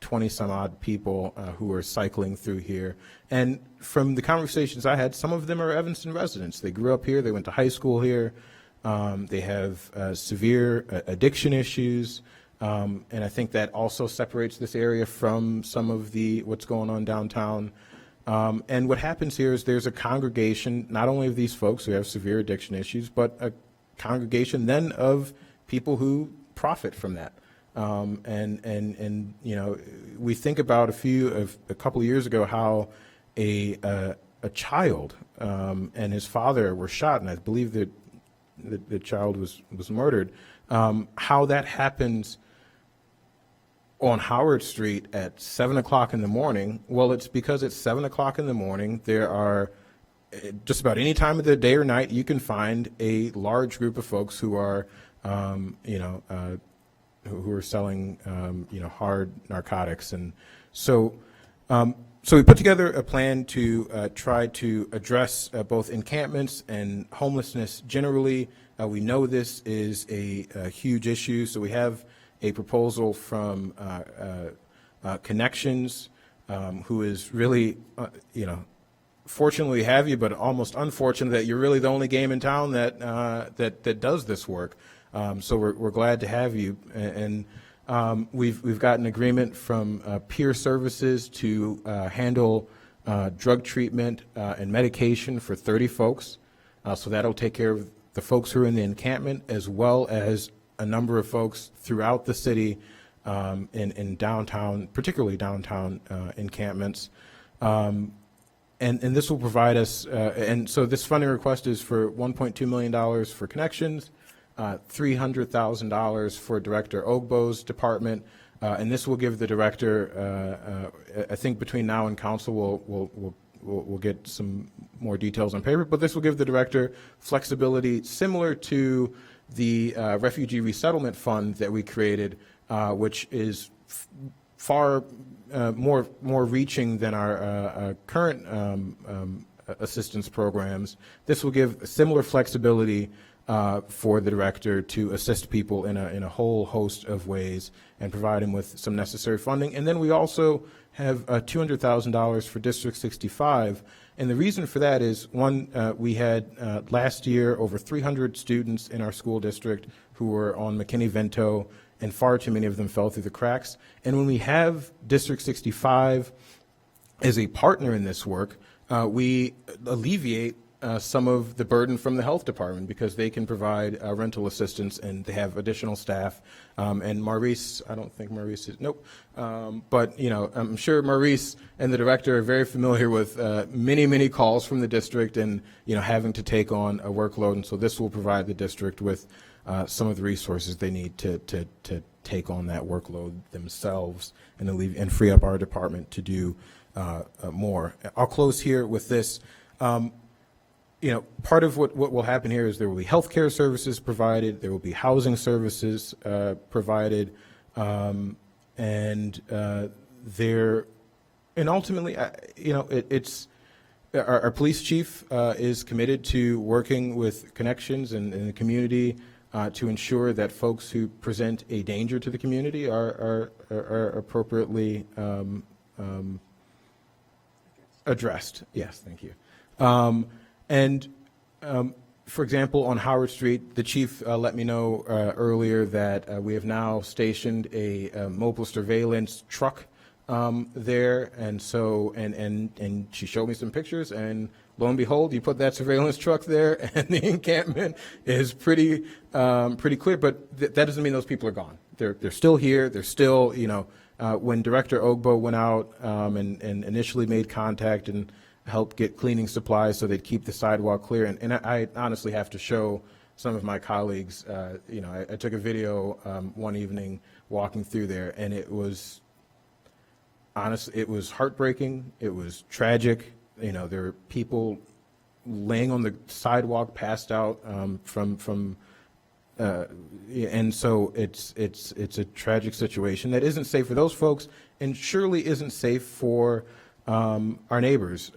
S17: 20 some odd people who are cycling through here. And from the conversations I had, some of them are Evanston residents. They grew up here, they went to high school here, they have severe addiction issues, and I think that also separates this area from some of what's going on downtown. And what happens here is there's a congregation, not only of these folks who have severe addiction issues, but a congregation then of people who profit from that. And you know, we think about a couple of years ago how a child and his father were shot, and I believe that the child was murdered. How that happens on Howard Street at 7 o'clock in the morning? Well, it's because it's 7 o'clock in the morning. There are just about any time of the day or night you can find a large group of folks who are who are selling, hard narcotics. And so we put together a plan to try to address both encampments and homelessness generally. We know this is a huge issue, so we have a proposal from Connections, who is really, fortunately we have you, but almost unfortunate that you're really the only game in town that does this work. So we're glad to have you, and we've got an agreement from Peer Services to handle drug treatment and medication for 30 folks. So that'll take care of the folks who are in the encampment, as well as a number of folks throughout the city in downtown, particularly downtown encampments. And this will provide us, and so this funding request is for $1.2 million for Connections, $300,000 for Director Ogbo's department, and this will give the director, I think between now and council, we'll get some more details on paper, but this will give the director flexibility similar to the Refugee Resettlement Fund that we created, which is far more reaching than our current assistance programs. This will give similar flexibility for the director to assist people in a whole host of ways and provide them with some necessary funding. And then we also have $200,000 for District 65. And the reason for that is, one, we had last year over 300 students in our school district who were on McKinney-Vento, and far too many of them fell through the cracks. And when we have District 65 as a partner in this work, we alleviate some of the burden from the health department because they can provide rental assistance and they have additional staff. And Maurice, I don't think Maurice is, nope. But, you know, I'm sure Maurice and the director are very familiar with many, many calls from the district and, you know, having to take on a workload. And so this will provide the district with some of the resources they need to take on that workload themselves and free up our department to do more. I'll close here with this. You know, part of what will happen here is there will be healthcare services provided, there will be housing services provided, and ultimately, you know, it's our police chief is committed to working with connections in the community to ensure that folks who present a danger to the community are appropriately addressed. Yes, thank you. For example, on Howard Street, the chief let me know earlier that we have now stationed a mobile surveillance truck there, and so and she showed me some pictures, and lo and behold, you put that surveillance truck there, and the encampment is pretty clear. But that doesn't mean those people are gone. They're still here. They're still, you know, when Director Ogbo went out and initially made contact and help get cleaning supplies so they'd keep the sidewalk clear. And I honestly have to show some of my colleagues, you know, I took a video one evening walking through there, and it was honestly, it was heartbreaking. It was tragic. You know, there were people laying on the sidewalk, passed out and so it's a tragic situation that isn't safe for those folks, and surely isn't safe for our neighbors,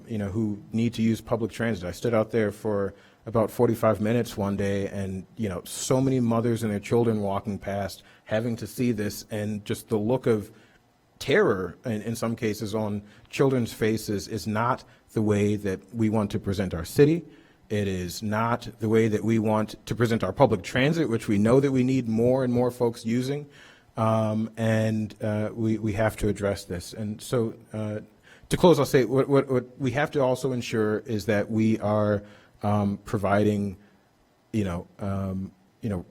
S17: you know, who need to use public transit. I stood out there for about 45 minutes one day, and, you know, so many mothers and their children walking past, having to see this, and just the look of terror in some cases on children's faces is not the way that we want to present our city. It is not the way that we want to present our public transit, which we know that we need more and more folks using. We have to address this. And so to close, I'll say what we have to also ensure is that we are providing,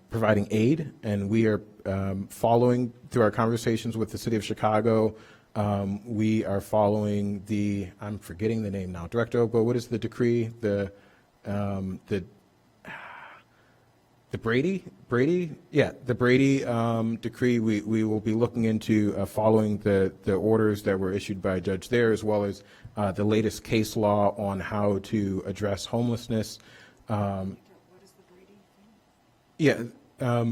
S17: providing aid, and we are following through our conversations with the City of Chicago. We are following I'm forgetting the name now. Director Ogbo, what is the decree? The Brady? Yeah, the Brady decree. We will be looking into following the orders that were issued by a judge there, as well as the latest case law on how to address homelessness. What is the Brady thing? Yeah.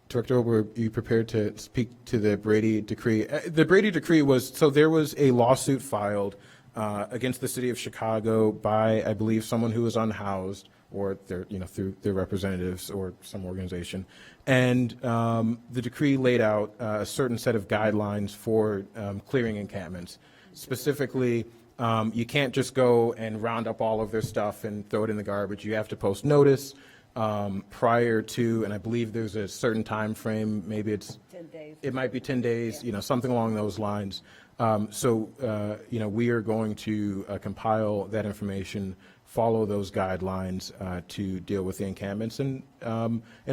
S17: Director Ogbo, are you prepared to speak to the Brady decree? The Brady decree was, so there was a lawsuit filed against the City of Chicago by, I believe, someone who was unhoused, or through their representatives or some organization. And the decree laid out a certain set of guidelines for clearing encampments. Specifically, you can't just go and round up all of their stuff and throw it in the garbage. You have to post notice prior to, and I believe there's a certain time frame, maybe it's 10 days. It might be 10 days, something along those lines. We are going to compile that information, follow those guidelines to deal with the encampments, and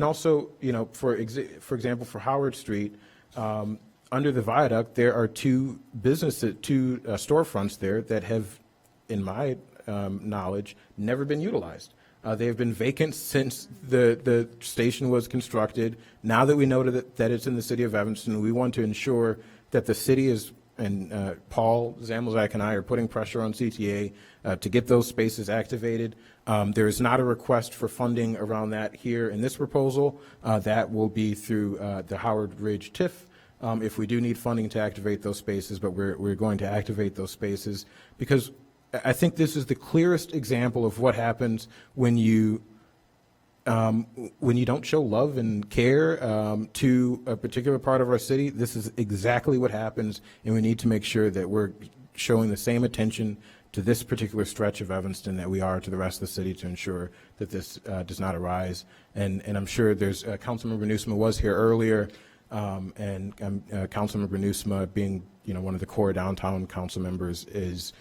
S17: also, for example, for Howard Street, under the viaduct, there are two storefronts there that have, in my knowledge, never been utilized. They have been vacant since the station was constructed. Now that we know that it's in the city of Evanston, we want to ensure that the city is, and Paul Zamilczak and I are putting pressure on CTA to get those spaces activated. There is not a request for funding around that here in this proposal. That will be through the Howard Ridge TIF if we do need funding to activate those spaces, but we're going to activate those spaces because I think this is the clearest example of what happens when you don't show love and care to a particular part of our city. This is exactly what happens, and we need to make sure that we're showing the same attention to this particular stretch of Evanston that we are to the rest of the city to ensure that this does not arise. And I'm sure there's Councilmember Newsom was here earlier. And Councilmember Nusma, being one of the core downtown council members, is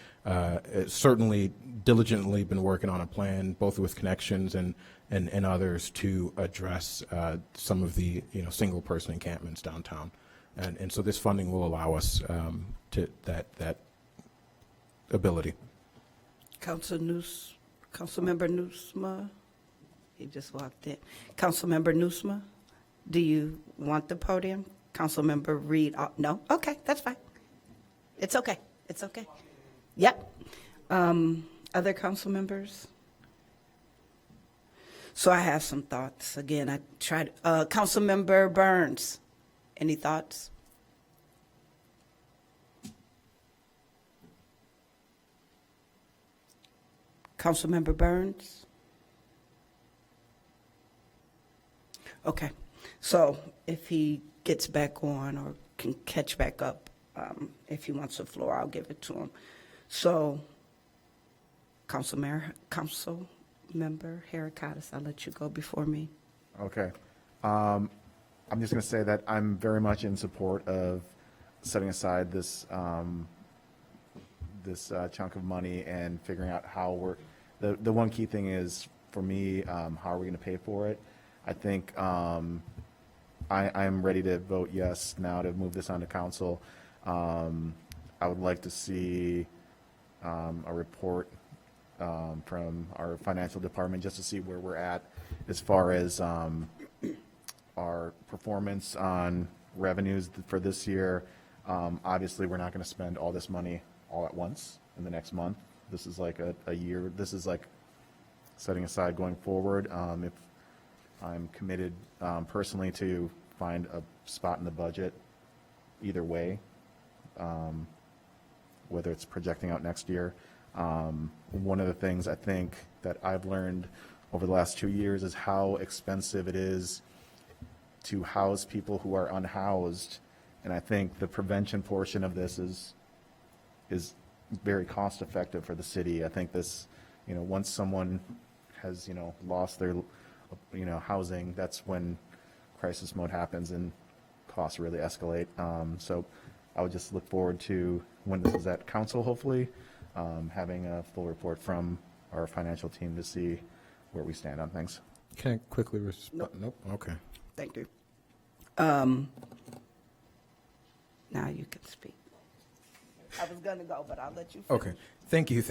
S17: certainly diligently been working on a plan, both with Connections and others, to address some of the single person encampments downtown. And so this funding will allow us to that ability.
S1: Councilmember Nusma, he just walked in. Councilmember Nusma, do you want the podium? Councilmember Reed, no? Okay, that's fine. It's okay. It's okay. Yep. Other council members? So I have some thoughts. Again, I tried, Councilmember Burns, any thoughts? Councilmember Burns? Okay, so if he gets back on or can catch back up, if he wants the floor, I'll give it to him. So, Councilmember Harricottis, I'll let you go before me.
S3: Okay. I'm just going to say that I'm very much in support of setting aside this chunk of money and figuring out how we're, the one key thing is, for me, how are we going to pay for it? I think I'm ready to vote yes now to move this on to council. I would like to see a report from our financial department just to see where we're at as far as our performance on revenues for this year. Obviously, we're not going to spend all this money all at once in the next month. This is like a year. This is like setting aside going forward. If I'm committed personally to find a spot in the budget either way, whether it's projecting out next year. One of the things I think that I've learned over the last 2 years is how expensive it is to house people who are unhoused. And I think the prevention portion of this is very cost effective for the city. I think this, once someone has, lost their, housing, that's when crisis mode happens and costs really escalate. So I would just look forward to, when this is at council, hopefully, having a full report from our financial team to see where we stand on things.
S17: Can I quickly respond? Nope. Okay.
S1: Thank you. Now you can speak. I was going to go, but I'll let you finish.
S17: Okay. Thank you.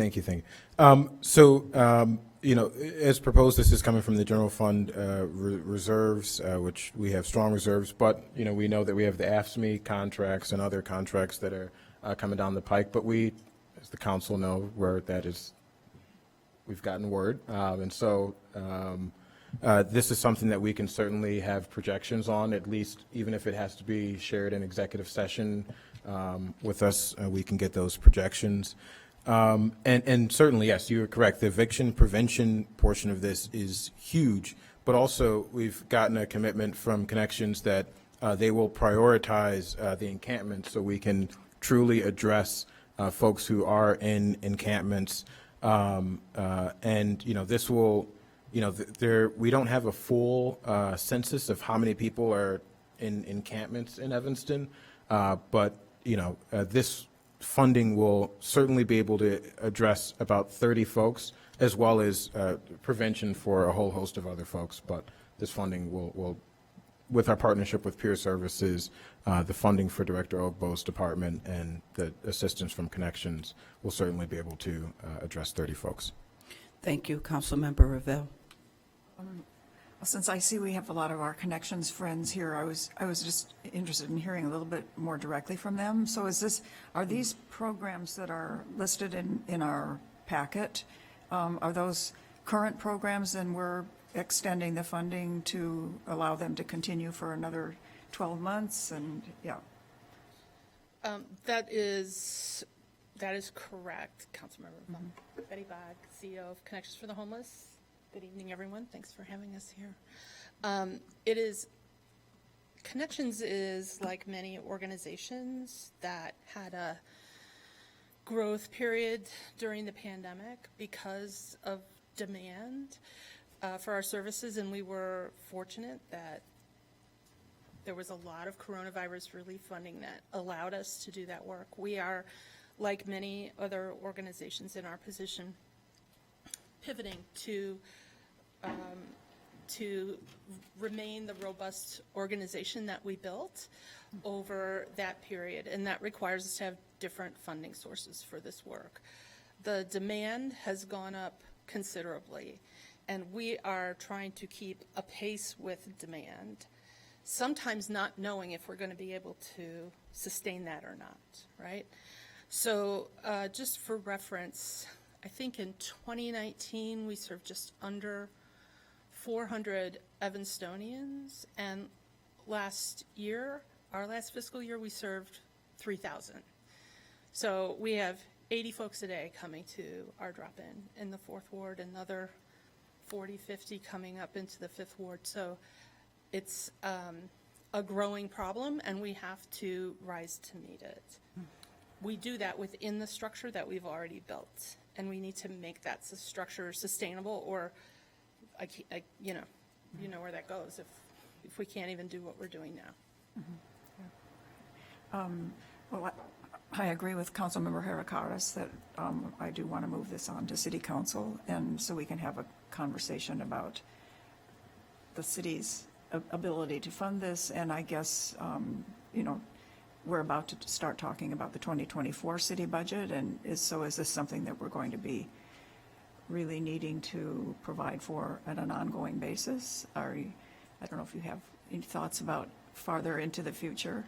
S17: So, as proposed, this is coming from the general fund reserves, which we have strong reserves, but, we know that we have the AFSCME contracts and other contracts that are coming down the pike, but we, as the council, know where that is. We've gotten word. And so this is something that we can certainly have projections on, at least, even if it has to be shared in executive session with us, we can get those projections. And certainly, yes, you're correct. The eviction prevention portion of this is huge, but also we've gotten a commitment from Connections that they will prioritize the encampments so we can truly address folks who are in encampments. And, this will, we don't have a full census of how many people are in encampments in Evanston, but, this funding will certainly be able to address about 30 folks, as well as prevention for a whole host of other folks. But this funding will with our partnership with Peer Services, the funding for Director Ogbo's department and the assistance from Connections will certainly be able to address 30 folks.
S1: Thank you, Councilmember Ravel.
S2: Since I see we have a lot of our Connections friends here, I was just interested in hearing a little bit more directly from them. So are these programs that are listed in our packet, are those current programs, and we're extending the funding to allow them to continue for another 12 months? And yeah.
S5: That is correct, Councilmember. Betty Bogg, CEO of Connections for the Homeless. Good evening, everyone. Thanks for having us here. Connections is like many organizations that had a growth period during the pandemic because of demand for our services, and we were fortunate that there was a lot of coronavirus relief funding that allowed us to do that work. We are, like many other organizations in our position, pivoting to remain the robust organization that we built over that period, and that requires us to have different funding sources for this work. The demand has gone up considerably, and we are trying to keep a pace with demand, sometimes not knowing if we're going to be able to sustain that or not, right? So just for reference, I think in 2019 we served just under 400 Evanstonians, and last year, our last fiscal year, we served 3,000. So we have 80 folks a day coming to our drop-in in the 4th Ward, another 40, 50 coming up into the 5th Ward. So it's a growing problem, and we have to rise to meet it. We do that within the structure that we've already built, and we need to make that structure sustainable, or you know where that goes if we can't even do what we're doing now.
S2: Well, I agree with Councilmember Harakaris that I do want to move this on to City Council, and so we can have a conversation about the city's ability to fund this. And I guess, we're about to start talking about the 2024 city budget, and so is this something that we're going to be really needing to provide for at an ongoing basis? I don't know if you have any thoughts about farther into the future.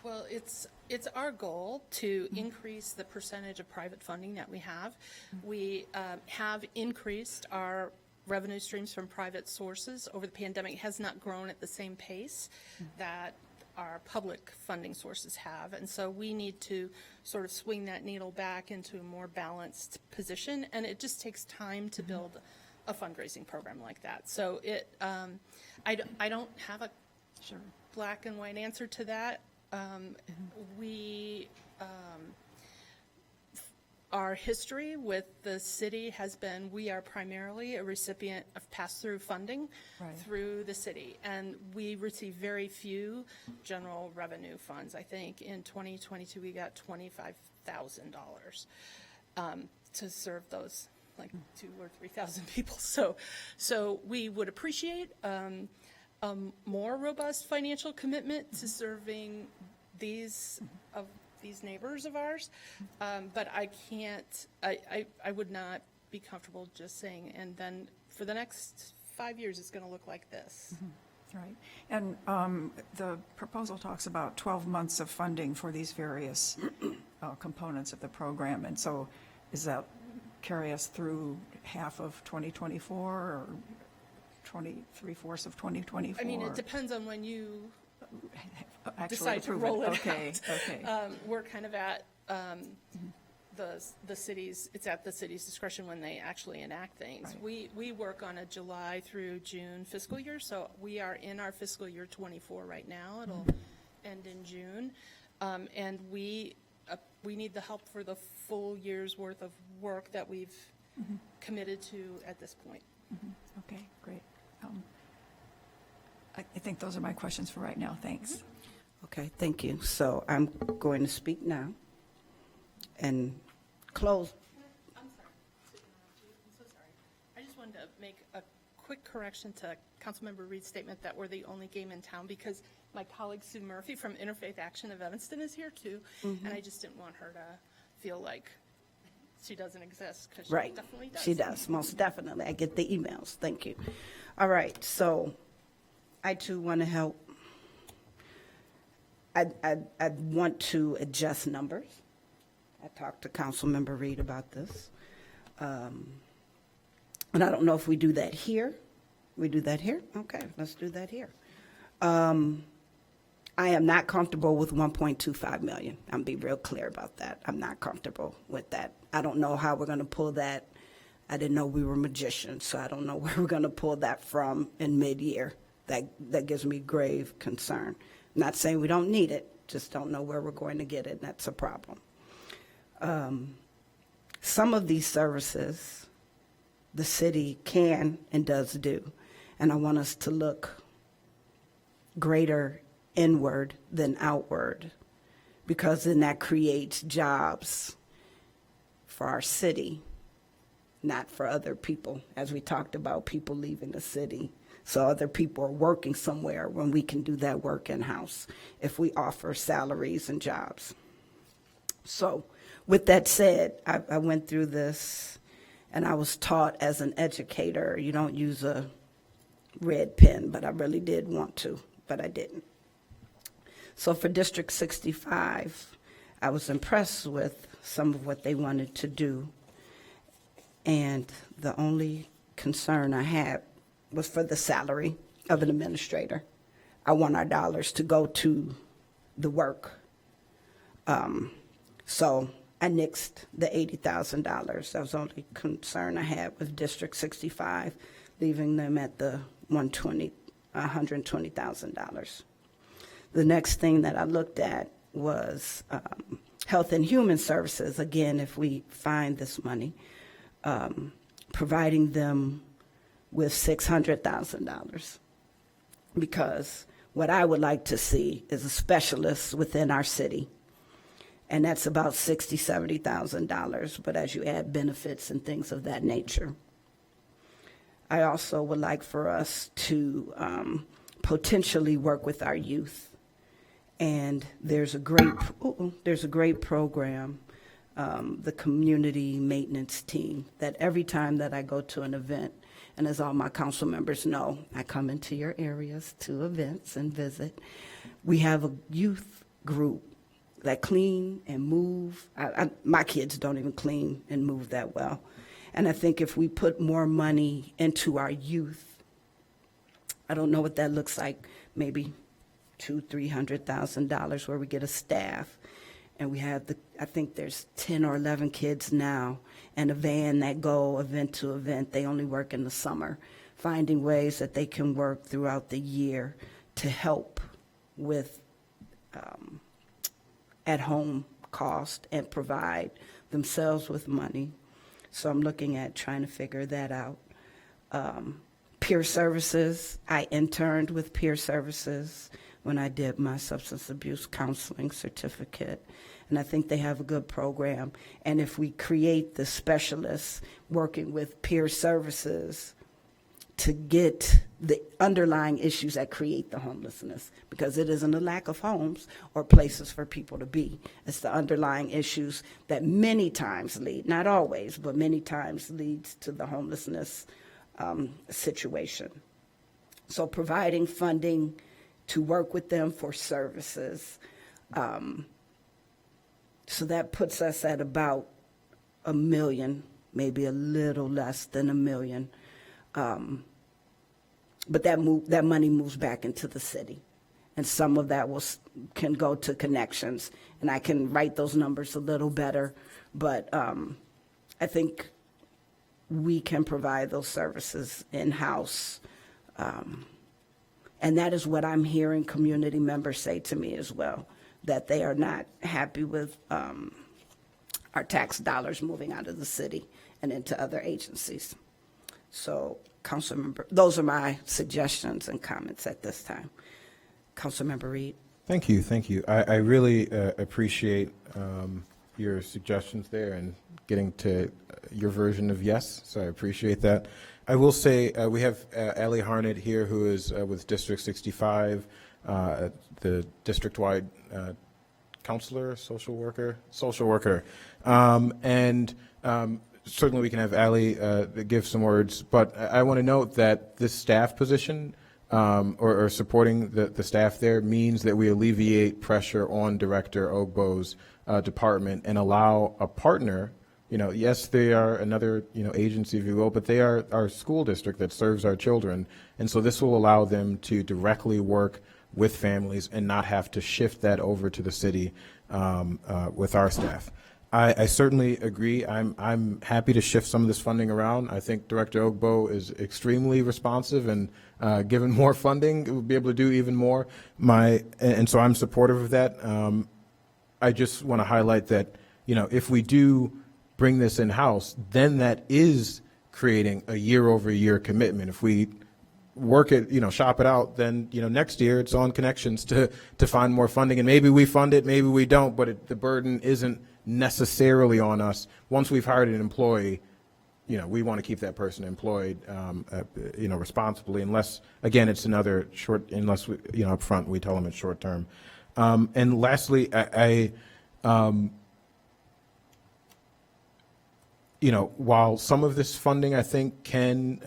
S5: Well, it's our goal to increase the percentage of private funding that we have. We have increased our revenue streams from private sources over the pandemic. It has not grown at the same pace that our public funding sources have, and so we need to sort of swing that needle back into a more balanced position, and it just takes time to build a fundraising program like that. So I don't have a black and white answer to that. Our history with the city has been, we are primarily a recipient of pass-through funding through the city, and we receive very few general revenue funds. I think in 2022 we got $25,000 to serve those like 2,000 or 3,000 people. So we would appreciate a more robust financial commitment to serving these neighbors of ours, but I can't, I would not be comfortable just saying, and then for the next 5 years, it's going to look like this.
S2: Right. And the proposal talks about 12 months of funding for these various components of the program. And so does that carry us through half of 2024 or 3/4 of 2024?
S5: I mean, it depends on when you
S2: actually
S5: decide to roll it
S2: okay,
S5: out.
S2: Okay.
S5: We're kind of at the city's, it's at the city's discretion when they actually enact things.
S2: Right.
S5: We work on a July through June fiscal year, so we are in our fiscal year 24 right now. It'll end in June. And we need the help for the full year's worth of work that we've committed to at this point.
S2: Okay, great. I think those are my questions for right now. Thanks.
S1: Okay, thank you. So I'm going to speak now and close.
S5: I'm sorry to interrupt you. I'm so sorry. I just wanted to make a quick correction to Councilmember Reed's statement that we're the only game in town, because my colleague Sue Murphy from Interfaith Action of Evanston is here too, and I just didn't want her to feel like she doesn't exist, because she definitely does.
S1: She does, most definitely. I get the emails. Thank you. All right, so I too want to help. I want to adjust numbers. I talked to Councilmember Reed about this. And I don't know if we do that here. We do that here? Okay, let's do that here. I am not comfortable with 1.25 million. I'm be real clear about that. I'm not comfortable with that. I don't know how we're going to pull that. I didn't know we were magicians, so I don't know where we're going to pull that from in mid-year. That gives me grave concern. Not saying we don't need it, just don't know where we're going to get it, and that's a problem. Some of these services the city can and does do, and I want us to look greater inward than outward, because then that creates jobs for our city, not for other people, as we talked about people leaving the city. So other people are working somewhere when we can do that work in-house if we offer salaries and jobs. So with that said, I went through this, and I was taught as an educator, you don't use a red pen, but I really did want to, but I didn't. So for District 65, I was impressed with some of what they wanted to do. And the only concern I had was for the salary of an administrator. I want our dollars to go to the work. So I nixed the $80,000. That was the only concern I had with District 65, leaving them at the $120,000. The next thing that I looked at was Health and Human Services. Again, if we find this money, providing them with $600,000. Because what I would like to see is a specialist within our city. And that's about $60,000, $70,000, but as you add benefits and things of that nature. I also would like for us to potentially work with our youth. And there's a great program, the Community Maintenance Team, that every time that I go to an event, and as all my council members know, I come into your areas to events and visit. We have a youth group that clean and move. My kids don't even clean and move that well. And I think if we put more money into our youth, I don't know what that looks like, maybe $200,000-$300,000 where we get a staff. And we have I think there's 10 or 11 kids now, and a van that go event to event. They only work in the summer, finding ways that they can work throughout the year to help with at-home cost and provide themselves with money. So I'm looking at trying to figure that out. Peer services, I interned with peer services when I did my substance abuse counseling certificate. And I think they have a good program. And if we create the specialists working with peer services to get the underlying issues that create the homelessness, because it isn't a lack of homes or places for people to be. It's the underlying issues that many times lead, not always, but many times leads to the homelessness situation. So providing funding to work with them for services. So that puts us at about $1 million, maybe a little less than $1 million. But that money moves back into the city. And some of that can go to connections. And I can write those numbers a little better. But I think we can provide those services in-house. And that is what I'm hearing community members say to me as well, that they are not happy with our tax dollars moving out of the city and into other agencies. So, Councilmember, those are my suggestions and comments at this time. Councilmember Reed.
S17: Thank you, thank you. I really appreciate your suggestions there and getting to your version of yes, so I appreciate that. I will say we have Allie Harnett here, who is with District 65, the district-wide counselor, social worker, and certainly we can have Allie give some words, but I want to note that this staff position or supporting the staff there means that we alleviate pressure on Director Ogbo's department and allow a partner. Yes, they are another, agency, if you will, but they are our school district that serves our children. And so this will allow them to directly work with families and not have to shift that over to the city with our staff. I certainly agree. I'm happy to shift some of this funding around. I think Director Ogbo is extremely responsive, and given more funding, we'll be able to do even more. And so I'm supportive of that. I just want to highlight that, if we do bring this in-house, then that is creating a year-over-year commitment. If we work it, shop it out, then, next year it's on Connections to find more funding. And maybe we fund it, maybe we don't, but the burden isn't necessarily on us. Once we've hired an employee, we want to keep that person employed, responsibly, unless, again, it's another unless we, up front, we tell them it's short term. And lastly, while some of this funding I think can,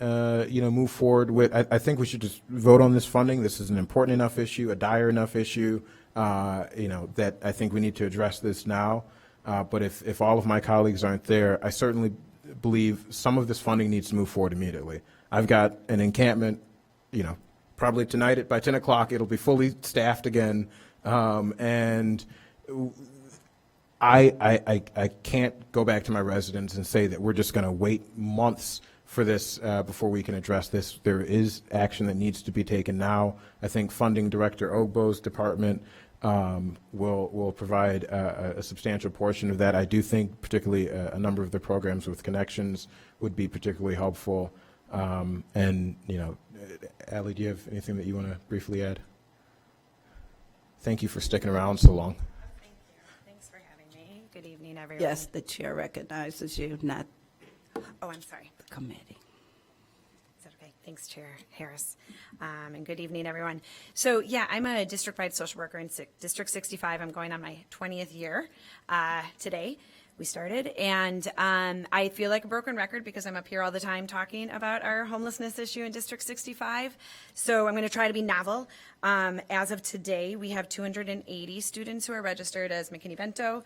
S17: move forward with, I think we should just vote on this funding. This is an important enough issue, a dire enough issue, that I think we need to address this now. But if all of my colleagues aren't there, I certainly believe some of this funding needs to move forward immediately. I've got an encampment, probably tonight by 10 o'clock, it'll be fully staffed again. And I can't go back to my residents and say that we're just going to wait months for this before we can address this. There is action that needs to be taken now. I think Funding Director Ogbo's department will provide a substantial portion of that. I do think particularly a number of the programs with Connections would be particularly helpful. And, Allie, do you have anything that you want to briefly add? Thank you for sticking around so long.
S9: Thanks for having me. Good evening, everyone.
S1: Yes, the chair recognizes you, not
S9: Oh, I'm sorry.
S1: the committee.
S9: Is that okay? Thanks, Chair Harris. And good evening, everyone. So, yeah, I'm a district-wide social worker in District 65. I'm going on my 20th year today. We started, and I feel like a broken record because I'm up here all the time talking about our homelessness issue in District 65. So I'm going to try to be novel. As of today, we have 280 students who are registered as McKinney-Vento.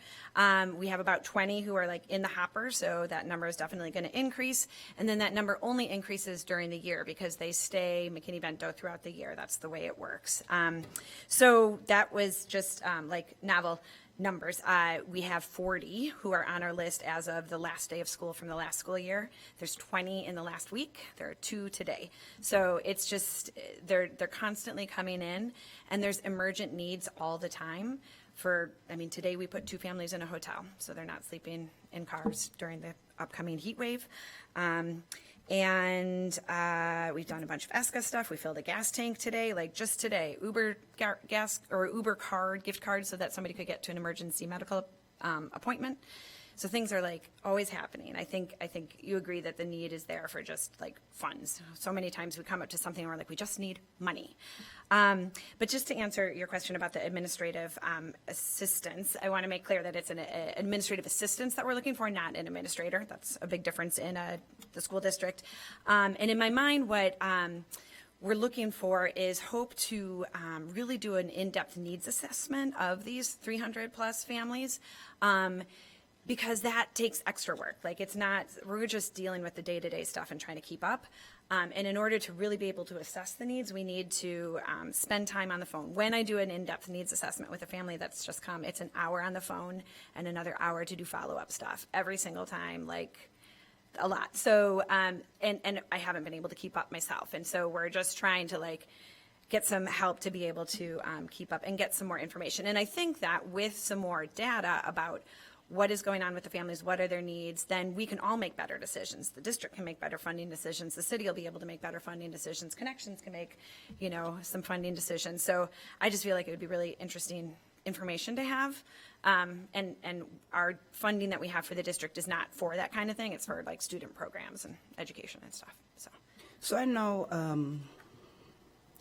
S9: We have about 20 who are like in the hopper, so that number is definitely going to increase. And then that number only increases during the year because they stay McKinney-Vento throughout the year. That's the way it works. So that was just like novel numbers. We have 40 who are on our list as of the last day of school from the last school year. There's 20 in the last week. There are 2 today. So it's just, they're constantly coming in, and there's emergent needs all the time. Today we put 2 families in a hotel, so they're not sleeping in cars during the upcoming heat wave. And we've done a bunch of ESCA stuff. We filled a gas tank today, like just today, Uber gas or Uber gift card so that somebody could get to an emergency medical appointment. So things are like always happening. I think you agree that the need is there for just like funds. So many times we come up to something and we're like, we just need money. But just to answer your question about the administrative assistance, I want to make clear that it's an administrative assistance that we're looking for, not an administrator. That's a big difference in the school district. And in my mind, what we're looking for is hope to really do an in-depth needs assessment of these 300 plus families. Because that takes extra work. Like it's not, we're just dealing with the day-to-day stuff and trying to keep up. And in order to really be able to assess the needs, we need to spend time on the phone. When I do an in-depth needs assessment with a family that's just come, it's an hour on the phone and another hour to do follow-up stuff every single time, like a lot. So, and I haven't been able to keep up myself. And so we're just trying to like get some help to be able to keep up and get some more information. And I think that with some more data about what is going on with the families, what are their needs, then we can all make better decisions. The district can make better funding decisions. The city will be able to make better funding decisions. Connections can make, some funding decisions. So I just feel like it would be really interesting information to have. And our funding that we have for the district is not for that kind of thing. It's for like student programs and education and stuff.
S1: So I know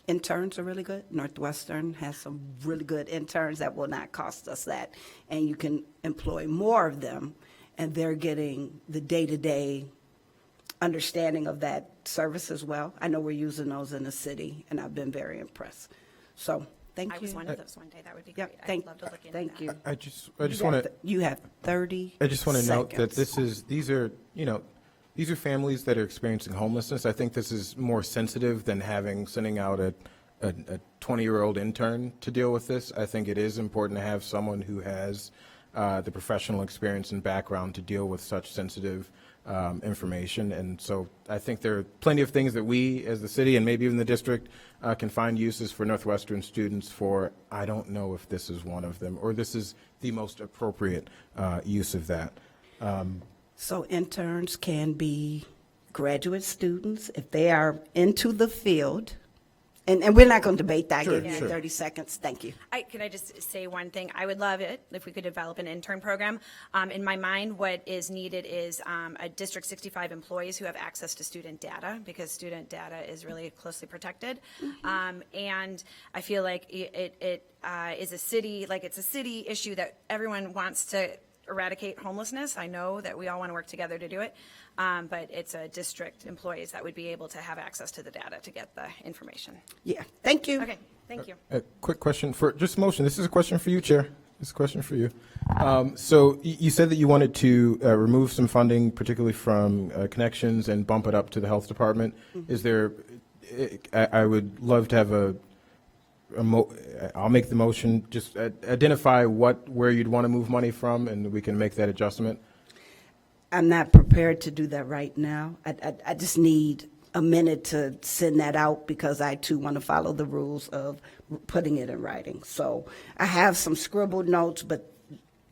S1: interns are really good. Northwestern has some really good interns that will not cost us that. And you can employ more of them, and they're getting the day-to-day understanding of that service as well. I know we're using those in the city, and I've been very impressed. So thank you.
S9: I was one of those one day. That would be great.
S1: Thank,
S9: I'd love to look into
S1: thank
S9: that.
S1: you.
S17: I just want to.
S1: You have 30
S17: I just want to note that
S1: seconds.
S17: these are families that are experiencing homelessness. I think this is more sensitive than sending out a 20-year-old intern to deal with this. I think it is important to have someone who has the professional experience and background to deal with such sensitive information. And so I think there are plenty of things that we as the city and maybe even the district can find uses for Northwestern students for. I don't know if this is one of them or this is the most appropriate use of that.
S1: So interns can be graduate students, if they are into the field, and we're not going to debate that,
S17: Sure,
S1: give you
S17: sure.
S1: 30 seconds, thank you.
S9: Can I just say one thing? I would love it if we could develop an intern program. In my mind, what is needed is a District 65 employees who have access to student data, because student data is really closely protected. And I feel like it is a city, like it's a city issue that everyone wants to eradicate homelessness. I know that we all want to work together to do it, but it's a district employees that would be able to have access to the data to get the information.
S1: Yeah, thank you.
S9: Okay, thank you.
S17: A quick question for just motion. This is a question for you, Chair. This is a question for you. So you said that you wanted to remove some funding, particularly from connections, and bump it up to the health department. Is there? I would love to have I'll make the motion. Just identify where you'd want to move money from, and we can make that adjustment.
S1: I'm not prepared to do that right now. I just need a minute to send that out because I too want to follow the rules of putting it in writing. So I have some scribbled notes, but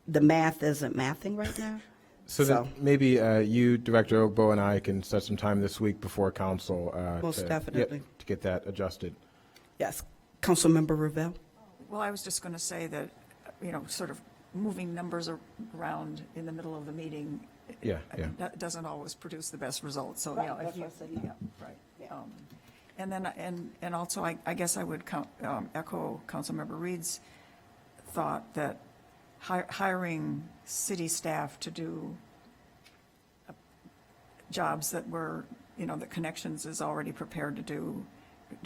S1: the math isn't mathing right now.
S17: So then maybe you, Director Ogbo, and I can set some time this week before council.
S1: Most definitely.
S17: To get that adjusted.
S1: Yes. Councilmember Ravel?
S2: Well, I was just going to say that, sort of moving numbers around in the middle of the meeting.
S17: Yeah.
S2: That doesn't always produce the best results, so,
S1: Right,
S2: if
S1: that's
S2: you,
S1: what I said,
S2: yeah, right. And then, and also, I guess I would echo Councilmember Reed's thought that hiring city staff to do jobs that that Connections is already prepared to do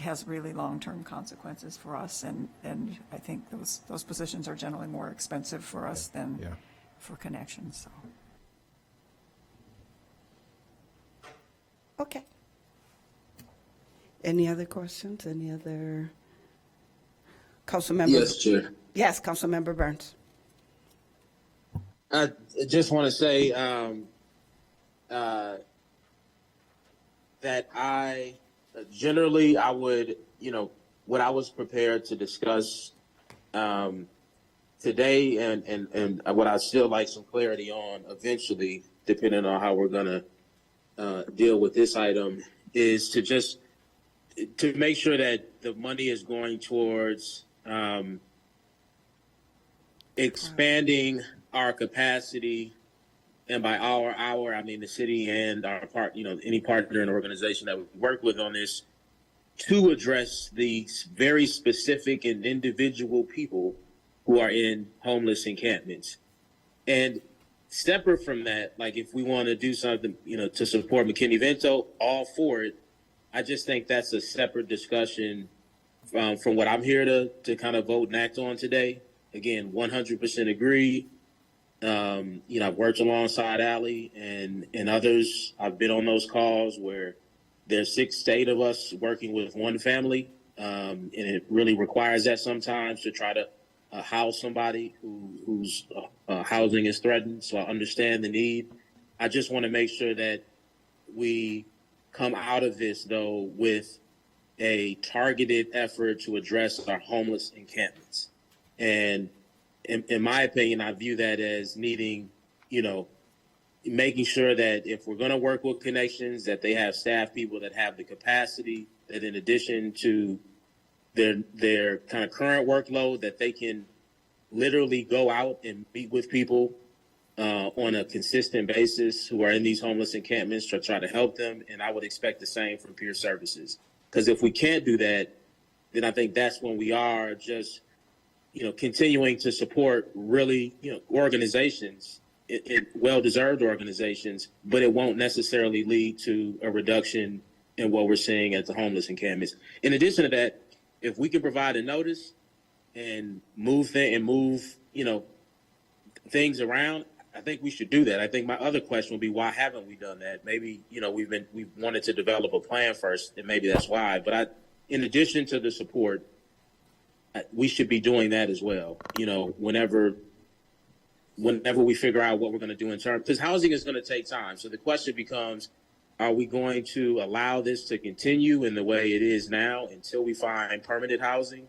S2: has really long-term consequences for us, and I think those positions are generally more expensive for us than for Connections, so.
S1: Okay. Any other questions? Any other? Councilmember?
S18: Yes, Chair.
S1: Yes, Councilmember Burns.
S18: I just want to say that I would, what I was prepared to discuss today and what I'd still like some clarity on eventually, depending on how we're going to deal with this item, is to make sure that the money is going towards expanding our capacity, and by our, I mean the city and our any partner and organization that we work with on this, to address these very specific and individual people who are in homeless encampments. And separate from that, like if we want to do something, to support McKinney-Vento, all for it. I just think that's a separate discussion from what I'm here to kind of vote and act on today. Again, 100% agree. I've worked alongside Allie and others. I've been on those calls where there's 6 to 8 of us working with one family, and it really requires that sometimes to try to house somebody whose housing is threatened. So I understand the need. I just want to make sure that we come out of this, though, with a targeted effort to address our homeless encampments. And in my opinion, I view that as needing, making sure that if we're going to work with Connections, that they have staff people that have the capacity, that in addition to their kind of current workload, that they can literally go out and meet with people on a consistent basis who are in these homeless encampments to try to help them. And I would expect the same from peer services. Because if we can't do that, then I think that's when we are just, continuing to support really, organizations, well-deserved organizations, but it won't necessarily lead to a reduction in what we're seeing at the homeless encampments. In addition to that, if we can provide a notice and move things around, I think we should do that. I think my other question would be, why haven't we done that? Maybe, we've wanted to develop a plan first, and maybe that's why. But in addition to the support, we should be doing that as well. Whenever we figure out what we're going to do in terms, because housing is going to take time. So the question becomes, are we going to allow this to continue in the way it is now until we find permanent housing?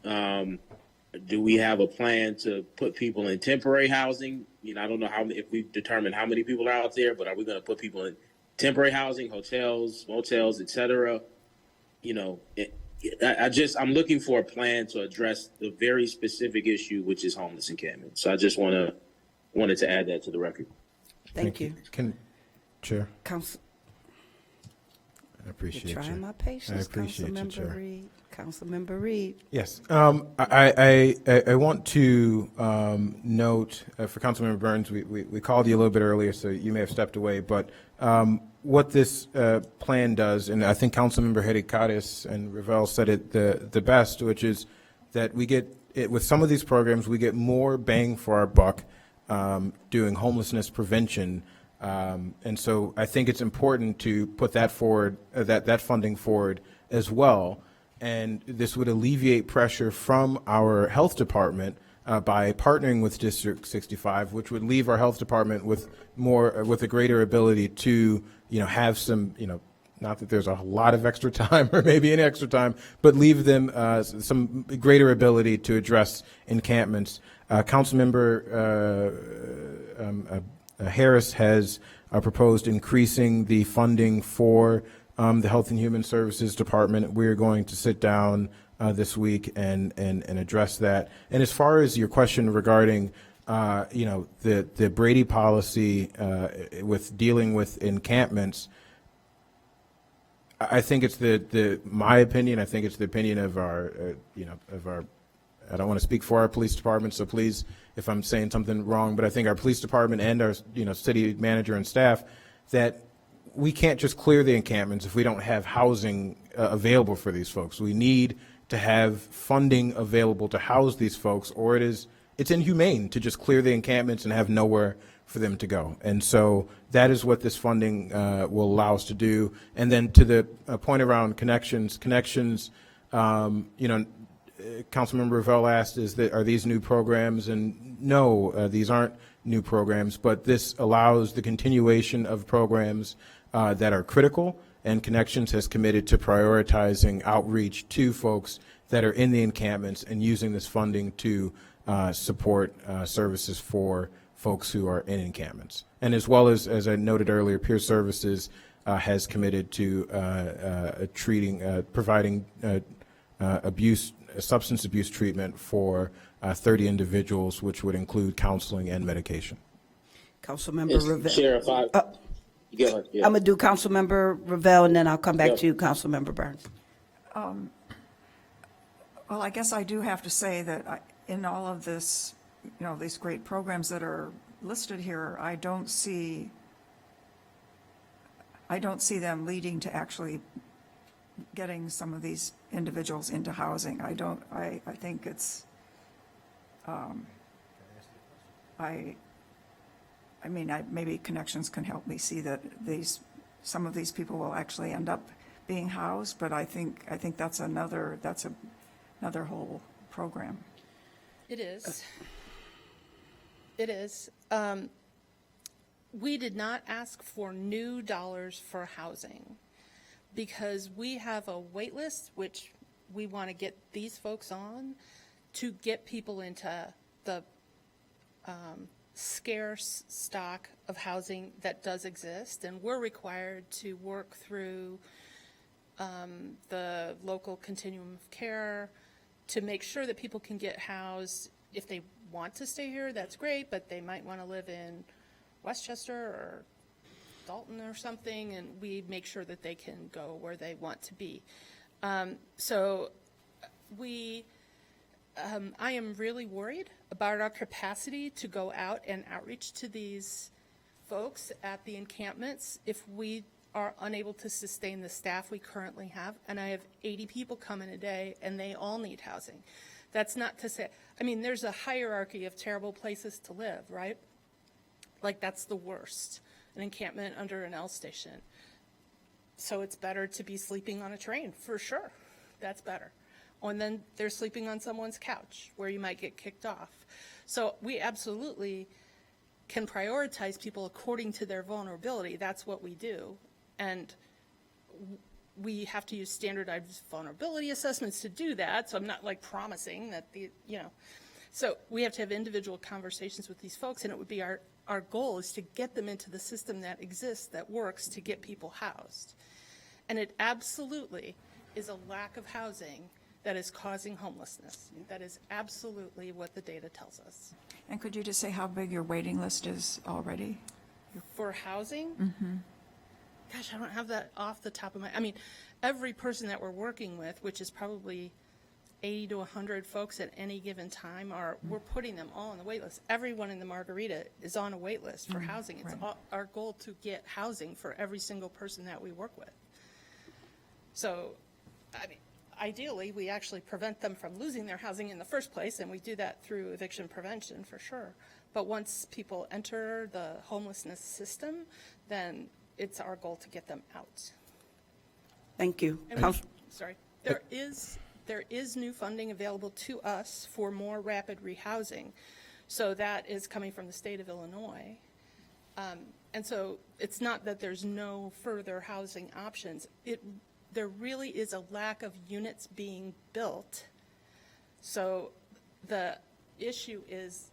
S18: Do we have a plan to put people in temporary housing? I don't know if we've determined how many people are out there, but are we going to put people temporary housing, hotels, motels, etc. I'm looking for a plan to address the very specific issue, which is homeless encampment. So I just wanted to add that to the record.
S1: Thank you.
S17: Chair,
S1: Council.
S17: I appreciate
S1: You're trying
S17: you.
S1: my patience,
S17: I appreciate you,
S1: Councilmember
S17: Chair.
S1: Reed. Councilmember Reed.
S17: Yes. I want to note for Councilmember Burns, we called you a little bit earlier, so you may have stepped away, but what this plan does, and I think Councilmember Hericares and Ravel said it the best, which is that we get, with some of these programs, we get more bang for our buck doing homelessness prevention. And so I think it's important to put that forward, that funding forward as well. And this would alleviate pressure from our health department by partnering with District 65, which would leave our health department with a greater ability to, have some, not that there's a lot of extra time or maybe any extra time, but leave them some greater ability to address encampments. Councilmember Harris has proposed increasing the funding for the Health and Human Services Department. We're going to sit down this week and address that. And as far as your question regarding, the Brady policy with dealing with encampments, I think it's my opinion. I think it's the opinion of our, I don't want to speak for our police department, so please, if I'm saying something wrong, but I think our police department and our, city manager and staff, that we can't just clear the encampments if we don't have housing available for these folks. We need to have funding available to house these folks, or it's inhumane to just clear the encampments and have nowhere for them to go. And so that is what this funding will allow us to do. And then to the point around connections, Councilmember Ravel asked, are these new programs? And no, these aren't new programs, but this allows the continuation of programs that are critical, and Connections has committed to prioritizing outreach to folks that are in the encampments and using this funding to support services for folks who are in encampments. And as well as I noted earlier, Peer Services has committed to providing substance abuse treatment for 30 individuals, which would include counseling and medication.
S1: Councilmember Ravel.
S18: Sheriff, I'm
S1: going to do Councilmember Ravel, and then I'll come back to you, Councilmember Burns.
S2: Well, I guess I do have to say that in all of this, these great programs that are listed here, I don't see them leading to actually getting some of these individuals into housing. I think it's, maybe Connections can help me see that some of these people will actually end up being housed, but I think that's another whole program.
S5: It is. It is. We did not ask for new dollars for housing because we have a wait list, which we want to get these folks on to get people into the scarce stock of housing that does exist. And we're required to work through the local continuum of care to make sure that people can get housed. If they want to stay here, that's great, but they might want to live in Westchester or Dalton or something, and we make sure that they can go where they want to be. I am really worried about our capacity to go out and outreach to these folks at the encampments if we are unable to sustain the staff we currently have. And I have 80 people coming a day, and they all need housing. That's not to say, there's a hierarchy of terrible places to live, right? Like, that's the worst, an encampment under an L station. So it's better to be sleeping on a train, for sure. That's better. And then they're sleeping on someone's couch where you might get kicked off. So we absolutely can prioritize people according to their vulnerability. That's what we do. And we have to use standardized vulnerability assessments to do that. So I'm not promising that So we have to have individual conversations with these folks, and it would be our goal is to get them into the system that exists, that works, to get people housed. And it absolutely is a lack of housing that is causing homelessness. That is absolutely what the data tells us.
S2: And could you just say how big your waiting list is already?
S5: For housing?
S2: Mm-hmm.
S5: Gosh, I don't have that off the top of my, I mean, every person that we're working with, which is probably 80 to 100 folks at any given time, we're putting them all on the wait list. Everyone in the Margarita is on a wait list for housing. It's our goal to get housing for every single person that we work with. So, I mean, ideally, we actually prevent them from losing their housing in the first place, and we do that through eviction prevention for sure. But once people enter the homelessness system, then it's our goal to get them out.
S1: Thank you.
S5: And sorry, there is new funding available to us for more rapid rehousing. So that is coming from the state of Illinois. And so it's not that there's no further housing options. There really is a lack of units being built. So the issue is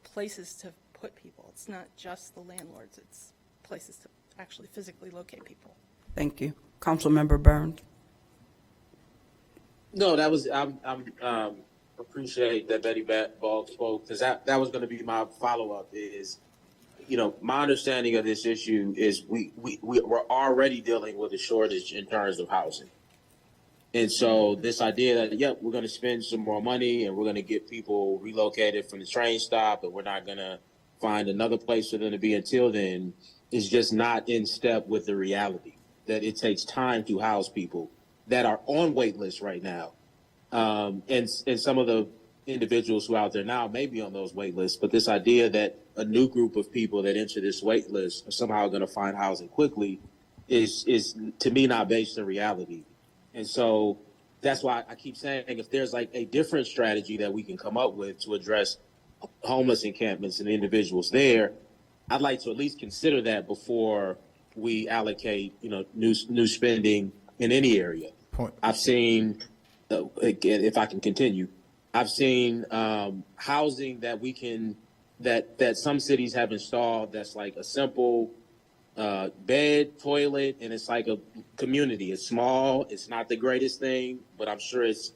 S5: places to put people. It's not just the landlords, it's places to actually physically locate people.
S1: Thank you. Councilmember Burns.
S18: No, that was, I'm appreciate that Betty Ball spoke, because that was going to be my follow-up is, my understanding of this issue is we're already dealing with a shortage in terms of housing. And so this idea that, yep, we're going to spend some more money and we're going to get people relocated from the train stop and we're not going to find another place for them to be until then is just not in step with the reality that it takes time to house people that are on wait lists right now. And some of the individuals who are out there now may be on those wait lists, but this idea that a new group of people that enter this wait list are somehow going to find housing quickly is to me not based in reality. And so that's why I keep saying if there's like a different strategy that we can come up with to address homeless encampments and individuals there, I'd like to at least consider that before we allocate, new spending in any area. I've seen, again, if I can continue, I've seen housing that we can, that some cities have installed that's like a simple bed, toilet, and it's like a community. It's small, it's not the greatest thing, but I'm sure it's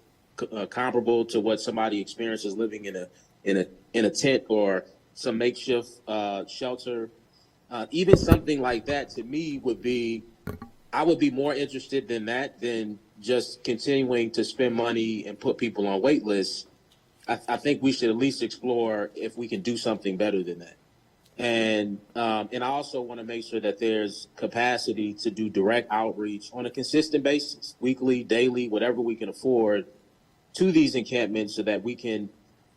S18: comparable to what somebody experiences living in a tent or some makeshift shelter. Even something like that to me I would be more interested in that than just continuing to spend money and put people on wait lists. I think we should at least explore if we can do something better than that. And I also want to make sure that there's capacity to do direct outreach on a consistent basis, weekly, daily, whatever we can afford, to these encampments so that we can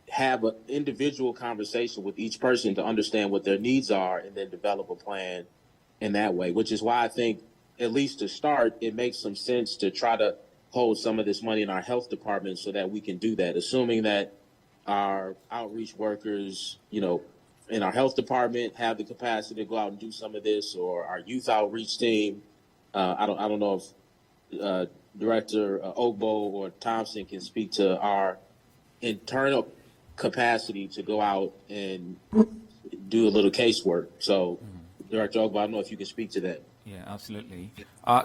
S18: have an individual conversation with each person to understand what their needs are and then develop a plan in that way, which is why I think, at least to start, it makes some sense to try to hold some of this money in our health department so that we can do that, assuming that our outreach workers, in our health department have the capacity to go out and do some of this, or our youth outreach team. I don't know if Director Ogbo or Thompson can speak to our internal capacity to go out and do a little casework. So, Director Ogbo, I don't know if you can speak to that.
S22: Yeah, absolutely.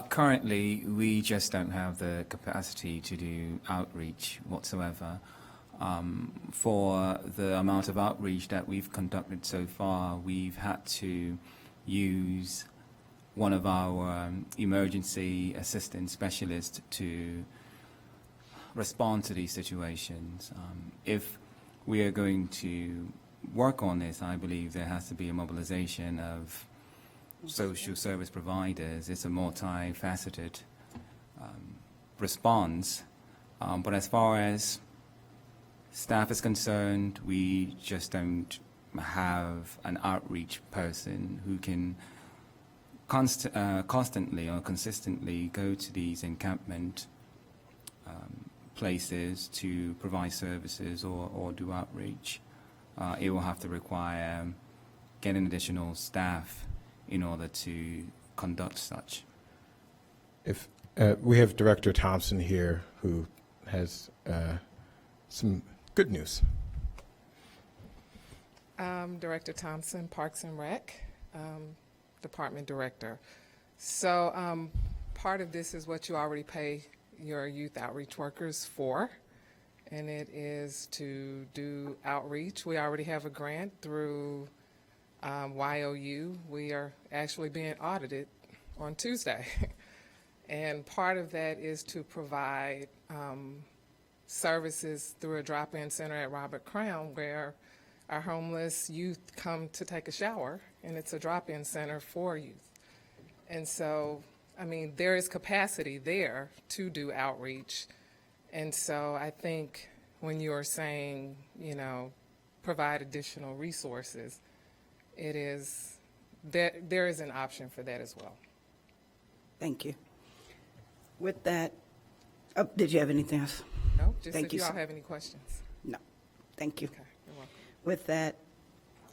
S22: Currently, we just don't have the capacity to do outreach whatsoever. For the amount of outreach that we've conducted so far, we've had to use one of our emergency assistant specialists to respond to these situations. If we are going to work on this, I believe there has to be a mobilization of social service providers. It's a multifaceted response. But as far as staff is concerned, we just don't have an outreach person who can constantly or consistently go to these encampment places to provide services or do outreach. It will have to require getting additional staff in order to conduct such.
S17: If we have Director Thompson here, who has some good news.
S10: Director Thompson, Parks and Rec, Department Director. So part of this is what you already pay your youth outreach workers for, and it is to do outreach. We already have a grant through YOU. We are actually being audited on Tuesday. And part of that is to provide services through a drop-in center at Robert Crown, where our homeless youth come to take a shower, and it's a drop-in center for youth. And so, I mean, there is capacity there to do outreach. And so I think when you're saying, you know, provide additional resources, it is, there is an option for that as well.
S1: Thank you. With that, did you have anything else?
S10: No, just
S1: Thank
S10: if
S1: you,
S10: you all
S1: sir.
S10: have any questions.
S1: No, thank you.
S10: Okay, you're welcome.
S1: With that,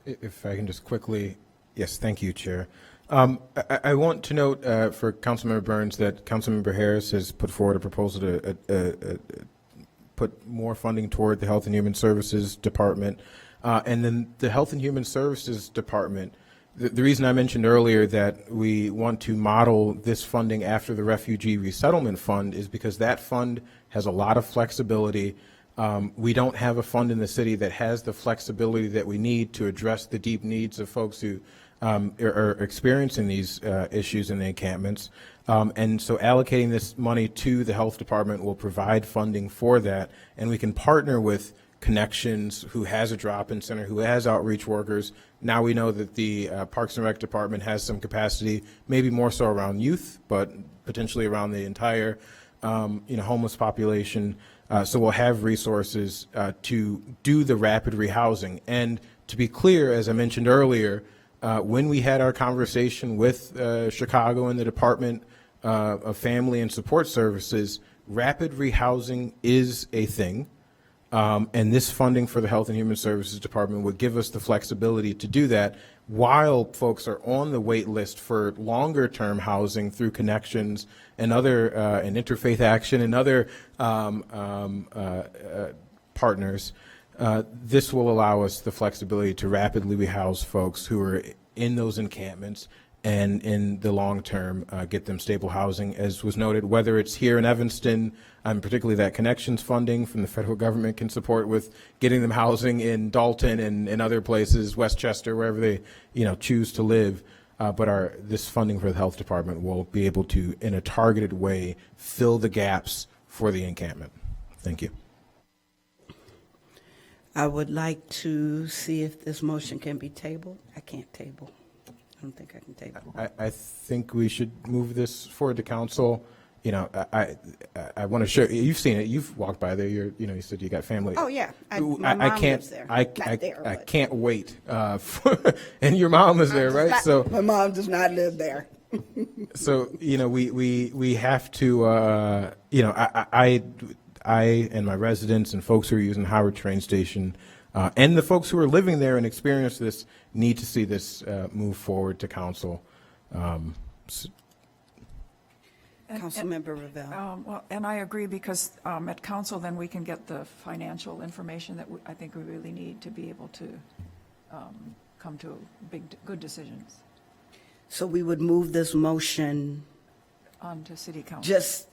S17: If I can just quickly, yes, thank you, Chair. I want to note for Councilmember Burns that Councilmember Harris has put forward a proposal to put more funding toward the Health and Human Services Department. And then the Health and Human Services Department, the reason I mentioned earlier that we want to model this funding after the Refugee Resettlement Fund is because that fund has a lot of flexibility. We don't have a fund in the city that has the flexibility that we need to address the deep needs of folks who are experiencing these issues in the encampments. And so allocating this money to the health department will provide funding for that, and we can partner with Connections, who has a drop-in center, who has outreach workers. Now we know that the Parks and Rec department has some capacity, maybe more so around youth, but potentially around the entire homeless population. So we'll have resources to do the rapid rehousing. And to be clear, as I mentioned earlier, when we had our conversation with Chicago and the Department of Family and Support Services, rapid rehousing is a thing. And this funding for the Health and Human Services Department would give us the flexibility to do that while folks are on the wait list for longer term housing through Connections and other and Interfaith Action and other partners. This will allow us the flexibility to rapidly rehouse folks who are in those encampments and in the long term get them stable housing, as was noted, whether it's here in Evanston, particularly that Connections funding from the federal government can support with getting them housing in Dalton and other places, Westchester, wherever they choose to live. But this funding for the health department will be able to, in a targeted way, fill the gaps for the encampment. Thank you.
S1: I would like to see if this motion can be tabled. I can't table. I don't think I can table.
S17: I think we should move this forward to council. I want to show you've seen it. You've walked by there. You said you got family.
S1: Oh yeah, my mom lives there.
S17: I can't wait. And your mom is there, right? So
S1: my mom does not live there.
S17: So we have to. I and my residents and folks who are using Howard train station, and the folks who are living there and experience this need to see this move forward to council.
S1: Councilmember Revelle.
S2: Well, and I agree because at council, then we can get the financial information that I think we really need to be able to come to good decisions.
S1: So we would move this motion
S2: On to city council.
S1: just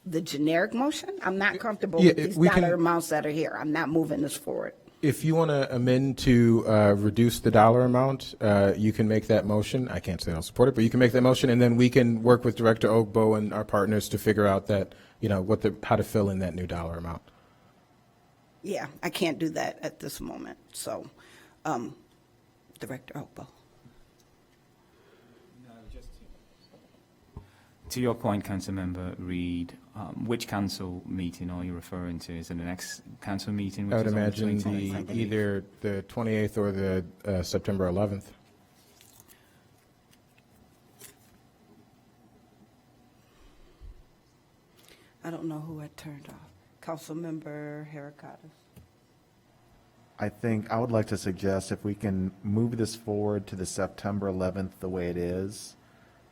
S1: the generic motion? I'm not comfortable with these dollar amounts that are here. I'm not moving this forward.
S17: If you want to amend to reduce the dollar amount, you can make that motion. I can't say I'll support it, but you can make that motion, and then we can work with Director Ogbo and our partners to figure out that, how to fill in that new dollar amount.
S1: Yeah, I can't do that at this moment. So, Director Ogbo.
S22: To your point, Councilmember Reid, which council meeting are you referring to? Is it the next council meeting? Which
S17: I would
S22: is on the
S17: imagine
S22: 28th?
S17: either the 28th or the September 11th.
S1: I don't know who I turned off. Councilmember Heracottis.
S3: I think I would like to suggest if we can move this forward to the September 11th the way it is,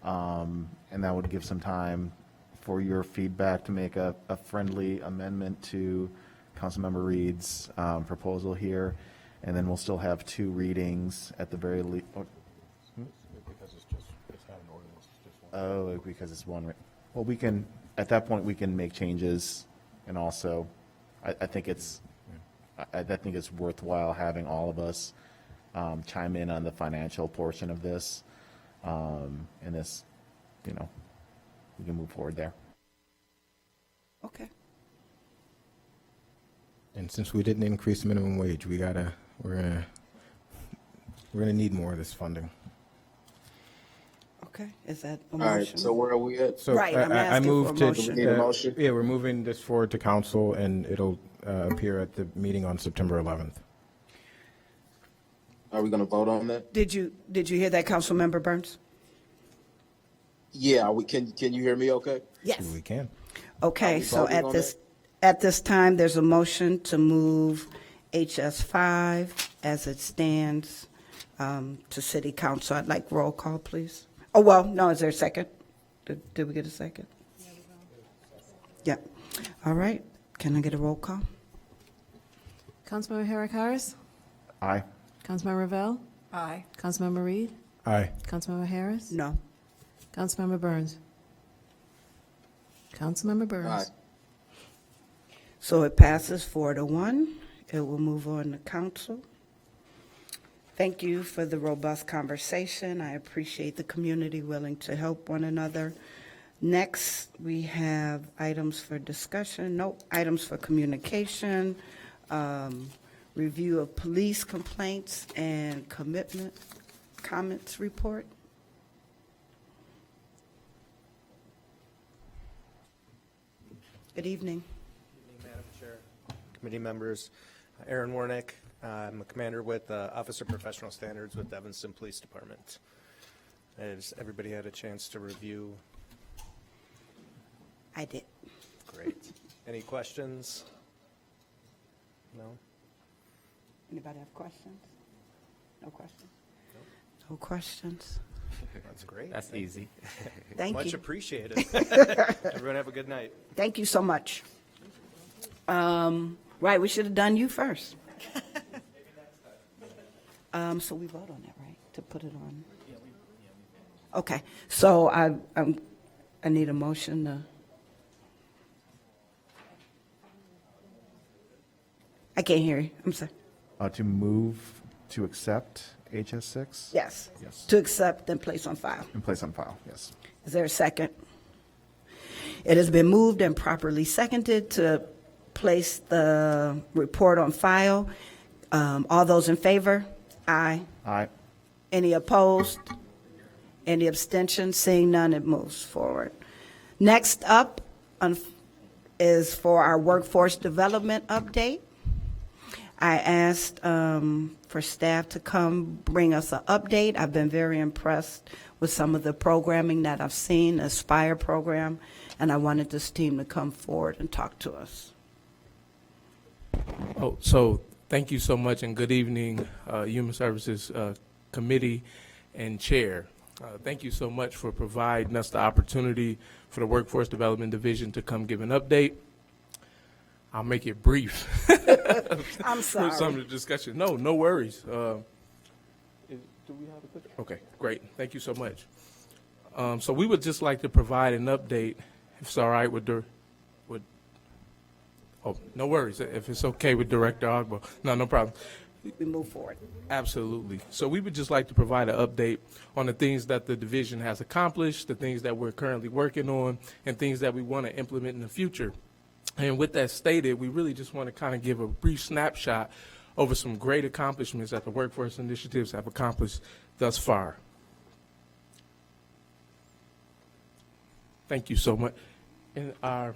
S3: and that would give some time for your feedback to make a friendly amendment to Councilmember Reid's proposal here. and then we'll still have 2 readings at the very least. Oh, because it's one. Well, we can, at that point, we can make changes, and also, I think it's worthwhile having all of us chime in on the financial portion of this, and this, we can move forward there.
S1: Okay.
S17: And since we didn't increase the minimum wage, we're gonna need more of this funding.
S1: Okay, is that a
S18: All
S1: motion?
S18: right, so where are we at?
S17: So
S1: Right, I'm
S17: I
S1: asking
S17: move
S1: for a
S17: to,
S1: motion.
S18: Do we need a motion?
S17: Yeah, we're moving this forward to council, and it'll appear at the meeting on September 11th.
S18: Are we going to vote on that?
S1: Did you hear that, Councilmember Burns?
S18: Yeah, can you hear me okay?
S1: Yes.
S17: We can.
S1: Okay,
S18: we
S1: so
S18: voting
S1: at
S18: on
S1: this time, there's a motion to move HS 5 as it stands to City Council. I'd like roll call, please. Oh, well, no, is there a second? Did we get a second? Yeah. All right. Can I get a roll call?
S6: Councilmember Herrick Harris?
S3: Aye.
S6: Councilmember Ravel?
S2: Aye.
S6: Councilmember Reed?
S17: Aye.
S6: Councilmember Harris?
S1: No.
S6: Councilmember Burns? Councilmember Burns?
S18: Aye.
S1: So it passes 4-1. It will move on to council. Thank you for the robust conversation. I appreciate the community willing to help one another. Next, we have items for discussion, items for communication, review of police complaints and comments report. Good evening.
S12: Madam Chair, committee members, Aaron Warnick. I'm a commander with Officer Professional Standards with Evanston Police Department. Has everybody had a chance to review?
S1: I did.
S12: Great. Any questions? No?
S1: Anybody have questions? No questions? No questions?
S12: That's great.
S13: That's easy.
S1: Thank
S12: Much
S1: you.
S12: appreciated. Everyone have a good night.
S1: Thank you so much. Right, we should have done you first. So we vote on that, right? To put it on? Okay, so I need a motion to. I can't hear you. I'm sorry.
S3: To move to accept HS 6?
S1: Yes.
S3: Yes.
S1: To accept and place on file.
S3: And place on file, yes.
S1: Is there a second? It has been moved and properly seconded to place the report on file. All those in favor? Aye.
S3: Aye.
S1: Any opposed? Any abstentions? Seeing none, it moves forward. Next up is for our workforce development update. I asked for staff to come bring us an update. I've been very impressed with some of the programming that I've seen, the Aspire program, and I wanted this team to come forward and talk to us.
S14: Oh, so thank you so much, and good evening, Human Services Committee and Chair. Thank you so much for providing us the opportunity for the Workforce Development Division to come give an update. I'll make it brief.
S1: I'm sorry.
S14: For some of the discussion. No worries. Do we have a picture? Okay, great. Thank you so much. So we would just like to provide an update, if it's all right with oh, no worries. If it's okay with Director Ogbo. No problem.
S1: We move forward.
S14: Absolutely. So we would just like to provide an update on the things that the division has accomplished, the things that we're currently working on, and things that we want to implement in the future. And with that stated, we really just want to kind of give a brief snapshot over some great accomplishments that the workforce initiatives have accomplished thus far. Thank you so much. And our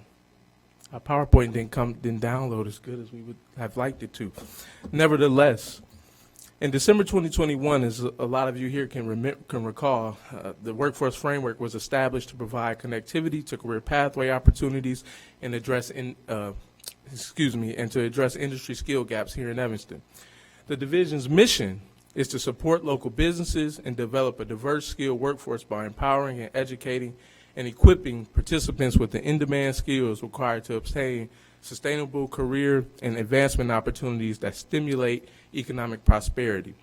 S14: PowerPoint didn't download as good as we would have liked it to. Nevertheless, in December 2021, as a lot of you here can recall, the Workforce Framework was established to provide connectivity to career pathway opportunities and and to address industry skill gaps here in Evanston. The division's mission is to support local businesses and develop a diverse skilled workforce by empowering and educating and equipping participants with the in-demand skills required to obtain sustainable career and advancement opportunities that stimulate economic prosperity.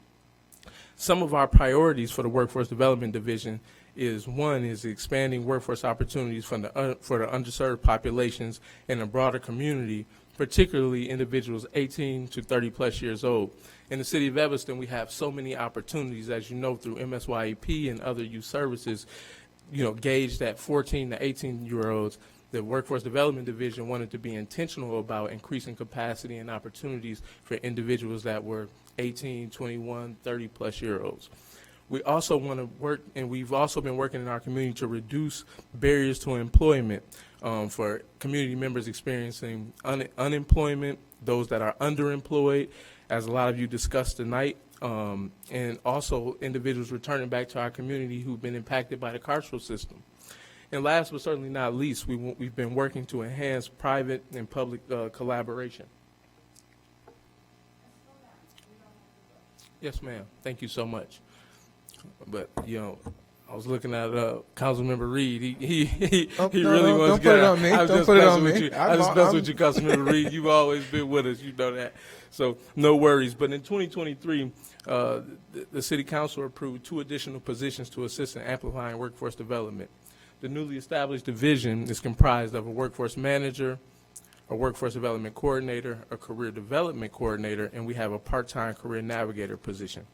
S14: Some of our priorities for the Workforce Development Division is, one, is expanding workforce opportunities for the underserved populations in a broader community, particularly individuals 18 to 30 plus years old. In the city of Evanston, we have so many opportunities, as you know, through MSYEP and other youth services, gauged at 14 to 18-year-olds. The Workforce Development Division wanted to be intentional about increasing capacity and opportunities for individuals that were 18, 21, 30-plus-year-olds. We also want to work, and we've also been working in our community to reduce barriers to employment for community members experiencing unemployment, those that are underemployed, as a lot of you discussed tonight, and also individuals returning back to our community who've been impacted by the carceral system. And last but certainly not least, we've been working to enhance private and public collaboration. Yes, ma'am. Thank you so much. But, I was looking at Councilmember Reed. He really wants to get
S17: out. Don't put it on me.
S14: I just mess with you, Councilmember Reed. You've always been with us. You know that. So no worries. But in 2023, the City Council approved 2 additional positions to assist in amplifying workforce development. The newly established division is comprised of a workforce manager, a workforce development coordinator, a career development coordinator, and we have a part-time career navigator position.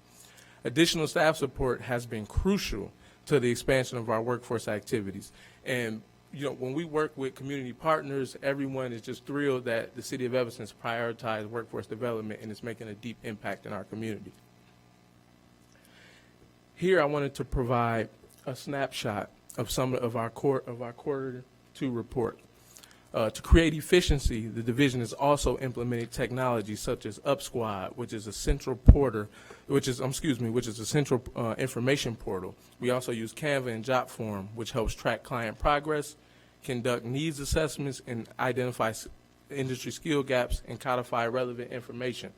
S14: Additional staff support has been crucial to the expansion of our workforce activities. And, when we work with community partners, everyone is just thrilled that the City of Evanston has prioritized workforce development and is making a deep impact in our community. Here, I wanted to provide a snapshot of some of our quarter 2 report. To create efficiency, the division is also implementing technology such as UpSquad, which is a central information portal. We also use Canva and JotForm, which helps track client progress, conduct needs assessments, and identify industry skill gaps and codify relevant information.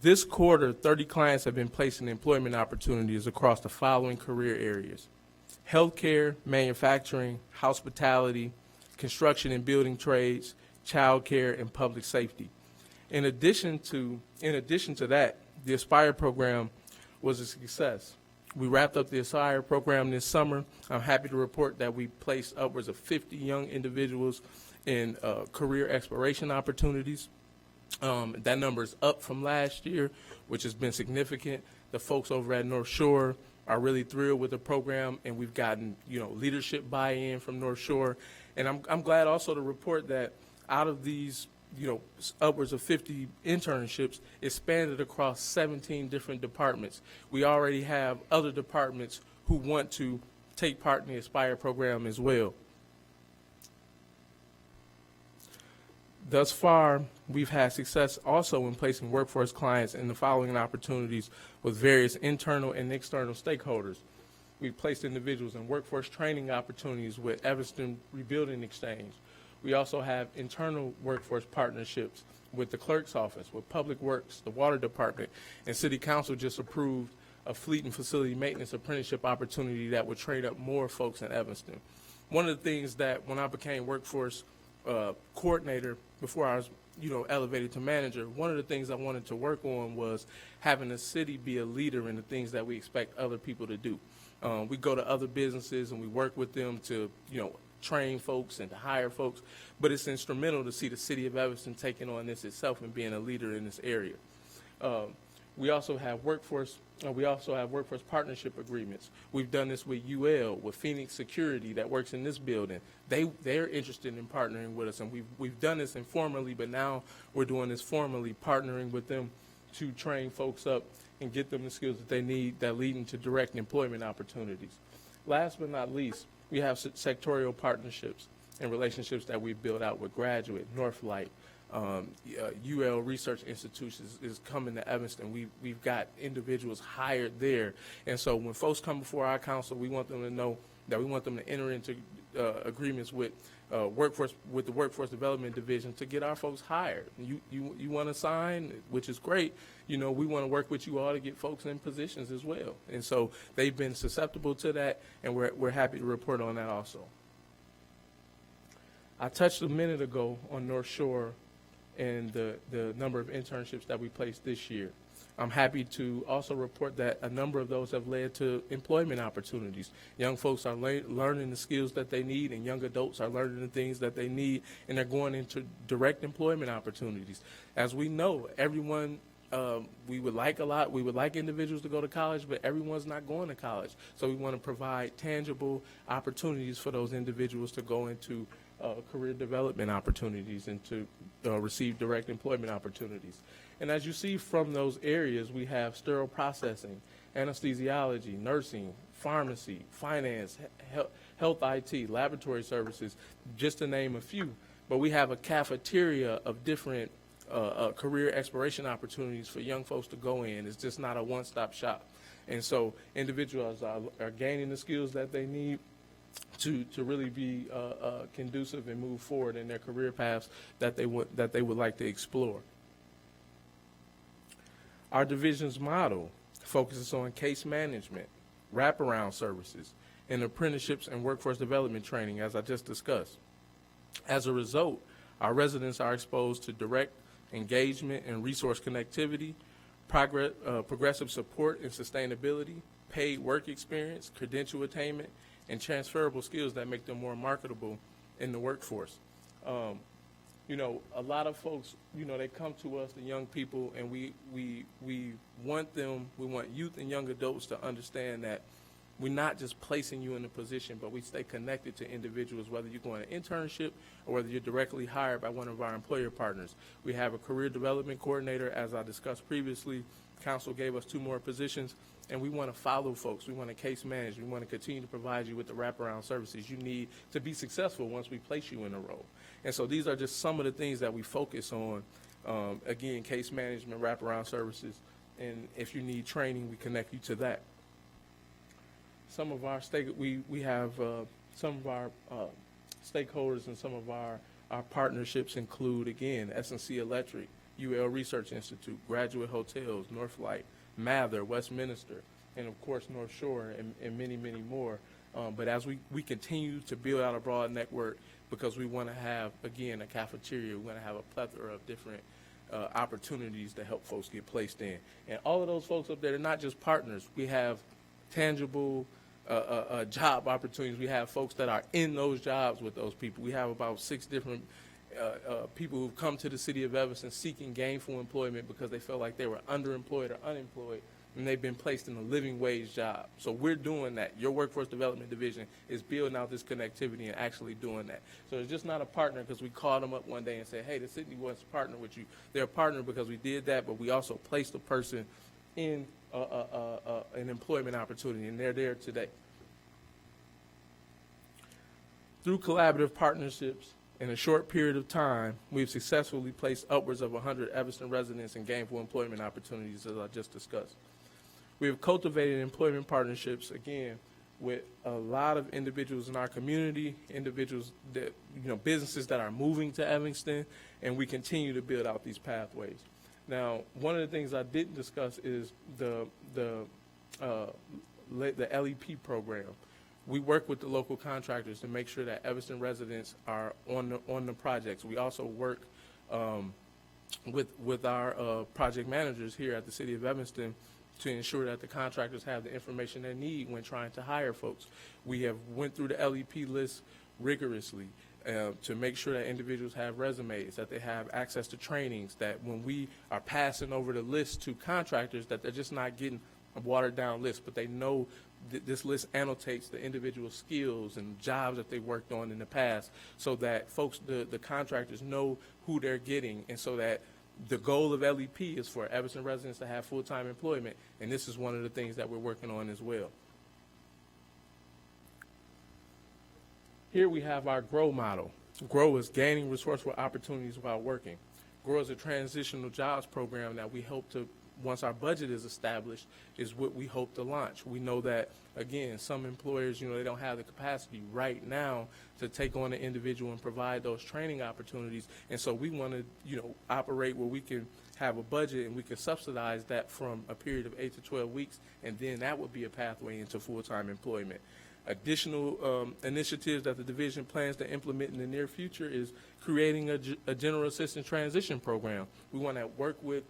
S14: This quarter, 30 clients have been placed in employment opportunities across the following career areas: healthcare, manufacturing, hospitality, construction and building trades, child care, and public safety. In addition to that, the Aspire program was a success. We wrapped up the Aspire program this summer. I'm happy to report that we placed upwards of 50 young individuals in career exploration opportunities. That number is up from last year, which has been significant. The folks over at North Shore are really thrilled with the program, and we've gotten, leadership buy-in from North Shore. And I'm glad also to report that out of these, upwards of 50 internships, expanded across 17 different departments. We already have other departments who want to take part in the Aspire program as well. Thus far, we've had success also in placing workforce clients in the following opportunities with various internal and external stakeholders. We've placed individuals in workforce training opportunities with Evanston Rebuilding Exchange. We also have internal workforce partnerships with the clerk's office, with Public Works, the Water Department, and City Council just approved a fleet and facility maintenance apprenticeship opportunity that would train up more folks in Evanston. One of the things that when I became workforce coordinator before I was elevated to manager, one of the things I wanted to work on was having the city be a leader in the things that we expect other people to do. We go to other businesses and we work with them to, train folks and to hire folks, but it's instrumental to see the city of Evanston taking on this itself and being a leader in this area. We also have workforce partnership agreements. We've done this with UL, with Phoenix Security that works in this building. They're interested in partnering with us, and we've done this informally, but now we're doing this formally, partnering with them to train folks up and get them the skills that they need that lead into direct employment opportunities. Last but not least, we have sectorial partnerships and relationships that we've built out with Graduate, Northlight, UL Research Institutions is coming to Evanston. We've got individuals hired there. And so when folks come before our council, we want them to know that we want them to enter into agreements with the Workforce Development Division to get our folks hired. You want to sign, which is great. We want to work with you all to get folks in positions as well. And so they've been susceptible to that, and we're happy to report on that also. I touched a minute ago on North Shore and the number of internships that we placed this year. I'm happy to also report that a number of those have led to employment opportunities. Young folks are learning the skills that they need, and young adults are learning the things that they need, and they're going into direct employment opportunities. As we know, everyone, we would like individuals to go to college, but everyone's not going to college. So we want to provide tangible opportunities for those individuals to go into career development opportunities and to receive direct employment opportunities. And as you see from those areas, we have sterile processing, anesthesiology, nursing, pharmacy, finance, health IT, laboratory services, just to name a few. But we have a cafeteria of different career exploration opportunities for young folks to go in. It's just not a one-stop shop. And so individuals are gaining the skills that they need to really be conducive and move forward in their career paths that they would like to explore. Our division's model focuses on case management, wraparound services, and apprenticeships and workforce development training, as I just discussed. As a result, our residents are exposed to direct engagement and resource connectivity, progressive support and sustainability, paid work experience, credential attainment, and transferable skills that make them more marketable in the workforce. A lot of folks, they come to us, the young people, and we want youth and young adults to understand that we're not just placing you in a position, but we stay connected to individuals, whether you're going an internship or whether you're directly hired by one of our employer partners. We have a career development coordinator, as I discussed previously. Council gave us 2 more positions, and we want to follow folks. We want to case manage. We want to continue to provide you with the wraparound services you need to be successful once we place you in a role. And so these are just some of the things that we focus on. Again, case management, wraparound services, and if you need training, we connect you to that. Some of our we have some of our stakeholders and some of our partnerships include, again, S&C Electric, UL Research Institute, Graduate Hotels, Northlight, Mather, Westminster, and of course North Shore, and many, many more. But as we continue to build out a broad network, because we want to have, again, a cafeteria, we want to have a plethora of different opportunities to help folks get placed in. And all of those folks up there, they're not just partners. We have tangible job opportunities. We have folks that are in those jobs with those people. We have about 6 different people who've come to the city of Evanston seeking gainful employment because they felt like they were underemployed or unemployed, and they've been placed in a living wage job. So we're doing that. Your Workforce Development Division is building out this connectivity and actually doing that. So it's just not a partner because we called them up one day and said, hey, the city wants to partner with you. They're a partner because we did that, but we also placed a person in an employment opportunity, and they're there today. Through collaborative partnerships, in a short period of time, we've successfully placed upwards of 100 Evanston residents in gainful employment opportunities, as I just discussed. We have cultivated employment partnerships, again, with a lot of individuals in our community, individuals that, businesses that are moving to Evanston, and we continue to build out these pathways. Now, one of the things I didn't discuss is the LEP program. We work with the local contractors to make sure that Evanston residents are on the projects. We also work with our project managers here at the City of Evanston to ensure that the contractors have the information they need when trying to hire folks. We have went through the LEP list rigorously to make sure that individuals have resumes, that they have access to trainings, that when we are passing over the list to contractors, that they're just not getting a watered-down list, but they know this list annotates the individual skills and jobs that they worked on in the past, so that folks, the contractors, know who they're getting, and so that the goal of LEP is for Evanston residents to have full-time employment, and this is one of the things that we're working on as well. Here we have our GROW model. GROW is gaining resourceful opportunities while working. GROW is a transitional jobs program that we hope to, once our budget is established, is what we hope to launch. We know that, again, some employers, they don't have the capacity right now to take on an individual and provide those training opportunities. And so we want to, operate where we can have a budget and we can subsidize that from a period of 8 to 12 weeks, and then that would be a pathway into full-time employment. Additional initiatives that the division plans to implement in the near future is creating a general assistance transition program. We want to work with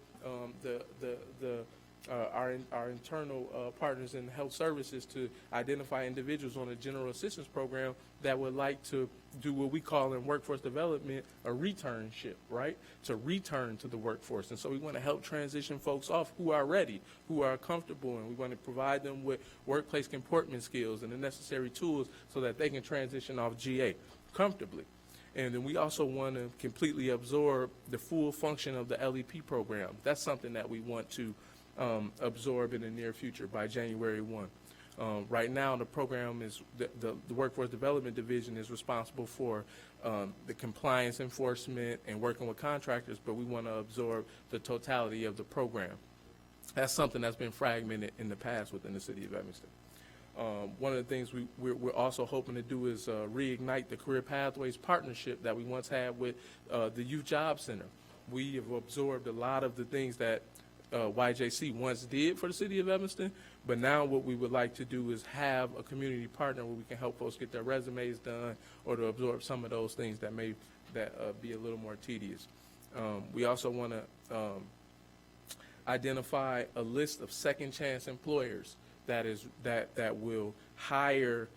S14: our internal partners in health services to identify individuals on a general assistance program that would like to do what we call in workforce development a returnship, right? To return to the workforce. And so we want to help transition folks off who are ready, who are comfortable, and we want to provide them with workplace comportment skills and the necessary tools so that they can transition off GA comfortably. And then we also want to completely absorb the full function of the LEP program. That's something that we want to absorb in the near future by January 1. Right now, the program is, the Workforce Development Division is responsible for the compliance enforcement and working with contractors, but we want to absorb the totality of the program. That's something that's been fragmented in the past within the city of Evanston. One of the things we're also hoping to do is reignite the Career Pathways partnership that we once had with the Youth Job Center. We have absorbed a lot of the things that YJC once did for the city of Evanston, but now what we would like to do is have a community partner where we can help folks get their resumes done or to absorb some of those things that may be a little more tedious. We also want to identify a list of second chance employers that will hire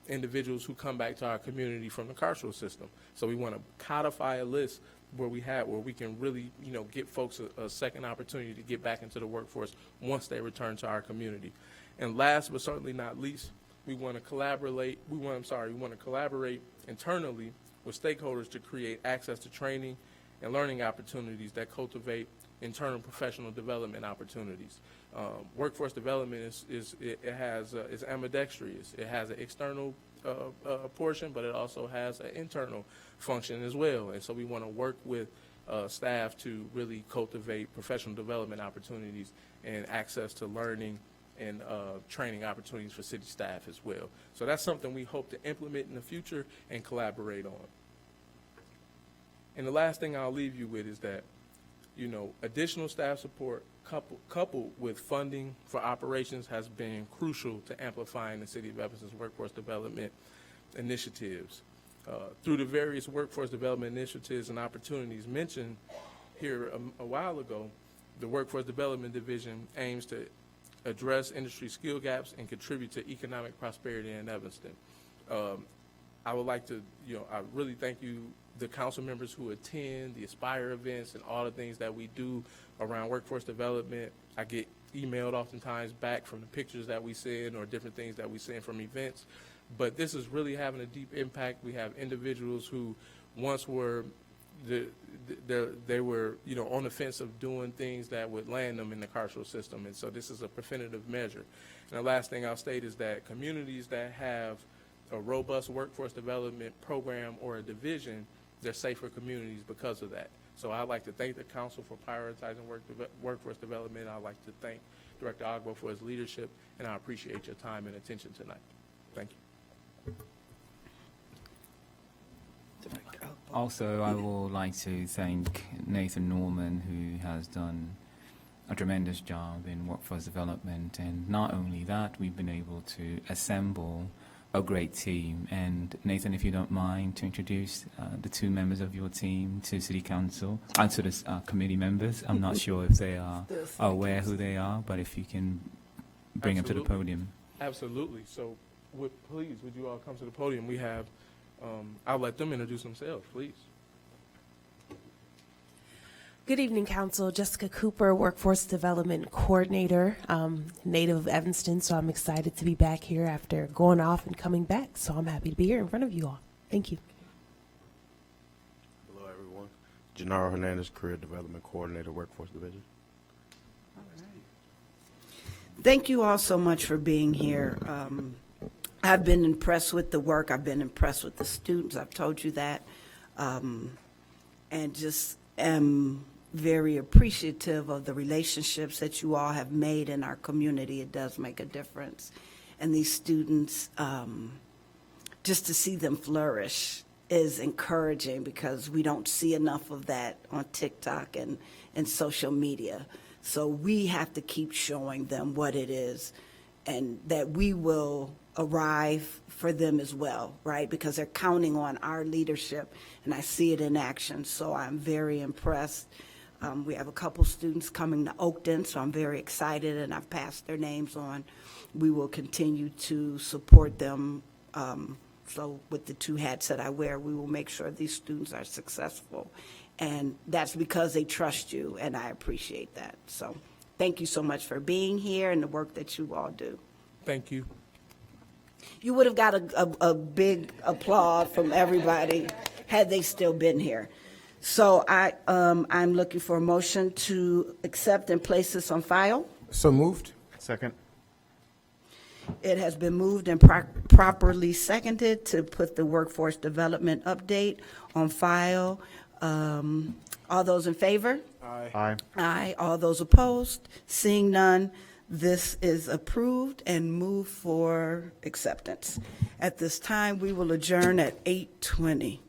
S14: individuals who come back to our community from the carceral system. So we want to codify a list where we can really, get folks a second opportunity to get back into the workforce once they return to our community. And last but certainly not least, we want to collaborate internally with stakeholders to create access to training and learning opportunities that cultivate internal professional development opportunities. Workforce development is ambidextrous. It has an external portion, but it also has an internal function as well. And so we want to work with staff to really cultivate professional development opportunities and access to learning and training opportunities for city staff as well. So that's something we hope to implement in the future and collaborate on. And the last thing I'll leave you with is that, additional staff support coupled with funding for operations has been crucial to amplifying the City of Evanston's workforce development initiatives. Through the various workforce development initiatives and opportunities mentioned here a while ago, the Workforce Development Division aims to address industry skill gaps and contribute to economic prosperity in Evanston. I would like to, I really thank you, the council members who attend the Aspire events and all the things that we do around workforce development. I get emailed oftentimes back from the pictures that we send or different things that we send from events. But this is really having a deep impact. We have individuals who once were, they were, on the fence of doing things that would land them in the carceral system. And so this is a preventative measure. And the last thing I'll state is that communities that have a robust workforce development program or a division, they're safer communities because of that. So I'd like to thank the council for prioritizing workforce development. I'd like to thank Director Ogbo for his leadership, and I appreciate your time and attention tonight. Thank you.
S22: Also, I would like to thank Nathan Norman, who has done a tremendous job in workforce development. And not only that, we've been able to assemble a great team. And Nathan, if you don't mind, to introduce the two members of your team to City Council and to the committee members. I'm not sure if they are aware who they are, but if you can bring them to the podium.
S14: Absolutely. So, please, would you all come to the podium? We have, I'll let them introduce themselves, please.
S13: Good evening, Council. Jessica Cooper, Workforce Development Coordinator, native of Evanston, so I'm excited to be back here after going off and coming back. So I'm happy to be here in front of you all. Thank you.
S16: Hello, everyone. Gennaro Hernandez, Career Development Coordinator, Workforce Division.
S1: Thank you all so much for being here. I've been impressed with the work. I've been impressed with the students. I've told you that. And just am very appreciative of the relationships that you all have made in our community. It does make a difference. And these students, just to see them flourish is encouraging because we don't see enough of that on TikTok and social media. So we have to keep showing them what it is and that we will arrive for them as well, right? Because they're counting on our leadership, and I see it in action, so I'm very impressed. We have a couple students coming to Oakton, so I'm very excited, and I've passed their names on. We will continue to support them. So with the 2 hats that I wear, we will make sure these students are successful. And that's because they trust you, and I appreciate that. So thank you so much for being here and the work that you all do.
S14: Thank you.
S1: You would have got a big applause from everybody had they still been here. So I'm looking for a motion to accept and place this on file.
S17: So moved.
S3: Second.
S1: It has been moved and properly seconded to put the workforce development update on file. All those in favor?
S3: Aye.
S1: Aye. All those opposed? Seeing none, this is approved and moved for acceptance. At this time, we will adjourn at 8:20.